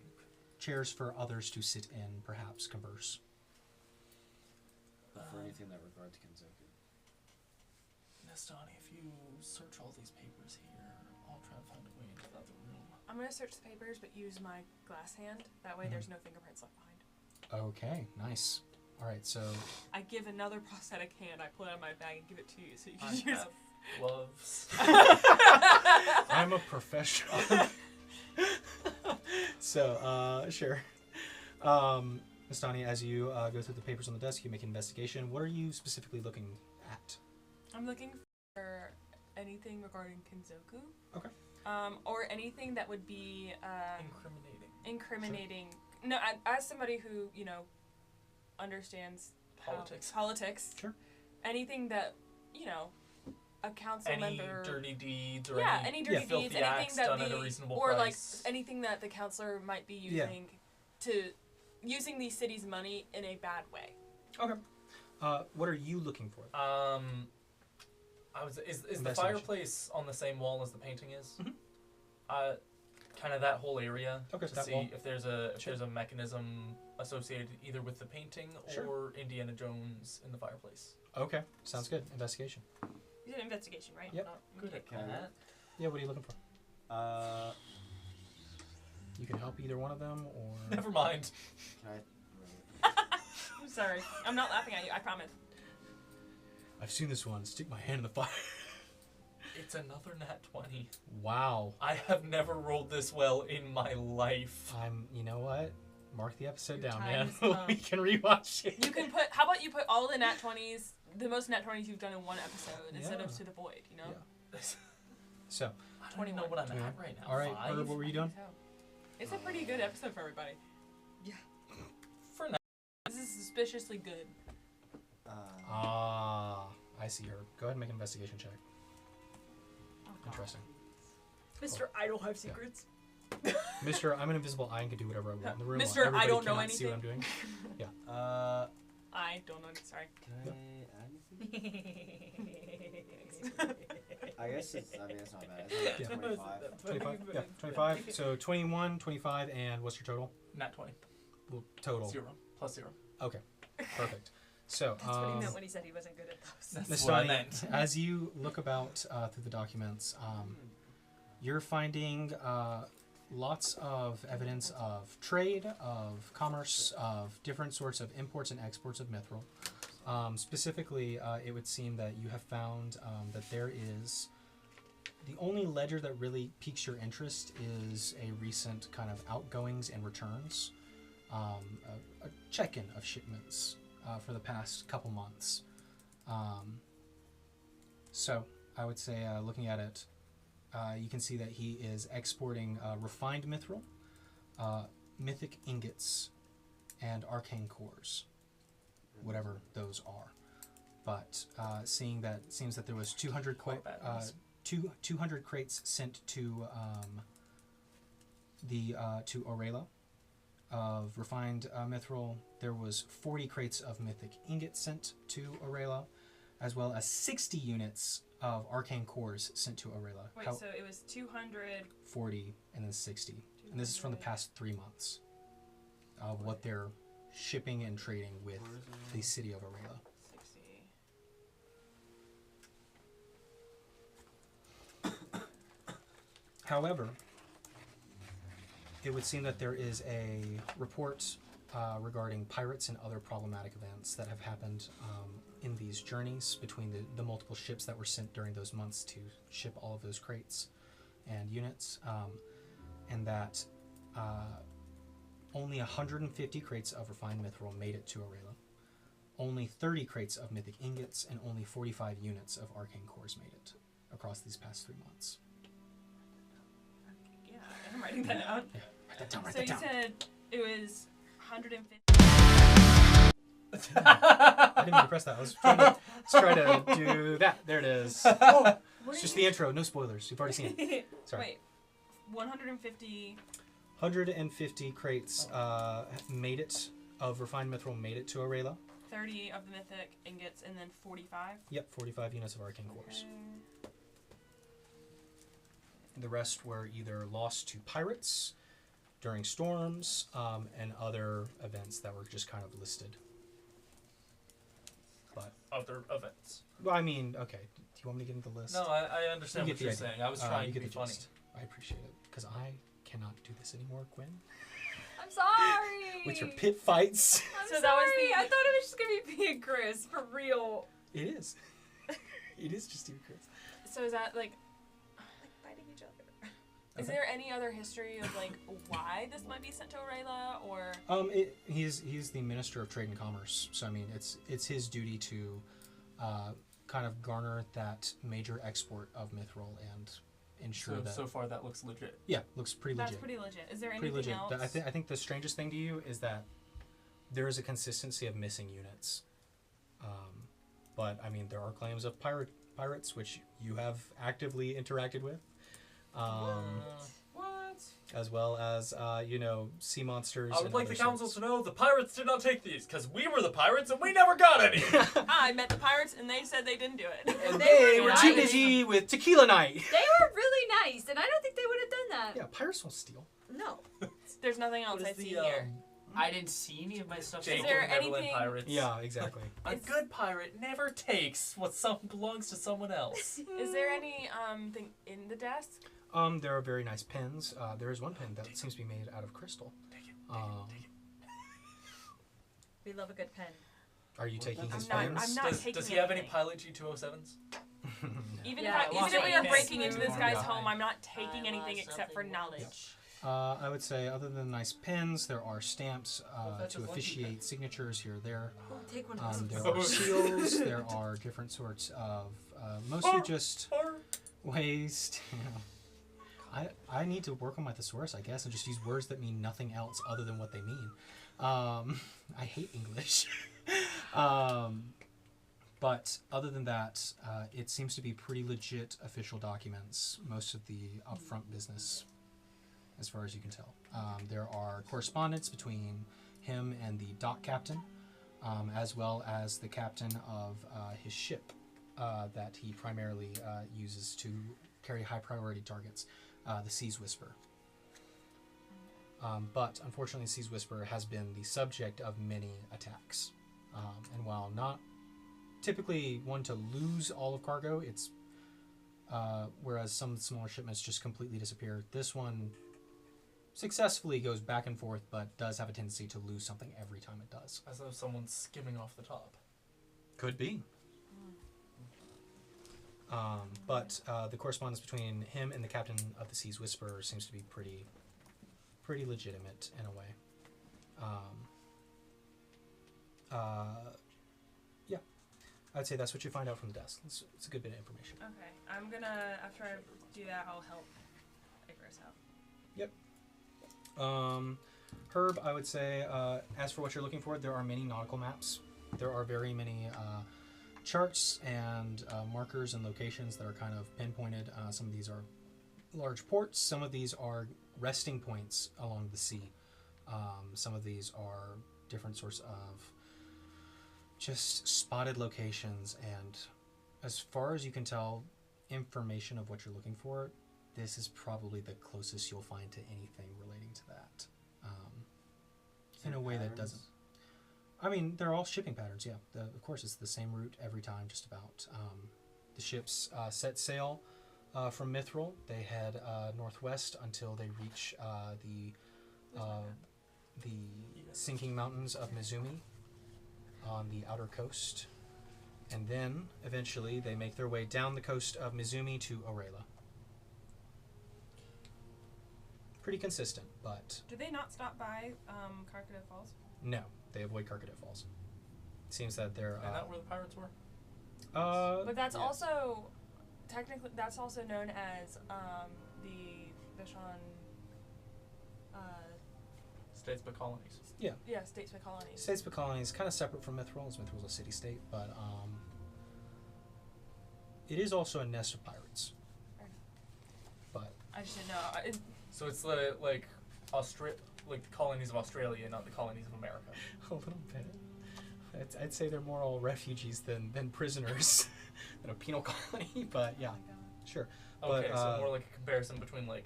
chairs for others to sit in, perhaps converse. For anything that regards Kenzoku. Nestani, if you search all these papers here, I'll try and find a way into the other room. I'm gonna search the papers, but use my glass hand. That way, there's no fingerprints left behind. Okay, nice. All right, so I give another prosthetic hand. I pull it out of my bag and give it to you, so you I can use have it. gloves. I'm a professional. So, sure. Nestani, as you go through the papers on the desk, you make an investigation. What are you specifically looking at? I'm looking for anything regarding Kenzoku. Okay. Or anything that would be Incriminating. No, as somebody who understands politics. Sure. Anything that a council Any member. dirty deeds or Any dirty filthy deeds, anything acts that done the at a reasonable or price. like anything that the councilor might be using using the city's money in a bad way. Okay. What are you looking for? Is the Investigation. fireplace on the same wall as the painting is? Mhm. Kind of that whole area Okay, to that see wall. if there's a Sure. mechanism associated either with the painting Sure. or Indiana Jones in the fireplace. Okay, sounds good. Investigation. You did an investigation, right? Yep. Not good at Can I- that. Yeah, what are you looking for? You can help either one of them, or... Never mind. Can I? I'm sorry. I'm not laughing at you. I promise. I've seen this one. Stick my hand in the fire. It's another nat 20. Wow. I have never rolled this well in my life. You know what? Mark the episode Your down, time man. has come. We can rewatch it. You can put. How about you put all the nat 20s, the most nat 20s you've done in one episode, instead of Yeah. to the void. You know. Yeah. So, I don't even know what I'm at right now. all right, 5? Herb, what were you doing? So, it's a pretty good episode for everybody. For now. This is suspiciously good. I see her. Go ahead and make an investigation check. Interesting. Mr. I don't have secrets. Mr. I'm an invisible eye and can do whatever I want in the room. Mr. while I everybody don't know cannot see what I'm doing. I don't know. Sorry. Can I add anything? I guess it's not bad. It's like 25. 25? Yeah, 25. So 21, 25, and what's your total? Nat 20. Well, total. 0. Plus 0. Okay, perfect. So, That's what he meant when he said he wasn't good at those. That's what I Nestani, meant. as you look about through the documents, you're finding lots of evidence of trade, of commerce, of different sorts of imports and exports of Mythril. Specifically, it would seem that you have found that there is the only ledger that really piques your interest is a recent kind of outgoings and returns, a check-in of shipments for the past couple months. So I would say, looking at it, you can see that he is exporting refined Mythril, mythic ingots, and arcane cores, whatever those are. but seeing that it seems that there was 200 crates sent to to Orela of refined Mythril. There was 40 crates of mythic ingots sent to Orela, as well as 60 units of arcane cores sent to Orela. Wait, so it was 200... 40 and then 60. And this is from the past 3 months of what they're shipping and trading with the city of Orela. 60. However, it would seem that there is a report regarding pirates and other problematic events that have happened in these journeys between the multiple ships that were sent during those months to ship all of those crates and units, and that only 150 crates of refined Mythril made it to Orela. Only 30 crates of mythic ingots and only 45 units of arcane cores made it across these past 3 months. Yeah, I'm writing that down. Yeah, write that down, write So that you down. said it was 150... I didn't mean to press that. I was trying to do that. There it is. Oh, it's just the intro. No spoilers. You've already seen it. Sorry. Wait, 150... 150 crates made it, of refined Mythril made it to Orela. 30 of the mythic ingots, and then 45? Yep, 45 units of arcane cores. Okay. The rest were either lost to pirates during storms and other events that were just kind of listed. But Other events. well, I mean, okay. Do you want me to get into the list? No, I understand You what get you're the idea. saying. I was trying You to get be the funny. gist. I appreciate it because I cannot do this anymore, Quinn. I'm sorry. With your pit fights. I'm So sorry. that was the- I thought it was just gonna be me and Chris for real. It is. It is just you, Chris. So is that, like Fighting each other. is there any other history of, like, why this might be sent to Orela, or... He's the Minister of Trade and Commerce, so I mean it's his duty to kind of garner that major export of Mythril and ensure that. So far, that looks legit. Yeah, looks pretty That's legit. pretty legit. Is there Pretty anything legit. else? I think the strangest thing to you is that there is a consistency of missing units. But I mean, there are claims of pirates which you have actively interacted with. What? As well as sea monsters. I would and like the other council sorts. to know the pirates did not take these because we were the pirates and we never got any. I met the pirates, and they said they didn't do it. And they were too nice. busy with tequila night. They were really nice, and I don't think they would have done that. Yeah, pirates don't steal. No. There's nothing else I see here. I didn't see any of my stuff. Is there Neverland anything- Pirates. Yeah, exactly. A good pirate never takes what belongs to someone else. Is there any thing in the desk? There are very nice pens. There is one pen that seems to be made out of crystal. We love a good pen. Are you taking his I'm pens? not Does taking he have any anything. pilot G207s? Even Yeah, if, well, even if we are yes. breaking into this guy's Yeah. home, I'm not taking anything except for knowledge. I would say, other than nice pens, there are stamps that's to just lucky officiate pen. signatures here or there. Take one There are seals. There are different sorts of, mostly just ways to, I need to work on my thesaurus, I guess, and just use words that mean nothing else other than what they mean. I hate English. But other than that, it seems to be pretty legit official documents, most of the upfront business, as far as you can tell. There are correspondence between him and the dock captain, as well as the captain of his ship that he primarily uses to carry high priority targets, the Sea's Whisper. But unfortunately, Sea's Whisper has been the subject of many attacks. And while not typically one to lose all of cargo, it's whereas some smaller shipments just completely disappear, this one successfully goes back and forth, but does have a tendency to lose something every time it does. As though someone's skimming off the top. Could be. But the correspondence between him and the captain of the Sea's Whisperer seems to be pretty legitimate in a way. Yeah, I'd say that's what you find out from the desk. It's a good bit of information. Okay, I'm gonna, after I do that, I'll help Icarus out. Yep. Herb, I would say, as for what you're looking for, there are many nautical maps. There are very many charts and markers and locations that are kind of pinpointed. Some of these are large ports. Some of these are resting points along the sea. Some of these are different sorts of just spotted locations, and as far as you can tell, information of what you're looking for, this is probably the closest you'll find to anything relating to that. In a way that doesn't... I mean, they're all shipping patterns, yeah. Of course, it's the same route every time, just about. The ships set sail from Mythril. They head northwest until they reach the sinking mountains of Mizumi on the outer coast. And then, eventually, they make their way down the coast of Mizumi to Orela. Pretty consistent, but... Do they not stop by Carcadet Falls? No, they avoid Carcadet Falls. It seems that they're... Is that where the pirates were? But that's also... Technically, that's also known as the Sean... States by colonies. Yeah. Yeah, states by colonies. States by colonies, kind of separate from Mythril, as Mythril's a city-state, but it is also a nest of pirates. But I just didn't know. So it's like the colonies of Australia, not the colonies of America. a little bit. I'd say they're more all refugees than prisoners than a penal colony, but yeah, sure. Okay, but, so more like a comparison between like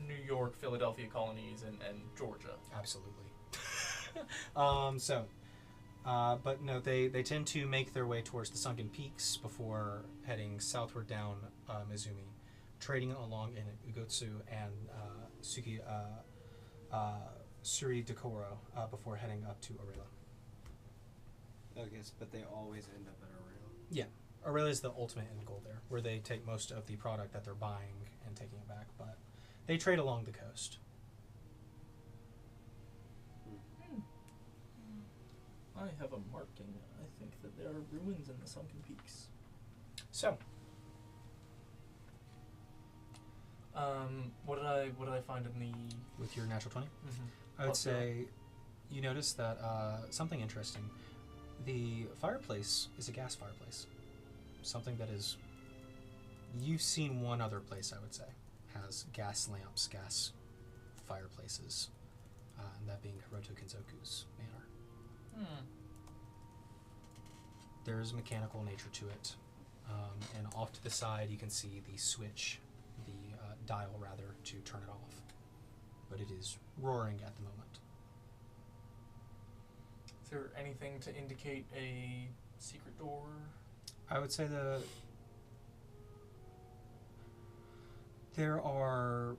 New York, Philadelphia colonies and Georgia. Absolutely. But no, they tend to make their way towards the sunken peaks before heading southward down Mizumi, trading along in Ugotsu and Suri Dekoro before heading up to Orela. I guess, but they always end up at Orela. Yeah, Orela is the ultimate end goal there, where they take most of the product that they're buying and taking it back, but they trade along the coast. I have a marking. I think that there are ruins in the sunken peaks. So, what did I find in the? with your natural 20, Mm-hmm. I would say you notice that something interesting. The fireplace is a gas fireplace. Something that is... You've seen one other place, I would say, has gas lamps, gas fireplaces, and that being Hiroto Kinzoku's manor. There's mechanical nature to it, and off to the side you can see the switch, the dial rather, to turn it off. But it is roaring at the moment. Is there anything to indicate a secret door? I would say there are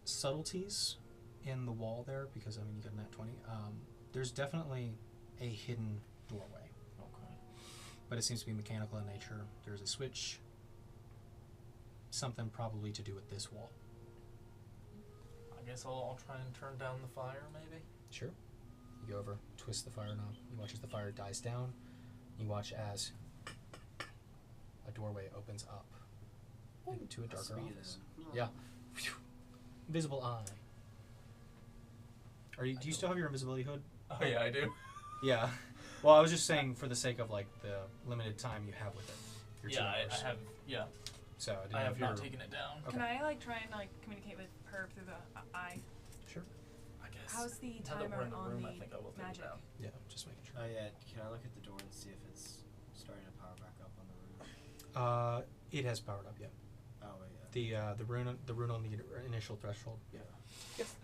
subtleties in the wall there, because I mean you got a nat 20. There's definitely a hidden doorway. Okay. But it seems to be mechanical in nature. There's a switch. Something probably to do with this wall. I guess I'll try and turn down the fire, maybe. Sure. You go over, twist the fire knob. You watch as the fire dies down. You watch as a doorway opens up into a darker office. Yeah. Phew. Invisible eye. Do you still have your invisibility hood? Oh yeah, I do. Yeah. Well, I was just saying for the sake of like the limited time you have with it. Your 2 Yeah, hours. I have. Yeah, So I didn't I know have if not you're- taken it down. Okay. Can I like try and like communicate with her through the eye? Sure. I guess. How's the Now that we're timer in the on room, the I think I will take magic? it down. Yeah, just making sure. Oh yeah, can I look at the door and see if it's starting to power back up on the roof? It has powered up, yeah. Oh yeah. The rune on the initial threshold. Yeah.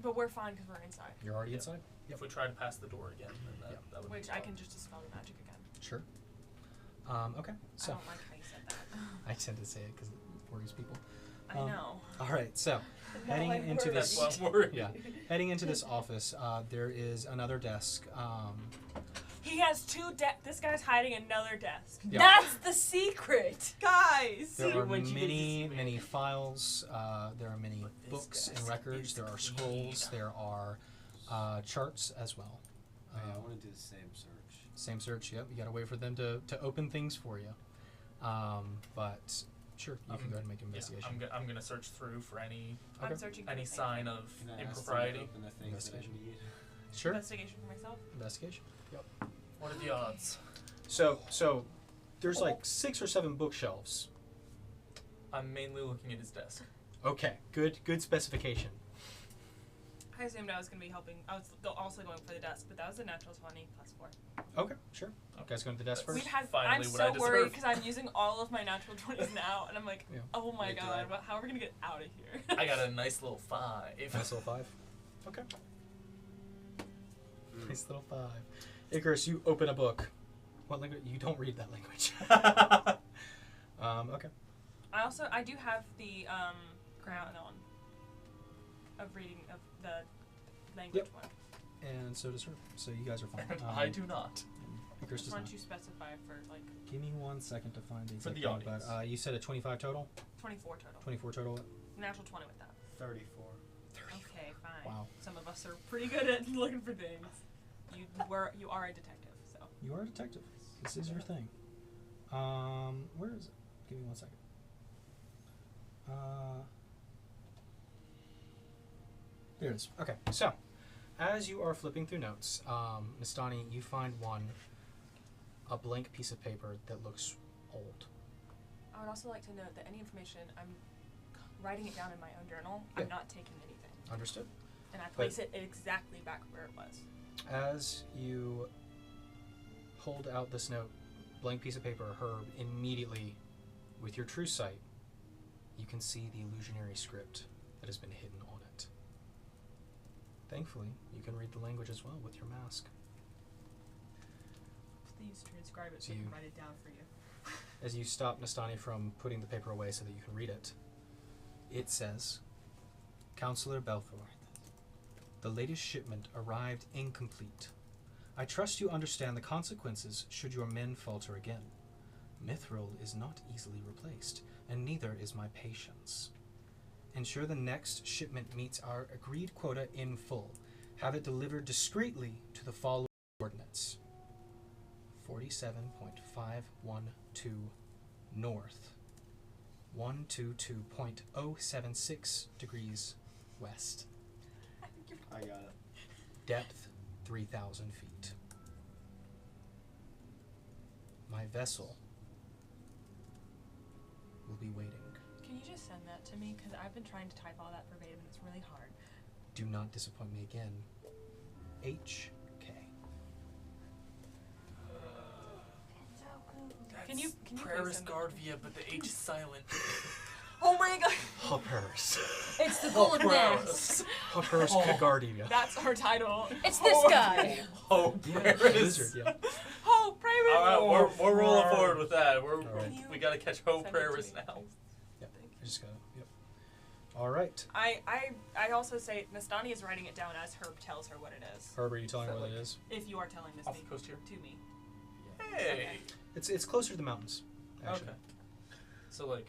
But we're fine because we're inside. You're already Yeah. inside? If we try to pass the door again, then that, Yeah. that would Which be I fine. can just dispel the magic again. Sure. Okay. So I don't like how you said that. I tend to say it because it worries people. I know. All right. So Not heading like into words. this, That's why I'm worried. yeah, heading into this office, there is another desk. He has two desks. This guy's hiding another desk. Yeah. That's the secret, guys. There are when she many, visits many files. There are many But this books and desk records. is There are clean. scrolls. There are charts as well. Oh, yeah, I want to do the same search. Same search. Yep. You got to wait for them to open things for you. But sure, you can go ahead and make an Yeah, investigation. I'm gonna search through for any Okay. I'm searching for any the same sign thing. of Can I ask them to impropriety. open the things that I Investigation. need? Sure. Investigation for myself. Investigation. What are the odds? So there's like 6 or 7 bookshelves. I'm mainly looking at his desk. Okay, good specification. I assumed I was going to be helping. I was also going for the desk, but that was a natural 20 plus 4. Okay, sure. You guys going to the desk first? I'm Finally what I so worried deserve. because I'm using all of my natural 20s now, and I'm like, Yeah. oh my Wait, do god, I- how are we going to get out of here? I got a nice little 5. Nice little 5. Okay. Nice little 5. Icarus, you open a book. What language? You don't read that language. Okay. I do have the crown on of reading of the language Yep. one. And so does her. So you guys are fine. And I do not. Icarus does Why not. don't you specify for like Give me 1 second to find the For exact the thing, audience. But, you said a 25 total? 24 total. 24 total? Natural 20 with that. 34. Okay, fine. Wow. Some of us are pretty good at looking for things. You are a detective, so. You are a detective. This is your thing. Where is it? Give me 1 second. There it is. Okay, so as you are flipping through notes, Nestani, you find a blank piece of paper that looks old. I would also like to note that any information I'm writing it down in my own journal. Yeah. I'm not taking anything, Understood? and I place it exactly back where it was. As you hold out this note, blank piece of paper, Herb, immediately, with your true sight, you can see the illusionary script that has been hidden on it. Thankfully, you can read the language as well with your mask. Please transcribe it So so I you- can write it down for you. As you stop Nestani from putting the paper away so that you can read it, it says, Counselor Belthor, the latest shipment arrived incomplete. I trust you understand the consequences should your men falter again. Mythril is not easily replaced, and neither is my patience. Ensure the next shipment meets our agreed quota in full. Have it delivered discreetly to the following coordinates. 47.512 north. 122.076 degrees west. I got it. Depth 3,000 feet. My vessel will be waiting. Can you just send that to me? Because I've been trying to type all that verbatim and it's really hard. Do not disappoint me again. HK. Can you Prayer please is send it? Guardvia, but the H is silent. Oh my god! Hoppers. It's the golden mask. Hoppers Kagardia. That's our title. It's this guy. Oh, prayer is. Lizard, yeah. Oh, pray with Alright, we're rolling forward with that. Alright. We gotta catch Ho Send it to Prayeris me, now. please. Yep. I just got it. Yep. All right. I also say Nestani is writing it down as Herb tells her what it is. Herb, are you telling her Is that what it is? If you are telling this Off thing the coast here? to me. Hey. Okay. It's closer to the mountains. Actually. Okay. So like,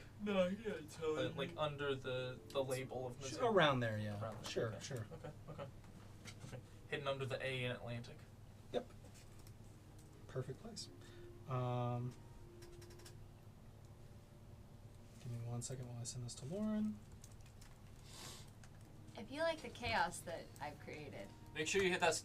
like under the label of Missouri. Around there, yeah. Around there, Sure, okay. sure. Okay. Hidden under the A in Atlantic. Perfect place. Give me 1 second while I send this to Lauren. If you like the chaos that I've created, Make sure you hit that.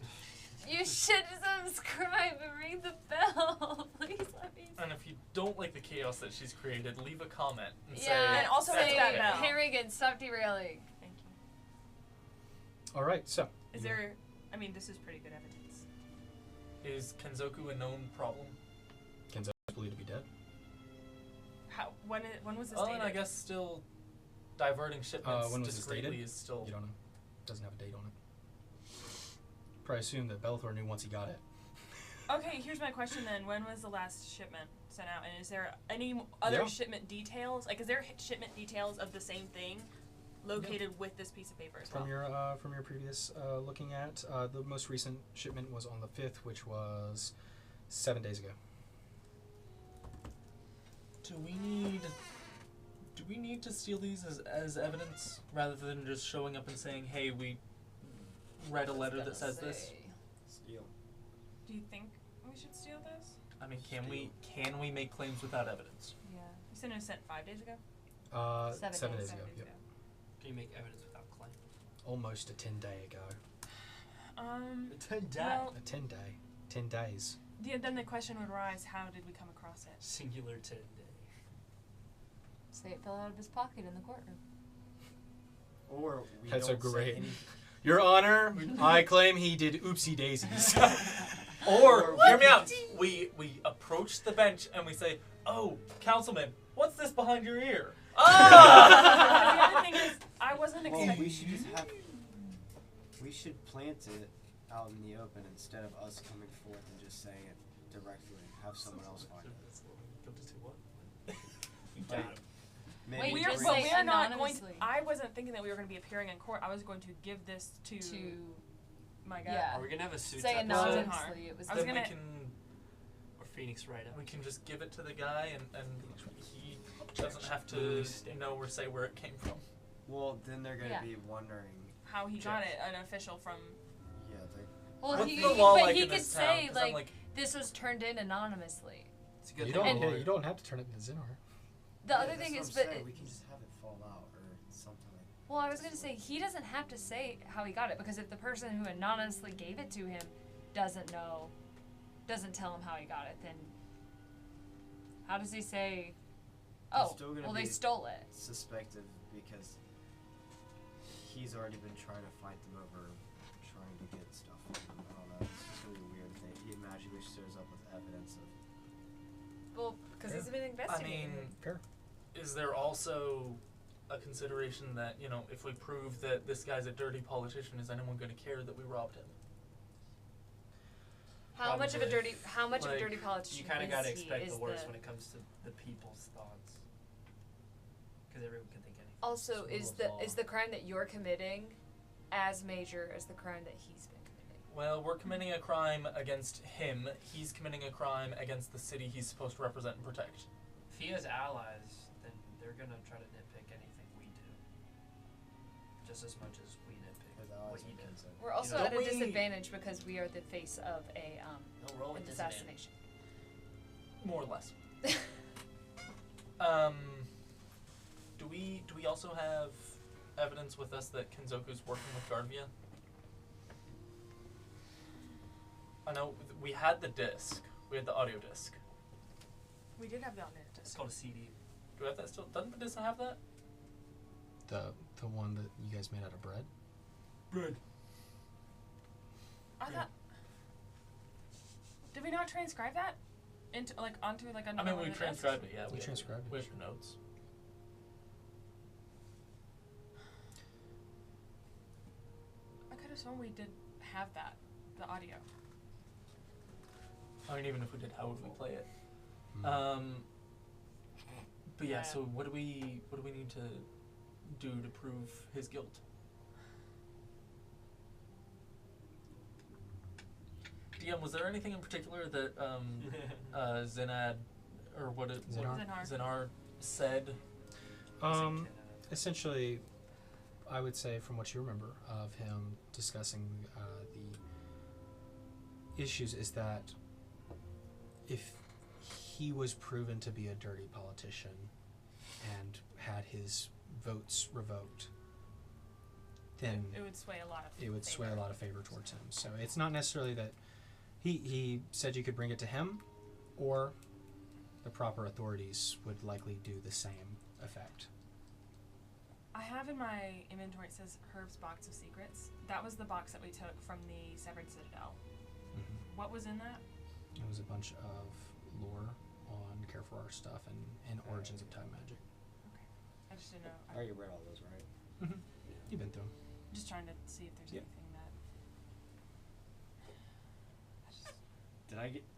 you should subscribe and ring the bell. Please let me. And if you don't like the chaos that she's created, leave a comment and say. Yeah, And also "That's hit say, that bell." hey Reagan, stop derailing. Thank you. All right, so. Is there? I mean, this is pretty good evidence. Is Kenzoku a known problem? Kenzo is believed to be dead. How? When was this Well, dated? and I guess still diverting shipments When was this discreetly dated? is still. You don't know. Doesn't have a date on it. Probably assume that Belthor knew once he got it. Okay, here's my question then. When was the last shipment sent out? And is there any other Yeah. shipment details? Like, is there shipment details of the same thing located with this piece of paper as well? From your previous looking at, the most recent shipment was on the 5th, which was 7 days ago. Do we need to steal these as evidence rather than just showing up and saying, "Hey, we read a letter that says this"? Steal. Do you think we should steal this? I mean, can we make claims without evidence? Yeah. You said it was sent 5 days ago? 7 days ago. 7 days Yep. ago. Can you make evidence without claim? Almost a 10-day ago. Well, A 10 days. Then the question would arise: how did we come across it? Singular today. Say it fell out of his pocket in the courtroom. Or we That's don't a great. say any. Your Honor, I claim he did oopsie daisies. Or hear me out. We approach the bench and we say, "Oh, councilman, what's this behind your ear?" Ah! The other thing is, I wasn't Well, expecting. we should just have. We should plant it out in the open instead of us coming forth and just saying it directly. Have someone else find it. Like, maybe Wait, We're, just but say we're not going. anonymously. I wasn't thinking that we were going to be appearing in court. I was going to give this to my guy. Yeah. Are we gonna have a suit Say episode? anonymously. It was I was Then gonna- we can Or Phoenix Wright we can just give it to the guy and he doesn't have to know or say where it came from. well, then they're gonna Yeah. be wondering. How he got it, an official from. Yeah, they. Well, What's he, the law but like he in could this say town? 'Cause I'm like, this was turned in anonymously. It's a good You thing don't. I'm a lawyer. You don't have to turn it into Zinar. The Yeah, other that's thing what is, I'm but saying, we can just have it fall out or something like. well, I was gonna say he doesn't have to say how he got it because if the person who anonymously gave it to him doesn't know, doesn't tell him how he got it, then how does he say? Oh, still gonna well, they be- stole it. Suspected because he's already been trying to fight them over, trying to get stuff from them. I don't know. It's just gonna be weird if he magically shows up with evidence of. Well, because he's been I investigating. mean, Fair. is there also a consideration that, you know, if we prove that this guy's a dirty politician, is anyone going to care that we robbed him? How much of a Probably. dirty Like, politician You kind of is gotta he? expect Is the worst when it comes to the people's thoughts, because everyone can think anything. Also, It's is rule the of law. is the crime that you're committing as major as the crime that he's been committing? Well, we're committing a crime against him. He's committing a crime against the city he's supposed to represent and protect. If he has allies, then they're gonna try to nitpick anything we do, just as much as we nitpick His what allies he and does. kids. We're also Don't at a we- disadvantage because we are the face of a No, roll with disadvantage. assassination. More or less. Do we also have evidence with us that Kenzoku's working with Guardvia? I know we had the disc. We had the audio disc. We did have the audio It's disc. called a CD. Do we have that still? Doesn't the disc have that? The one that you guys made out of bread. Bread. I thought. Did we not transcribe that into onto like I another mean, one we of the discs? transcribed it. Yeah, We transcribed it. We have your notes. I could have sworn we did have that, the audio. I mean, even if we did, how would we play it? Hmm. But yeah. Yeah. So what do we need to do to prove his guilt? DM, was there anything in particular that Zenad, or what it Zenar? Zenar said? Essentially, I would say from what you remember of him discussing the issues is that if he was proven to be a dirty politician and had his votes revoked, then It would sway a lot of. it would sway a favor. lot of favor towards him. So it's not necessarily that he said you could bring it to him, or the proper authorities would likely do the same effect. I have in my inventory, it says Herb's Box of Secrets. That was the box that we took from the Severed Citadel. Mm-hmm. What was in that? It was a bunch of lore on Care for Our stuff and origins of time magic. I just didn't know. I already read all those, right? You've been through 'em. I'm just trying to see if there's Yep. anything that.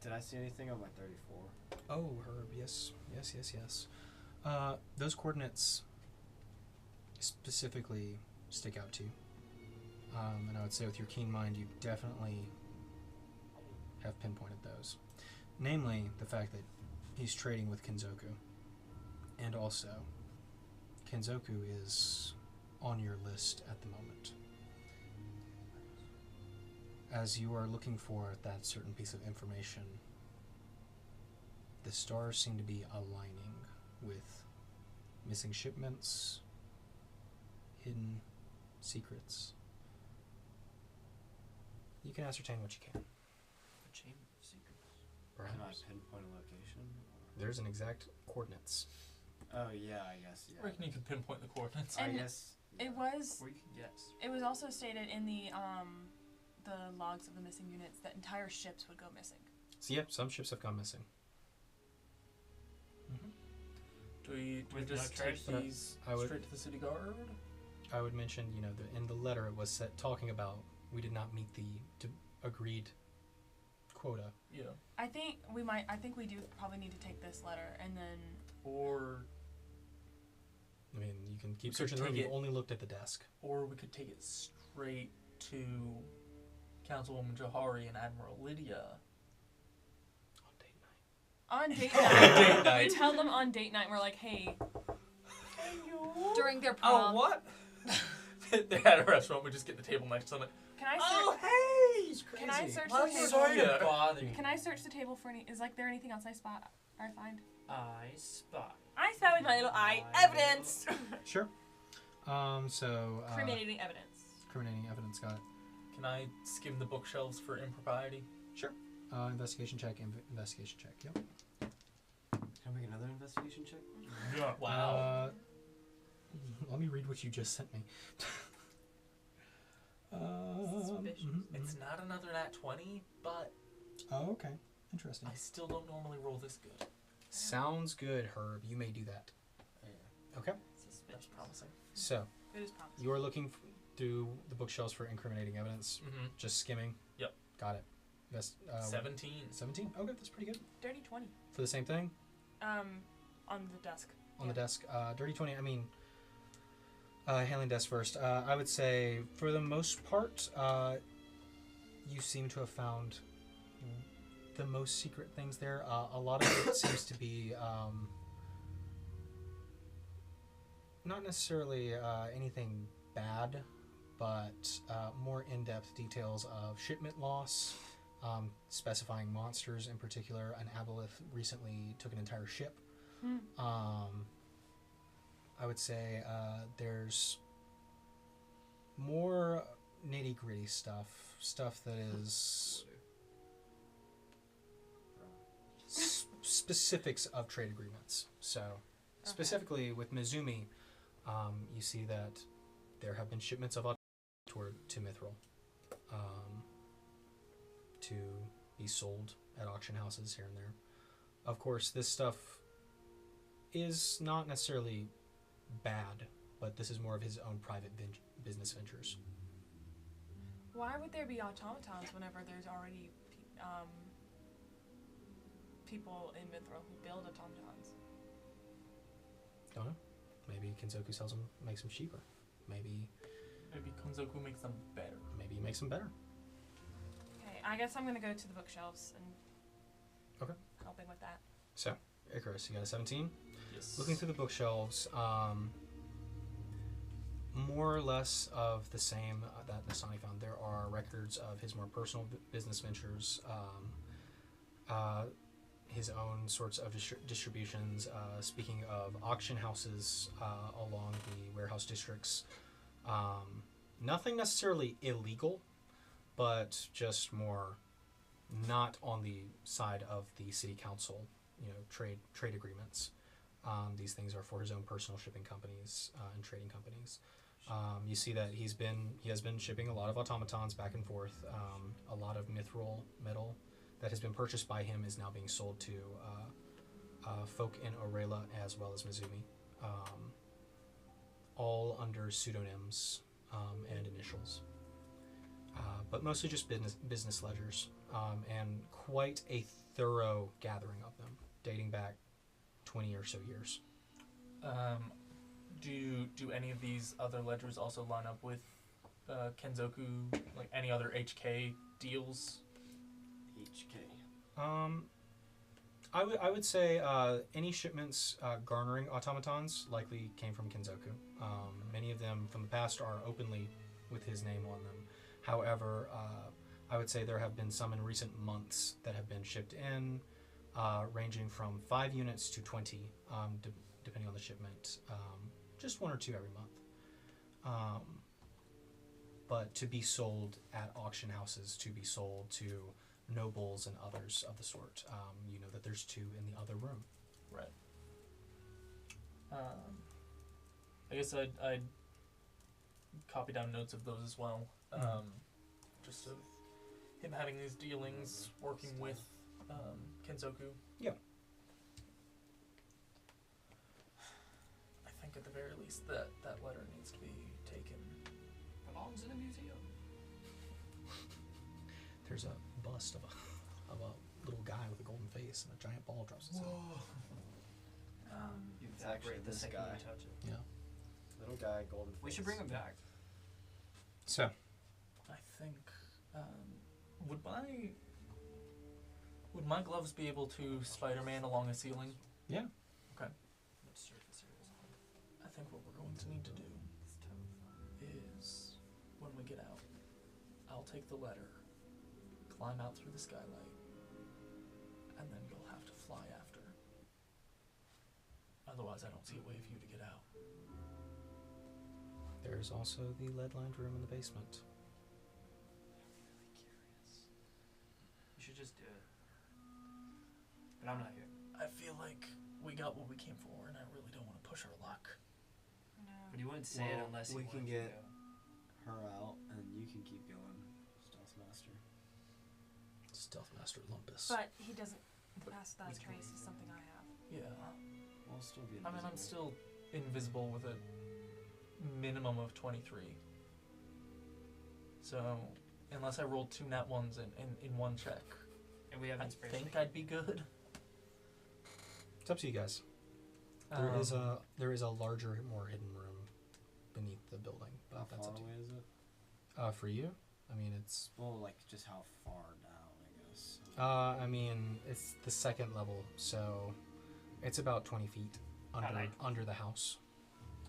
Did I see anything on my 34? Oh, Herb, yes. Those coordinates specifically stick out to you. And I would say with your keen mind, you definitely have pinpointed those. Namely, the fact that he's trading with Kenzoku. And also, Kenzoku is on your list at the moment. As you are looking for that certain piece of information, the stars seem to be aligning with missing shipments, hidden secrets. You can ascertain what you can. The Chamber of Secrets. Can I Perhaps. pinpoint a location? There's an exact coordinates. Oh yeah, I guess. I Yeah. reckon you could pinpoint the coordinates. I And guess. It was. Or you can guess. It was also stated in the logs of the missing units that entire ships would go missing. So yeah, some ships have gone missing. Do we With just no take trace? these I would- straight to the city guard? I would mention, in the letter it was talking about we did not meet the agreed quota. Yeah. I think we do probably need to take this letter and then. Or I mean, you can keep We could searching the room. take You've it- only looked at the desk. we could take it straight to Councilwoman Johari and Admiral Lydia. On date night. On date night. Date night. We tell them on date night. We're like, hey. During their Oh, prom. what? They had a restaurant. We just get the table next to them. Can I Oh, search? hey! Can I search Why the was table? I to bother you? Can I search the table for any? Is there anything else I spot? Or find? I spot. I spot with my little eye I evidence. Sure. So Criminating evidence. criminating evidence. Got it. Can I skim the bookshelves for impropriety? Sure. Investigation check. Investigation check. Yep. Can I make another investigation check? Yeah. Wow. Let me read what you just sent me. Suspicious. It's not another nat 20, but Oh, okay. Interesting. I still don't normally roll this good. Sounds good, Herb. You may do that. Okay. That's Suspicious. promising. So It is promising. you are looking through the bookshelves for incriminating evidence. Mm-hmm. Just skimming. Yep. Got it. 17. 17. Okay, that's pretty good. Dirty 20. For the same thing On the desk. on the desk. Dirty 20. I mean, handling desk first. I would say for the most part, you seem to have found the most secret things there. A lot of it seems to be not necessarily anything bad, but more in-depth details of shipment loss, specifying monsters in particular. An aboleth recently took an entire ship. I would say there's more nitty-gritty stuff that is specifics of trade agreements. So specifically with Mizumi, you see that there have been shipments of to Mythril to be sold at auction houses here and there. Of course, this stuff is not necessarily bad, but this is more of his own private business ventures. Why would there be automatons whenever there's already people in Mythril who build automatons? Don't know. Maybe Kenzoku sells them, makes them cheaper. Maybe Konzoku makes them better. he makes them better. Okay, I guess I'm gonna go to the bookshelves and Okay. help him with that. So, Icarus, you got a 17? Yes. Looking through the bookshelves, more or less of the same that Nestani found. There are records of his more personal business ventures, his own sorts of distributions. Speaking of auction houses along the warehouse districts, nothing necessarily illegal, but just more not on the side of the city council. Trade agreements. These things are for his own personal shipping companies and trading companies. You see that he has been shipping a lot of automatons back and forth. A lot of Mythril metal that has been purchased by him is now being sold to folk in Orela as well as Mizumi, all under pseudonyms and initials, but mostly just business ledgers, and quite a thorough gathering of them, dating back 20 or so years. Do any of these other ledgers also line up with Kenzoku, like any other HK deals? HK. I would say any shipments garnering automatons likely came from Kenzoku. Many of them from the past are openly with his name on them. However, I would say there have been some in recent months that have been shipped in, ranging from 5 units to 20, depending on the shipment. Just 1 or 2 every month. But to be sold at auction houses, to be sold to nobles and others of the sort. You know that there's 2 in the other room. Right. I guess I'd copy down notes of those as well. Just of him having these dealings, working with Kensoku. Yeah. I think at the very least that letter needs to be taken. Belongs in a museum. There's a bust of a little guy with a golden face and a giant ball drops his head. You It's actually evaporate the this second guy. you touch it. Yeah. Little guy, golden face. We should bring him back. So, I think would my gloves be able to Spider-Man along a ceiling? yeah. Okay. Let's surface it. I think what we're going to need to do is when we get out, I'll take the letter, climb out through the skylight, and then you'll have to fly after. Otherwise, I don't see a way for you to get out. There's also the lead-lined room in the basement. You should just do it. But I'm not here. I feel like we got what we came for, and I really don't want to push our luck. But he wouldn't say it Well, unless he we wanted can you get- to go. Her out, and you can keep going, Stealth Master. Stealth Master Lumpus. But he doesn't pass that trace is something I have. Yeah. We'll still be I mean, I'm invisible. still invisible with a minimum of 23. So, unless I rolled 2 nat ones in one check, And we have I inspiration. think I'd be good. It's up to you guys. There is a larger, more hidden room beneath the building, but How that's far up to away you. is it? For you, I mean, it's Well, like, just how far down, I guess. I mean, it's the 2nd level, so it's about 20 feet under the house.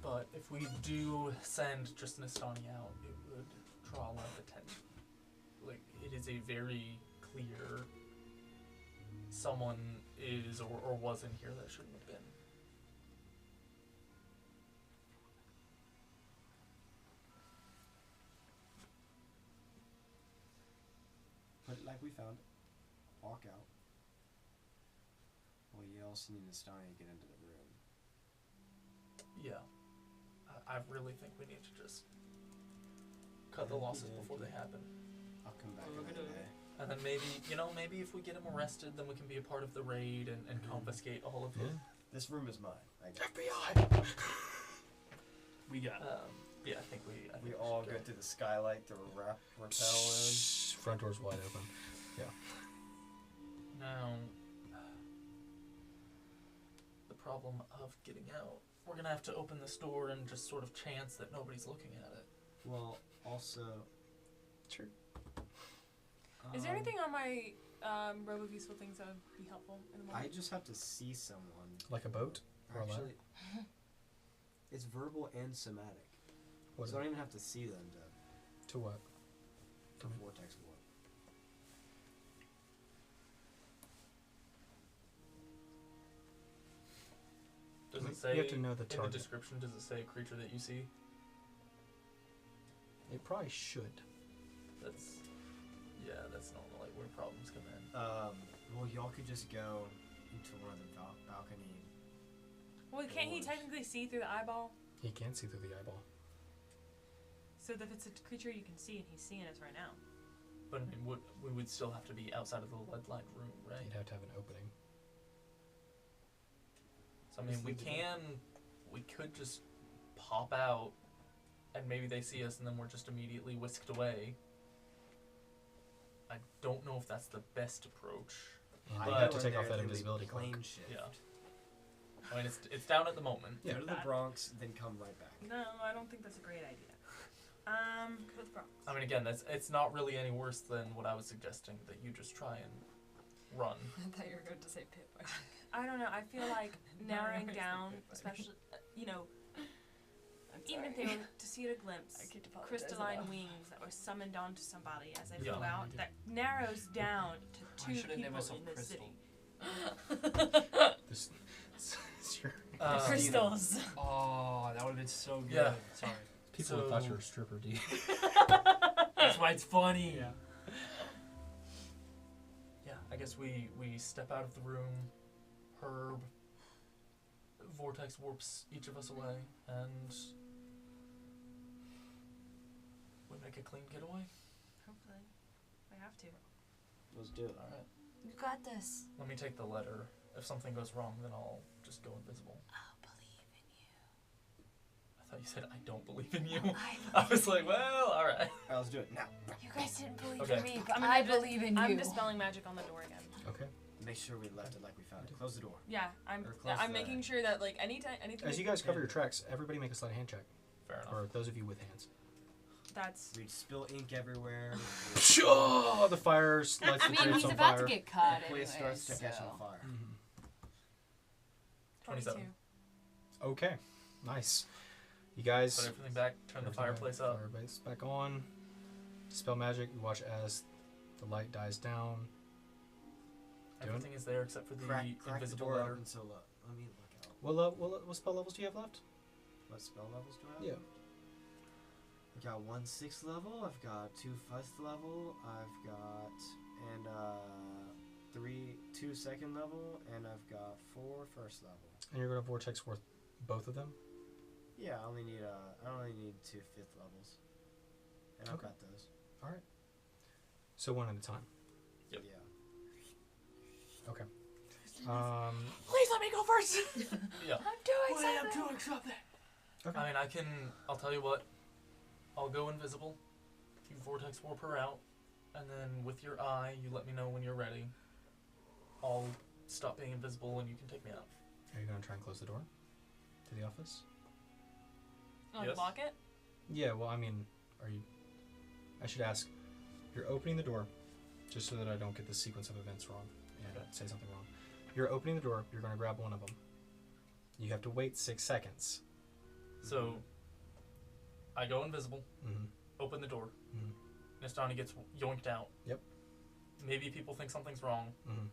But if we do send just Nestani out, it would draw a lot of attention. Like, it is a very clear someone is or was in here that shouldn't have been. Put it like we found it. Walk out. Well, you also need Nestani to get into the room. Yeah. I really think we need to just cut the losses before they happen. I'll come back We're another gonna- day. And then maybe if we get him arrested, then we can be a part of the raid and confiscate all of it. This room is mine. I guess. FBI. We got it. Yeah, I think we We should all go through the skylight to rappel in. Front door's wide open. Now, the problem of getting out, we're gonna have to open this door and just sort of chance that nobody's looking at it. Well, also. Sure. Is there anything on my robe of useful things that would be helpful in the moment? I just have to see someone. Like a boat or a ladder? Actually, it's verbal and somatic. What? So I don't even have to see them To what? to vortex warp. Does You it say have to know the in the target. description? Does it say a creature that you see? It probably should. That's normally where problems come in. Well, y'all could just go into one of the balcony. Well, can't he technically see through the eyeball? He can see through the eyeball. So that if it's a creature you can see and he's seeing us right now. But I mean, we would still have to be outside of the lead-lined room, right? You'd have to have an opening. So I mean, we could just pop out, and maybe they see us, and then we're just immediately whisked away. I don't know if that's the best approach. And But- you have to take off that invisibility plane cloak. shift. Yeah. I mean, it's down at the moment. Yeah. Go to the Bronx, then come right back. No, I don't think that's a great idea. Go to the Bronx. I mean, again, it's not really any worse than what I was suggesting, that you just try and run. I thought you were going to say pit. I don't know. I feel like narrowing Narrowing down, the especially, I'm even if they were to see at a glimpse, I keep apologizing crystalline about- wings that were summoned onto somebody as they Yeah. flew out, that narrows down to I 2 should have named people myself in this Crystal. city. This, it's your, Crystals. Oh, that would have been so good. Yeah. Sorry. people So- thought you were a stripper, D. That's why it's funny. Yeah. guess we step out of the room. Herb vortex warps each of us away, and we make a clean getaway. Hopefully. We have to. Let's do it. All right. You got this. Let me take the letter. If something goes wrong, then I'll just go invisible. I'll believe in you. I thought you said I don't believe in you. I I was like, well, all right. Alright, let's do it now. You guys didn't believe Okay. in me, but I'm gonna I dis- believe in you. I'm dispelling magic on the door again. Okay. Make sure we left it like we found it. Close the door. Yeah, I'm Or close I'm the- making sure that like anything As you guys cover your tracks, everybody make a sleight of hand check. Fair enough. Or those of you with hands. that's We'd spill ink everywhere. Oh, the fire lights I the mean, drapes he's on about fire. to get cut The anyway, place starts to catch so. on fire. Mhm. 27. 22. Okay, nice. You guys Put everything back. Turn the fireplace up. Fireplace back on. Dispel magic. You watch as the light dies down. Doing? Everything is there except for the Crack the invisible door letter. open so low. Let me look out. What spell levels do you have left? What spell levels do I have? Yeah. I've got 1 6th level, I've got 2 5th level, I've got 2 2nd level, and I've got 4 1st level. And you're gonna vortex worth both of them. Yeah, I only need 2 5th levels, and I've Okay. got those. All right. So one at a time. Yep. Yeah. Okay. Please let me go first. Yeah. I'm doing something. Okay. I mean, I'll tell you what. I'll go invisible. You vortex warp her out, and then with your eye, you let me know when you're ready. I'll stop being invisible, and you can take me out. Are you gonna try and close the door to the office? Like Yes. lock it. Yeah. Well, I mean, are you? I should ask. You're opening the door, just so that I don't get the sequence of events wrong and Okay. say something wrong. You're opening the door. You're gonna grab one of them. You have to wait 6 seconds. So, I go invisible, Mm-hmm. open the door. Mhm. Nestani gets yoinked out. Yep. Maybe people think something's wrong. Mm-hmm.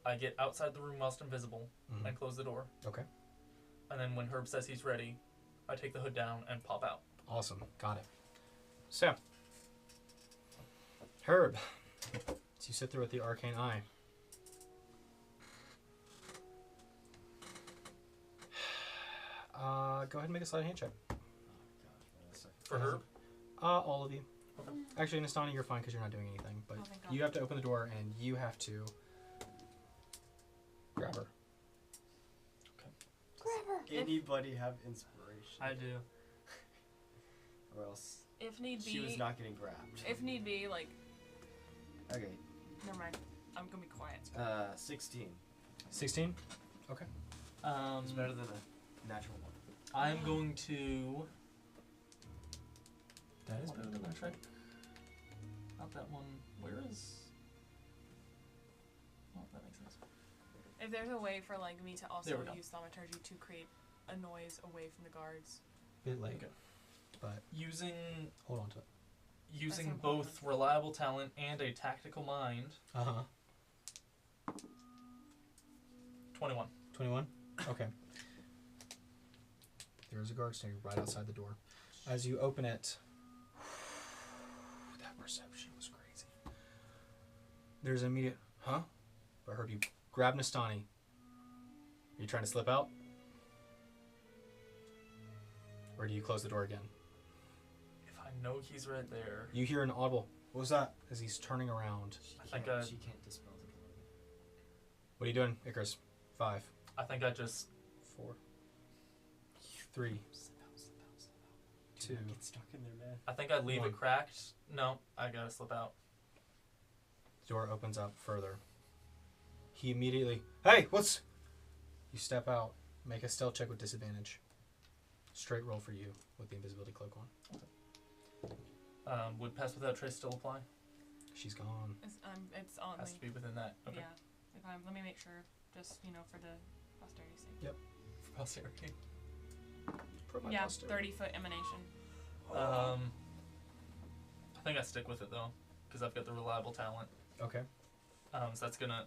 I get outside the room whilst invisible Mhm. and close the door. Okay. And then when Herb says he's ready, I take the hood down and pop out. Awesome. Got it. So, Herb, so you sit there with the arcane eye. Go ahead and make a sleight of hand check. Oh gosh, man, that's For Herb? All of you. Okay. Actually, Nestani, you're fine because you're not doing anything. But Oh, thank God. you have to open the door and you have to grab her. Anybody have inspiration? I do. Or else If need she was be, not getting grabbed. if need be, like Okay. never mind. I'm gonna be quiet. 16. 16. Okay. It's better than a natural one. I'm going to. That is better than that, right? Not that one. Where is? Oh, that makes sense. If there's a way for like me to also There we go. use thaumaturgy to create a noise away from the guards. Bit late. Okay. But Using hold on to it. using That's both important. reliable talent and a tactical mind. Uh huh. 21. 21? Okay. There is a guard standing right outside the door. As you open it, that perception was crazy. There's an immediate, huh? I heard you grab Nestani. Are you trying to slip out? Or do you close the door again? If I know he's right there, You hear an audible, what was that? As he's turning around. I think I- She can't dispel the door. What are you doing, Icarus? 5, I think I just 4, 3, Do 2. not get stuck in there, man. I think I leave One. it cracked. No, I gotta slip out. Door opens up further. He immediately, hey, what's... You step out, make a stealth check with disadvantage. Straight roll for you with the invisibility cloak on. Would pass without trace still apply? She's gone. It's on Has me. to be within that. Okay. Yeah. Let me make sure, just for the posterity's sake. Yep. For posterity. For my Yeah, posterity. 30-foot emanation. I think I stick with it though, because I've got the reliable talent. Okay. So that's gonna.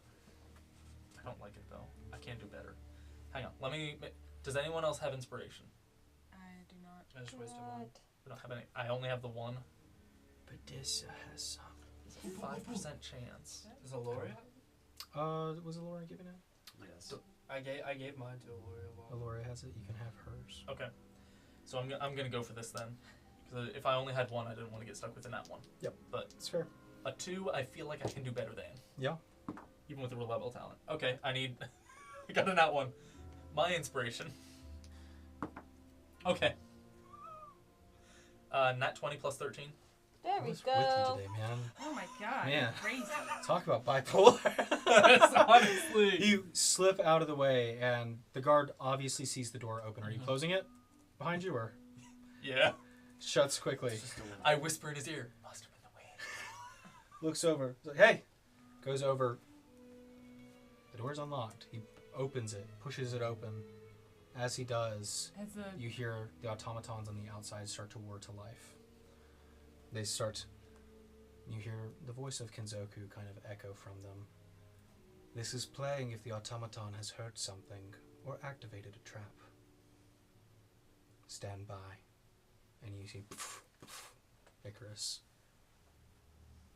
I don't like it though. I can do better. Hang on. Let me. Does anyone else have inspiration? I do not. I just wasted one. We don't have any. I only have the one. But this has some. It's a 5% chance. Does Aloria? Was Alora giving it? Yes. I gave mine to Aloria. Alora has it. You can have hers. Okay. So I'm gonna go for this then. Because if I only had one, I didn't want to get stuck with the nat one. Yep. But It's fair. a 2, I feel like I can do better than. Yeah. Even with a level talent. Okay, I need... I got a nat 1. My inspiration. Okay. Nat 20 plus 13. There we What's with you go. today, man? Oh my god. Man. Crazy. Talk about bipolar. Honestly. You slip out of the way, and the guard obviously sees the door open. Are you Mhm. closing it behind you, or Yeah. shuts quickly? I whisper in his ear. Must have been the wind. Looks over. He's like, hey! Goes over. The door's unlocked. He opens it, pushes it open. As he does, As a you hear the automatons on the outside start to whir to life. They start... You hear the voice of Kinzoku kind of echo from them. This is playing if the automaton has heard something or activated a trap. Stand by. And you see Icarus.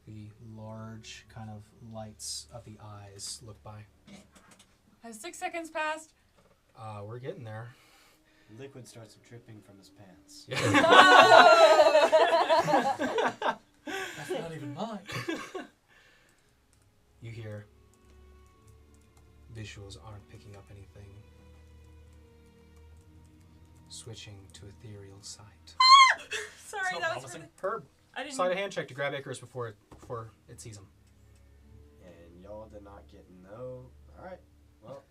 The large kind of lights of the eyes look by. has 6 seconds passed. We're getting there. Liquid starts dripping from his pants. That's not even mine. You hear visuals aren't picking up anything. Switching to ethereal sight. Sorry, It's not that was promising. really... Herb, I didn't... slide a hand check to grab Icarus before it sees him. And y'all did not get no. Alright. Well,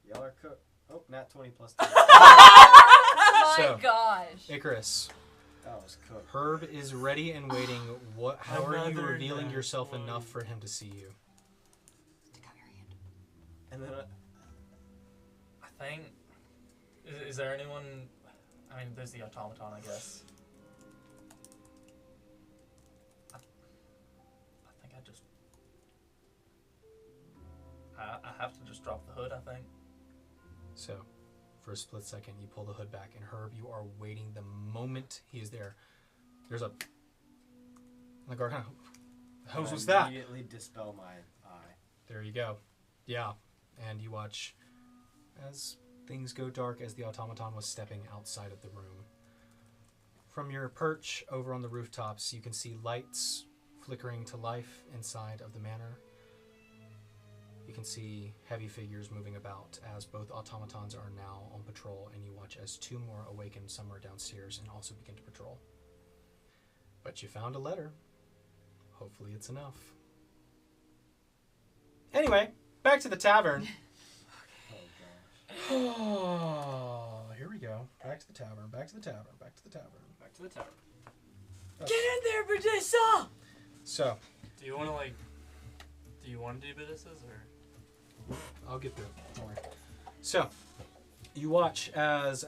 y'all are cooked. Oh, nat 20 plus 2. Oh my So- gosh. Icarus, That was cooked. Herb is ready and waiting. How are you Another revealing nat yourself 20. enough for him to see you? Stick out your hand. And then I think... Is there anyone... I mean, there's the automaton, I guess. I think I just... I have to just drop the hood, I think. So, for a split second, you pull the hood back, and Herb, you are waiting the moment he is there. There's a... And the guard kind of... How was that? Immediately dispel my eye. There you go. Yeah. And you watch as things go dark as the automaton was stepping outside of the room. From your perch over on the rooftops, you can see lights flickering to life inside of the manor. You can see heavy figures moving about as both automatons are now on patrol, and you watch as 2 more awaken somewhere downstairs and also begin to patrol. But you found a letter. Hopefully it's enough. Anyway, back to the tavern. Oh gosh. Oh, here we go. Back to the tavern, back to the tavern, back to the tavern. Back to the tower. Get in there, Badissa! So, Do you want to do Badissa's or? I'll get through it. Don't worry. So, you watch as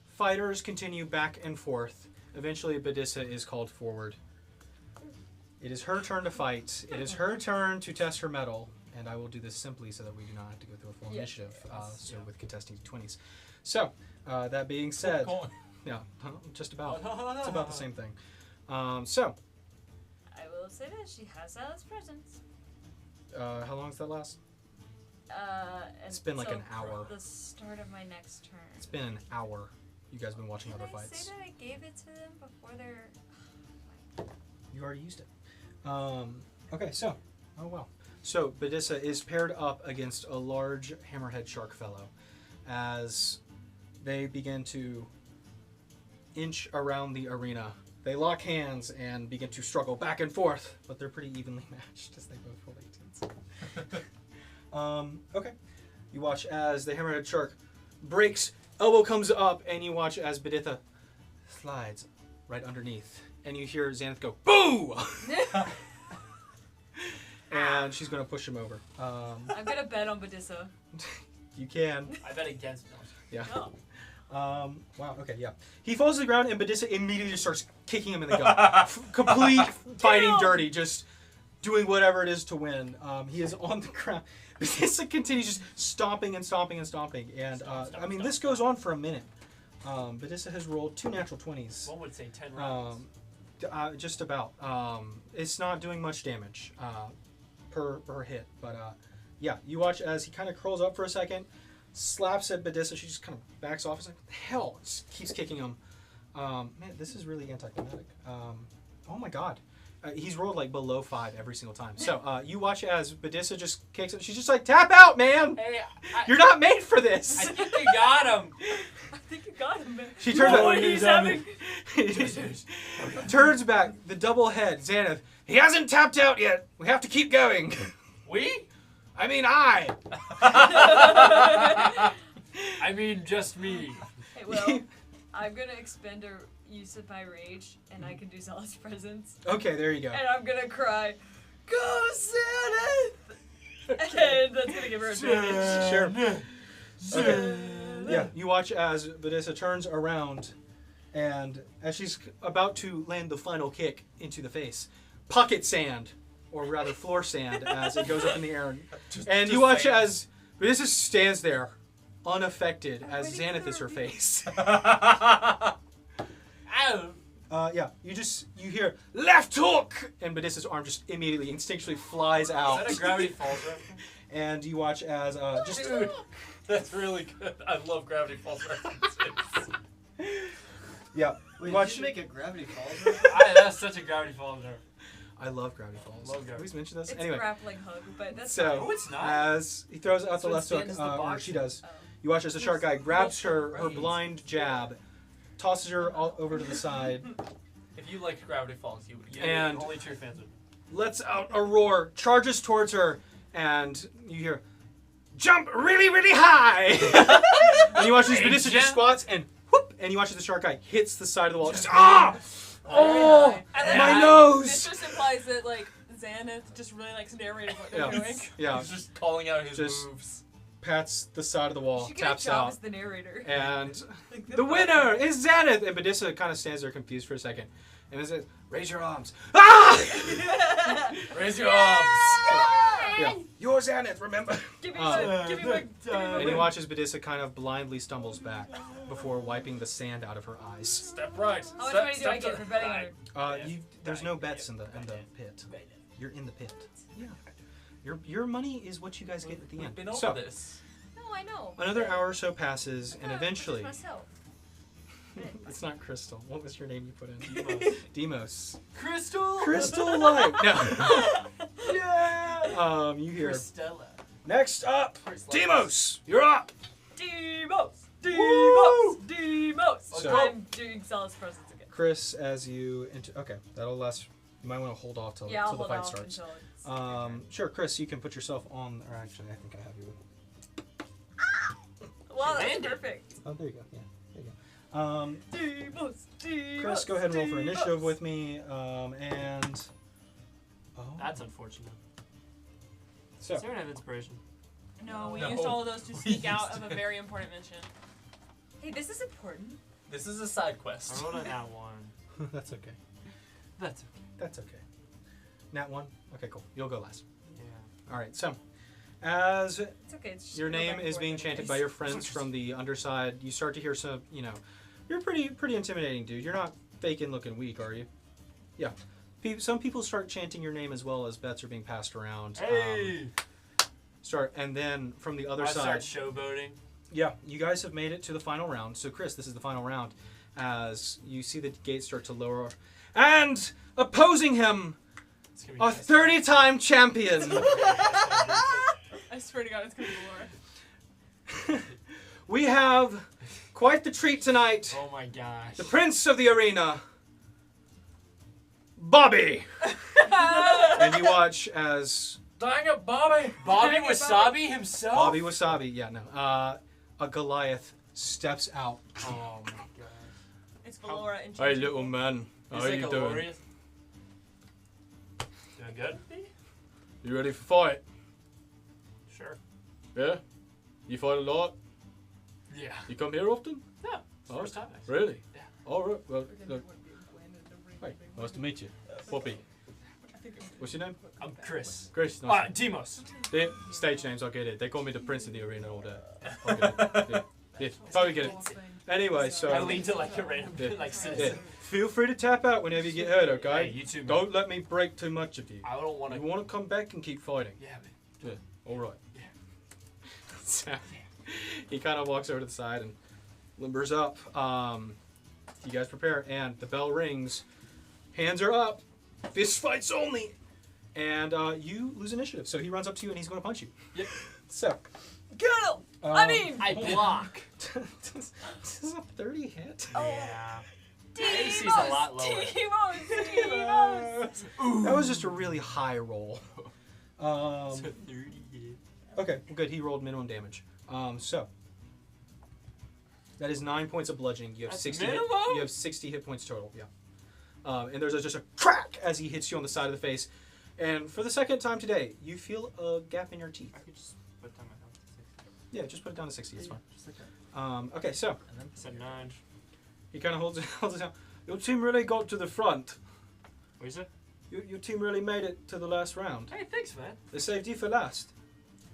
fighters continue back and forth. Eventually, Badissa is called forward. It is her turn to fight. It is her turn to test her mettle. And I will do this simply so that we do not have to go through a full initiative. With contesting 20s. So, that being said, yeah, just about. It's about the same thing. So, I will say this, she has Alice presence. how long does that last? It's been like an hour. The start of my next turn. It's been an hour. You guys have been watching Did other I fights. say that I gave it to them before they're... You already used it. Okay, so, oh wow. So, Badissa is paired up against a large hammerhead shark fellow as they begin to inch around the arena. They lock hands and begin to struggle back and forth, but they're pretty evenly matched as they both roll 18s. Okay. You watch as the hammerhead shark breaks, elbow comes up, and you watch as Baditha slides right underneath. And you hear Xanath go, boo! And she's going to push him over. I'm gonna bet on Badissa. You can. I bet against them. Yeah. No. Wow, okay, yeah. He falls to the ground and Badissa immediately just starts kicking him in the gut. Complete fighting dirty, just doing whatever it is to win. He is on the ground. Badissa continues just stomping and stomping and stomping. And, I mean, this goes on for a minute. Badissa has rolled 2 natural 20s. One would say 10 rounds. Just about. It's not doing much damage per hit, but Yeah, you watch as he kind of curls up for a second, slaps at Badissa. She just kind of backs off. He's like, what the hell? Just keeps kicking him. Man, this is really anticlimactic. Oh my god. He's rolled like below 5 every single time. So you watch as Badissa just kicks him. She's just like, tap out, man! Hey, You're not made for this! I think you got him. I think you got him, man. She turns No, back. he's having. Turns back. The double head. Xanath. He hasn't tapped out yet. We have to keep going. We? I mean, I. I mean, just me. Hey, Will, I'm gonna expend a use of my rage, and I can do Zealous Presence, Okay, there you go. and I'm gonna cry, "Go, Xanath!" And that's gonna give her advantage. Sure. Okay. Yeah, you watch as Badissa turns around, and as she's about to land the final kick into the face, pocket sand, or rather floor sand, as it goes up in the air. And you watch as Badissa stands there, unaffected, as Xanath is her face. Ow. Yeah, you hear left hook, and Badissa's arm just immediately, instinctually flies out. Is that a Gravity Falls reference? And you watch as just Dude, that's really good. I love Gravity Falls references. yeah. Wait, Watch. did you make a Gravity Falls reference? That's such a Gravity Falls reference. I love Gravity Falls. Love Gravity Always mention this. It's Anyway, a grappling hug, but that's so No, it's not. as he throws out the So left it hook, spins the or box. she does, Oh. you watch as the shark guy grabs her Multiple rays. blind jab, tosses her all over to the side, If you liked Gravity Falls, you would. And- only true fans would. lets out a roar, charges towards her, and you hear, jump really, really high! And you watch as Badissa just squats and whoop, and you watch as the shark guy hits the side of the wall. Just, ah! Oh! And My then nose! This just implies that like Xanath just really likes narrating what they're Yeah. doing. Yeah, He's just calling out his Just- moves. pats the side of the wall, She get a taps job out, as the narrator. and the winner is Xanath! And Badissa kind of stands there confused for a second. And it says, raise your arms. Ah! Raise your arms. Yeah. You're Xanath, remember? Give me one. Give me one. Give me And one. he watches Badissa kind of blindly stumbles back before wiping the sand out of her eyes. Step right. How much step, money do step I get to- for betting on her? There's no bets in the pit. You're in the pit. Yeah. Your money is what you guys get at the We've end. been over So this. No, I know. another hour or so passes, and eventually, Myself. it's not Crystal. What was your name you put in? Demos. Crystal. Crystal Light. No. Yeah. You hear. Cristella. Next up, Chris Demos. You're up. Demos! Woo! Demos! Demos! So- I'm doing Zealous Presence again. Chris, as you okay, that'll last. You might want to hold off till, Yeah, I'll till the hold fight off starts. until it's Sure, Chris, you can put yourself on. Or actually, I think I have you. Well, that's landed. perfect. Oh, there you go. Yeah, there you go. Demos! Demos! Chris, go ahead and roll for Demos. initiative with me. And oh, That's unfortunate. so Does anyone have inspiration? No, we No. used all of those to We sneak out used of a very important mission. Hey, this is important. This is a side I quest. rolled a nat 1. that's okay. That's okay. That's okay. Nat 1. Okay, cool. You'll go last. Yeah. All right. So, as It's okay. It's just your go name back and is forth being chanted anyways. by your friends from the underside, you start to hear some. You're pretty intimidating, dude. You're not faking looking weak, are you? Yeah. Some people start chanting your name as well as bets are being passed around. Hey! And then from the other I side. start showboating. Yeah, you guys have made it to the final round. So, Chris, this is the final round. As you see the gates start to lower. And opposing him, It's gonna be a nice. 30-time champion. I swear to God, it's gonna be Laura. We have quite the treat tonight. Oh my gosh. The prince of the arena, Bobby. And you watch as Dang it, Bobby! Bobby Wasabi himself? Bobby Wasabi, a Goliath steps out. Oh my god. It's Valora and Hey, little man. How He's are like you a doing? glorious- Doing good? You ready for fight? Sure. Yeah? You fight a lot? Yeah. You come here often? Yeah. Oh, First time, actually. Really? Yeah. All right. Well, look. Hey, nice to meet you. Bobby. What's your name? I'm Chris. Chris. Nice. Demos. Stage names, I'll get it. They call me the Prince of the Arena all day. I'll get it. Yeah, totally get it. Anyway, so I lean to like a random like yeah. citizen. Feel free to tap out whenever you get hurt, okay? Hey, you too, man. Don't let me break too much of you. I don't want You to. want to come back and keep fighting. Yeah, man. Yeah, all right. So he kind of walks over to the side and limbers up. You guys prepare, and the bell rings. Hands are up. Fist fights only. And you lose initiative. So he runs up to you and he's going to punch you. Yep. So. Get him! I block. This is a 30 hit. Yeah. Deimos! AC's a lot lower. Deimos! That was just a really high roll. So 30 hit. Okay, good. He rolled minimum damage. So that is 9 points of bludgeoning. You have That's 60. minimum? You have 60 hit points total. Yeah. And there's just a crack as he hits you on the side of the face. And for the second time today, you feel a gap in your teeth. I could just put down my health to 60. Yeah, just put it down to 60. It's fine. Just like that. Okay, so I said 9. he kind of holds it down. Your team really got to the front. What is it? Your team really made it to the last round. Hey, thanks, man. They saved you for last.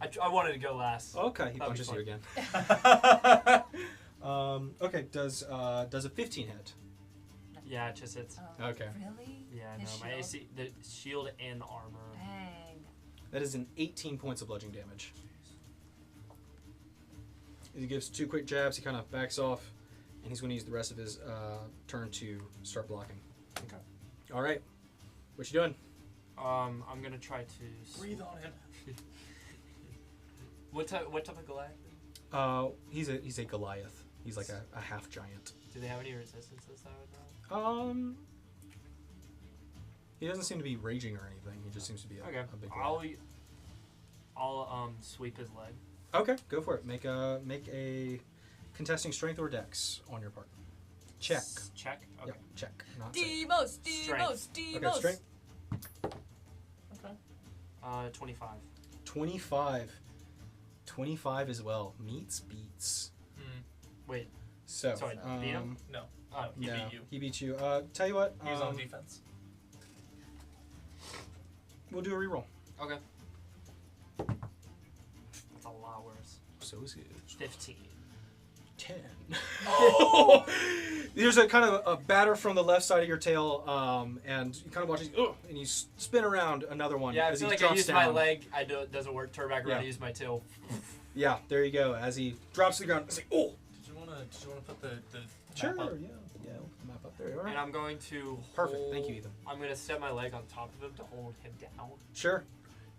I wanted to go last. Okay, he That'd be punches you fun. again. Okay, does a 15 hit? Yeah, it just hits. Oh, Okay. Really? Yeah, His no, my shield? AC, the shield and the armor. Dang. That is an 18 points of bludgeoning damage. He gives 2 quick jabs, he kind of backs off, and he's going to use the rest of his turn to start blocking. Okay. Alright. What you doing? I'm gonna try to Breathe on him. What type of Goliath? He's a Goliath. He's like a half giant. Do they have any resistances I would know? He doesn't seem to be raging or anything. He just seems to be a big Goliath. I'll sweep his leg. Okay, go for it. Make a contesting strength or dex on your part. Check. Check. Okay. Yep, check. Not save. Deimos! Deimos! Okay, Deimos! strength. Okay. 25. 25. 25 as well. Meets beats. Wait. So, So I beat him? No. Oh, He no, beat you. he beat you. Tell you what. He was on defense. We'll do a reroll. Okay. That's a lot worse. So is it 15. 10. Oh! There's a kind of a batter from the left side of your tail, and you kind of watch it, and you spin around another one. Yeah, I as feel he like I drops used down. my leg. It doesn't work. Turn back around. Yeah. I use my tail. Yeah, there you go. As he drops to the ground, it's like, oh. Did you wanna put the Sure, map up? yeah, map up there. All right. And I'm going to Perfect. hold- Thank you, Ethan. I'm gonna set my leg on top of him to hold him down, Sure.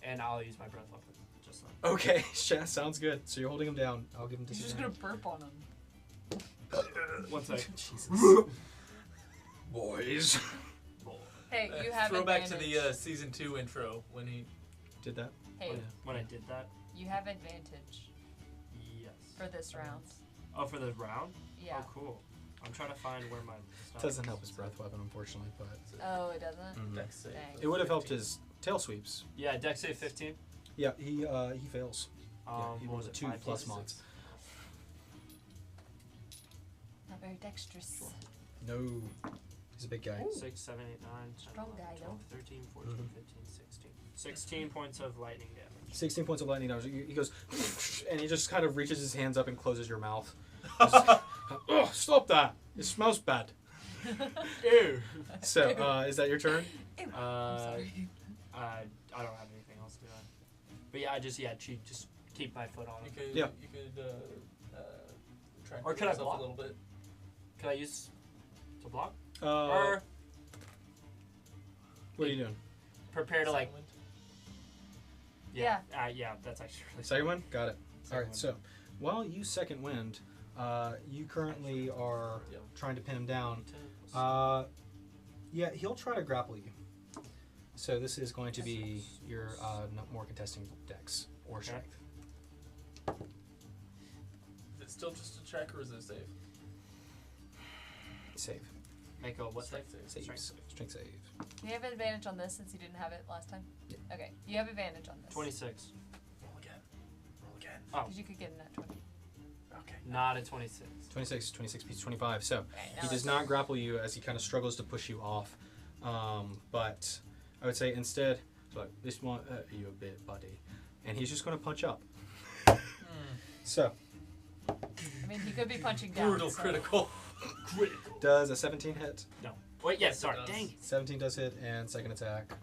and I'll use my breath weapon just like. Okay, sounds good. So you're holding him down. I'll give him He's just gonna disadvantage. burp on him. 1 sec. Jesus. Boys. Hey, you have Throw back to advantage. the season 2 intro when he. Did that? Hey, When I did that. you have advantage Yes. for this round. Oh, for the round? Yeah. Oh, cool. I'm trying to find where my stuff Doesn't is. help his breath weapon, unfortunately, but Oh, it doesn't? Mhm. Dex save. Dang. It would have helped his tail sweeps. Yeah, dex save 15. Yeah, he fails. He what rolls was it, 2 5, plus 6? mods. Not very dexterous. No. He's a big guy. 6, 7, 8, 9, 10, Strong 11, guy, 12, 13, 14, Mhm. 15, 16. 16 points of lightning damage. 16 points of lightning damage. He goes, and he just kind of reaches his hands up and closes your mouth. Oh, stop that! It smells bad. Ew. So, is that your turn? Ew, I'm Uh, sorry. I don't have anything else to do. But yeah, just keep my foot on You him. could. Yeah. You could. Try and Or put could I yourself block? a little bit. Can I use to block? What Or are you doing? prepare to like. Silent. Yeah. Yeah, that's actually really. Second wind? Got it. Second Alright, wind. so while you second wind, you currently are Yep. trying to pin him down. 10 plus Yeah, he'll try to grapple you. So this is going to be your more contesting dex or Okay. strength. Is it still just a check or is it a save? Save. Make a what save? Save. Strength. Strength save. Do you have advantage on this since you didn't have it last time? Yeah. Okay, you have advantage on this. 26. Roll again. Roll again. Oh, Because you could get a nat 20. Okay. not a 26. 26 beats 25. So Okay, now he does it's- not grapple you as he kind of struggles to push you off. But I would say instead, so like, this won't hurt you a bit, buddy. And he's just going to punch up. So, I mean, he could be punching down. Brutal so- critical. Critical. does a 17 hit? No. Wait, yes, Yes, it sorry. does. Dang it. 17 does hit, and second attack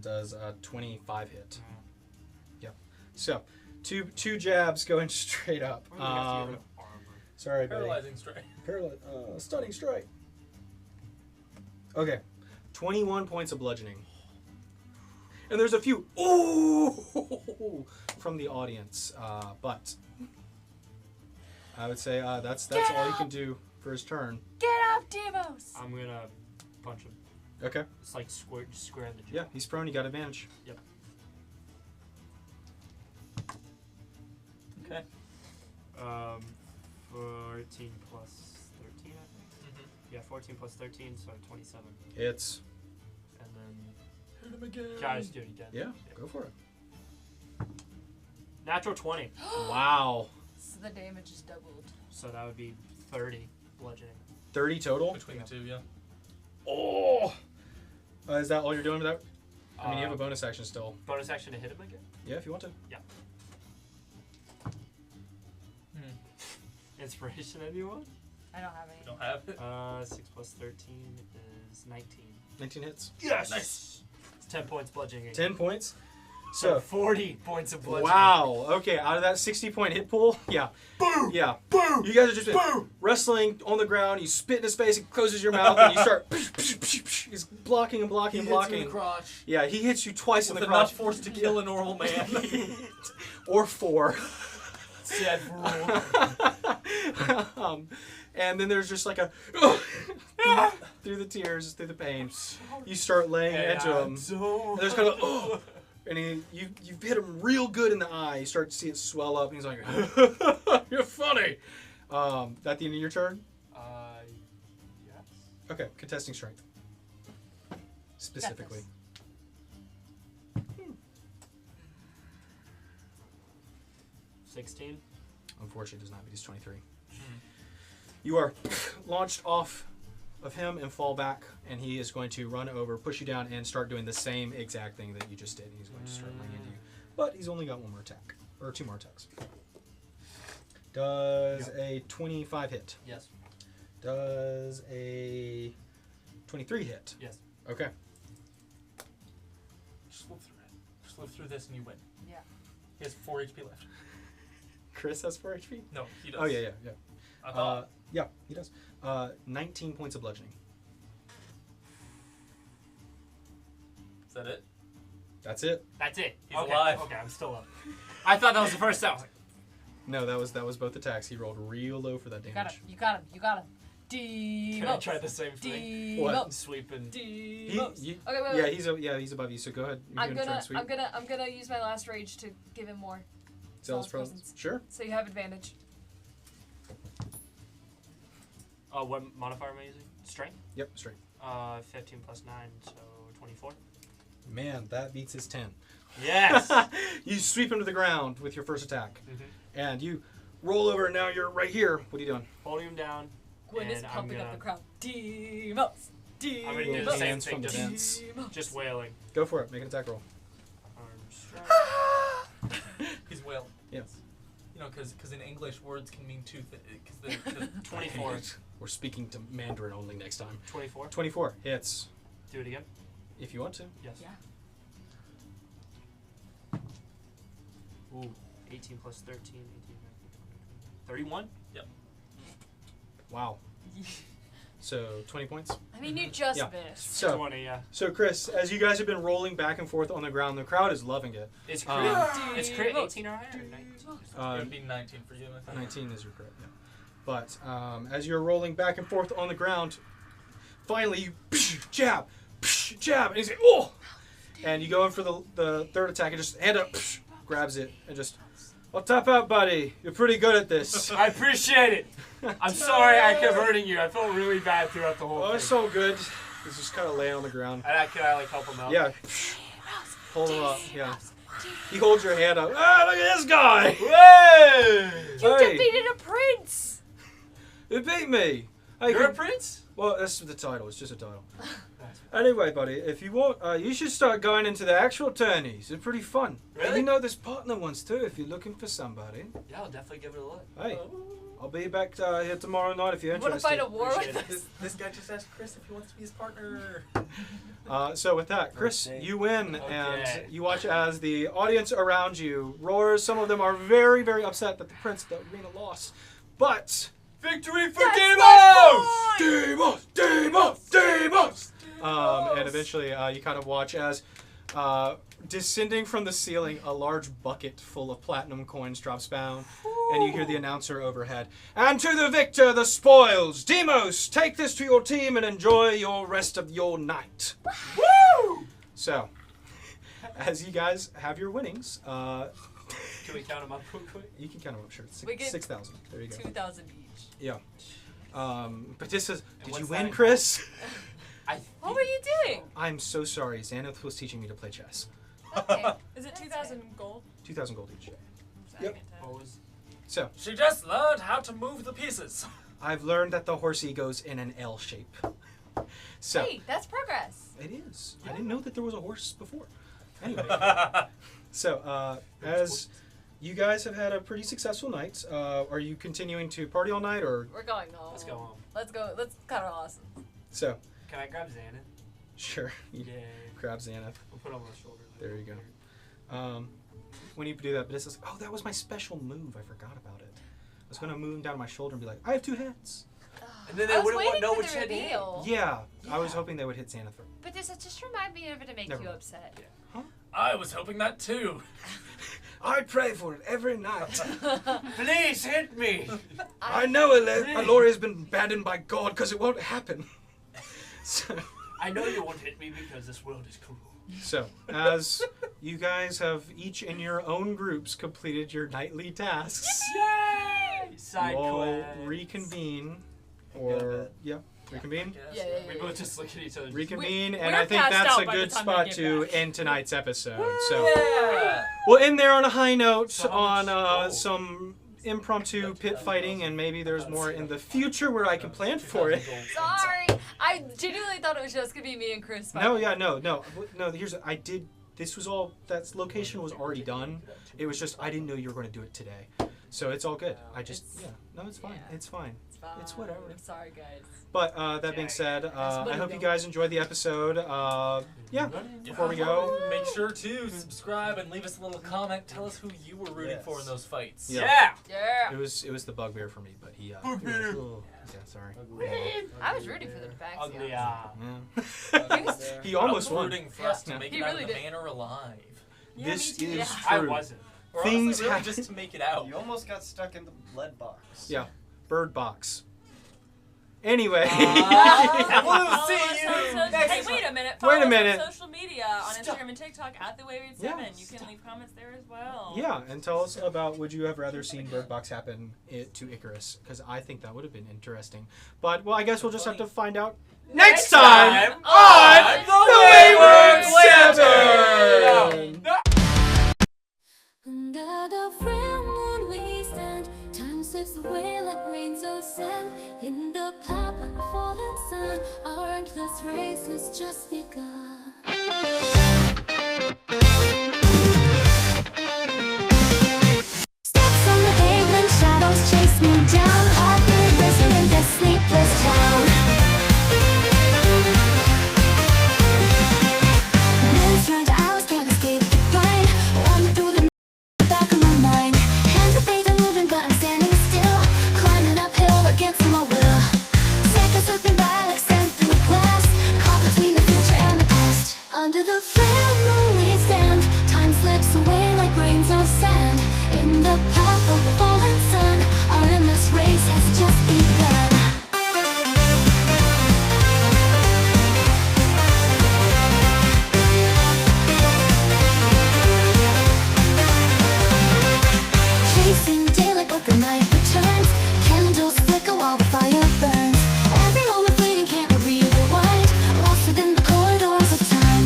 does a 25 hit. So, Two jabs going straight up. We're gonna have to get rid of armor. Sorry, buddy. Paralyzing strike. Stunning strike. Okay, 21 points of bludgeoning. And there's a few ooh from the audience, but I would say that's all you can do for his turn. Get up, Demos! I'm gonna punch him. Okay. It's like square in the jaw. Yeah, he's prone. You got advantage. Yep. Okay. 14 plus 13, I think. Yeah, 14 plus 13, so 27. It's And then Hit him again. can I just do it again? yeah. Go for it. Natural 20. Wow. So the damage is doubled. So that would be 30 bludgeoning. 30 total. Between the two, yeah. Oh. Is that all you're doing with that? I mean, you have a bonus action still. Bonus action to hit him again? Yeah, if you want to. Inspiration, anyone? I don't have any. Don't have it. 6 plus 13 is 19. 19 hits. Yes! Nice. It's 10 points bludgeoning. 10 points. So So 40 points of bludgeoning. wow. Okay, out of that 60-point hit pool, yeah. Boom! Yeah. Boom! You guys are just Boom! wrestling on the ground. You spit in his face, he closes your mouth, and you start. He's blocking and blocking and He hits you blocking. in the crotch. Yeah, he hits you twice With in the enough crotch. force to kill a normal man. Or 4. Sad rule. And then there's just like a through the tears, through the pain. You start laying into him. And there's kind of and you've hit him real good in the eye. You start to see it swell up, and he's like, "You're funny." That the end of your turn? Yes. Okay, contesting strength. Specifically. 16. Unfortunately, it does not beat his 23. You are launched off of him and fall back, and he is going to run over, push you down, and start doing the same exact thing that you just did. He's going to start laying into you. But he's only got one more attack. Or 2 more attacks. Does a 25 hit? Yes. Does a 23 hit? Yes. Okay. Just live through it. Just live through this and you win. Yeah. He has 4 HP left. Chris has 4 HP? No, he does. Oh, yeah. I thought. Yeah, he does. 19 points of bludgeoning. Is that it? That's it. That's it. He's okay. alive. Okay, I'm still up. I thought that was the first time. I was like, No, that was both attacks. He rolled real low for that You got damage. him. You got him. You got him. can I try the same thing? What? Sweep and... He, Okay, wait, yeah, wait. he's above you. So go ahead. You I'm can try and sweep. I'm gonna use my last rage to give him more. Zealous Zealous presence. presence. Sure. So you have advantage. What modifier am I using? Strength? Yep. Straight. 15 plus 9, so 24. Man, that beats his 10. Yes! You sweep him to the ground with your first attack, Mhm. and you roll over. And now you're right here. What are you doing? Holding him down. Gwen is and I'm pumping up gonna- the crowd. Demos. I'm gonna do the Little same hands thing, from the just, vents. just wailing. Go for it. Make an attack roll. Arm strike. He's wailing. Yes. You know, because in English words can mean two things. Because 24. We're speaking to Mandarin only next time. 24. 24 hits. Do it again. If you want to. Yes. Yeah. Ooh. 18 plus 13, 18, 19, 31? Wow. So 20 points. I mean, you just Yeah. missed. So 20, yeah. So Chris, as you guys have been rolling back and forth on the ground, the crowd is loving it. It's crit. Um, It's crit 18 or higher? Or 19? it Uh, would be 19 for you. I think. 19 is your crit, yeah. But as you're rolling back and forth on the ground, finally you jab, and he's like, oh! And you go in for the third attack and just hand up, grabs it, and just, I'll tap out, buddy. You're pretty good at this. I appreciate it. I'm sorry I kept hurting you. I felt really bad throughout the whole Oh, thing. it's so good. He's just kind of laying on the ground. Can I like help him out? Yeah. Hold him up, yeah. He holds your hand up. Ah, look at this guy! Hey! You Hey, defeated a prince. it beat me. Hey, You're a could- prince? Well, that's the title. It's just a title. Anyway, buddy, if you want, you should start going into the actual tourneys. They're pretty fun. And Really? you know, there's partner ones too if you're looking for somebody. Yeah, I'll definitely give it a look. Hey, I'll be back here tomorrow night if you're You want to interested. fight a war with us? This guy just asked Chris if he wants to be his partner. So with that, Chris, Okay. you win, Okay. and you watch as the audience around you roars. Some of them are very, very upset that the prince, the arena lost, but Victory for That's Demos! Demos! and eventually you kind of watch as descending from the ceiling, a large bucket full of platinum coins drops down, and you hear the announcer overhead. And to the victor, the spoils. Demos, take this to your team and enjoy your rest of your night. Woo! So, as you guys have your winnings, Can we count them up real quick? you can count them up, sure. We get 6,000. There you go. 2,000 each. Yeah. But this is, did what's you that win, in Chris? What were you doing? I'm so sorry. Xanath was teaching me to play chess. Okay. Is it 2,000 gold? 2,000 gold each. Yep. What was? So, She just learned how to move the pieces. I've learned that the horsey goes in an L shape. So, Hey, that's progress. it is. I didn't know that there was a horse before. Anyway, so as you guys have had a pretty successful night, are you continuing to party all night, or We're going home. Let's go home. Let's go. Let's cut our losses. so? Can I grab Xanath? Sure, you Yay. grab Xanath. We'll put it on my shoulder. There you go. When you do that, Badissa's like, oh, that was my special move. I forgot about it. I was gonna move him down to my shoulder and be like, I have 2 heads. And then I they was wouldn't waiting know for which the head to hit. reveal. Yeah, I was hoping they would hit Xanath. But this just remind me of it to make Never you mind. upset. I was hoping that too. I pray for it every night. Please hit me. I know Aloria's been abandoned by God because it won't happen. I know you won't hit me because this world is cruel. So, as you guys have each in your own groups completed your nightly tasks, Yay! Side we'll quest. reconvene. Go to Or, bed. yeah, reconvene. Yeah. We both just look at each other. Reconvene, We- and we're I think passed that's out a by the good time they spot get to back. end tonight's episode. So, Yeah. we'll end there on a high note So how much on gold? some impromptu pit fighting, and maybe there's more in the future where I can plan for it. Sorry. I genuinely thought it was just gonna be me and Chris. No, yeah, no. Here's I did. This was all. That location was already done. It was just I didn't know you were going to do it today, so it's all good. I just it's fine. yeah. It's fine. It's whatever. I'm sorry, guys. But that being said, I money hope you though. guys enjoyed the episode. Yeah. Before we go, Make sure to subscribe and leave us a little comment. Tell us who you were rooting for in those fights. Yeah. Yeah. it was the bugbear for me, but he. Bugbear. Yeah, sorry. I was rooting for them to back. Ugly Yeah. There. He almost I was won. rooting for us Yeah. to make He it out really of the did. manor alive. Yeah, This me too. is I true. wasn't. Or Things honestly, really happen. just to make it out. You almost got stuck in the lead box. Yeah. Bird box. Anyway. We'll see you next Hey, wait a minute. Wait a Follow us minute. on social media on Instagram and TikTok at the Wayward 7. Yeah, You can leave comments there as well. Yeah, and tell us about would you have rather seen Bird Box happen to Icarus? Because I think that would have been interesting. But, well, I guess we'll just have to find out next time on The Wayward 7! Under the full moon we stand, time slips away like rain so sad. In the path of the falling sun, our endless race has just begun. Steps on the pavement, shadows chase me down. Heartbeat racing in this sleepless town. Minutes turned to hours, can't escape the grind. Running through the back of my mind. Hands are fading, moving, but I'm standing still. Climbing uphill against my will. Seconds slipping by like sand through glass. Caught between the future and the past. Under the full moon we stand. Time slips away like grains of sand. In the path of the falling sun, our endless race has just begun. Chasing daylight, but the night returns. Candles flicker while the fire burns. Every moment fleeting, can't rewind. Lost within the corridors of time.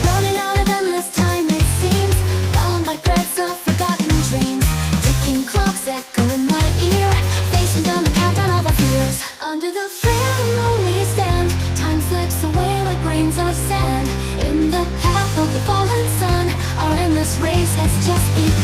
Running out of endless time, it seems. Bound by threads of forgotten dreams. Ticking clocks echo in my ear. Facing down the countdown of our fears. Under the full moon we stand. Time slips away like grains of sand. In the path of the fallen sun, our endless race has just begun.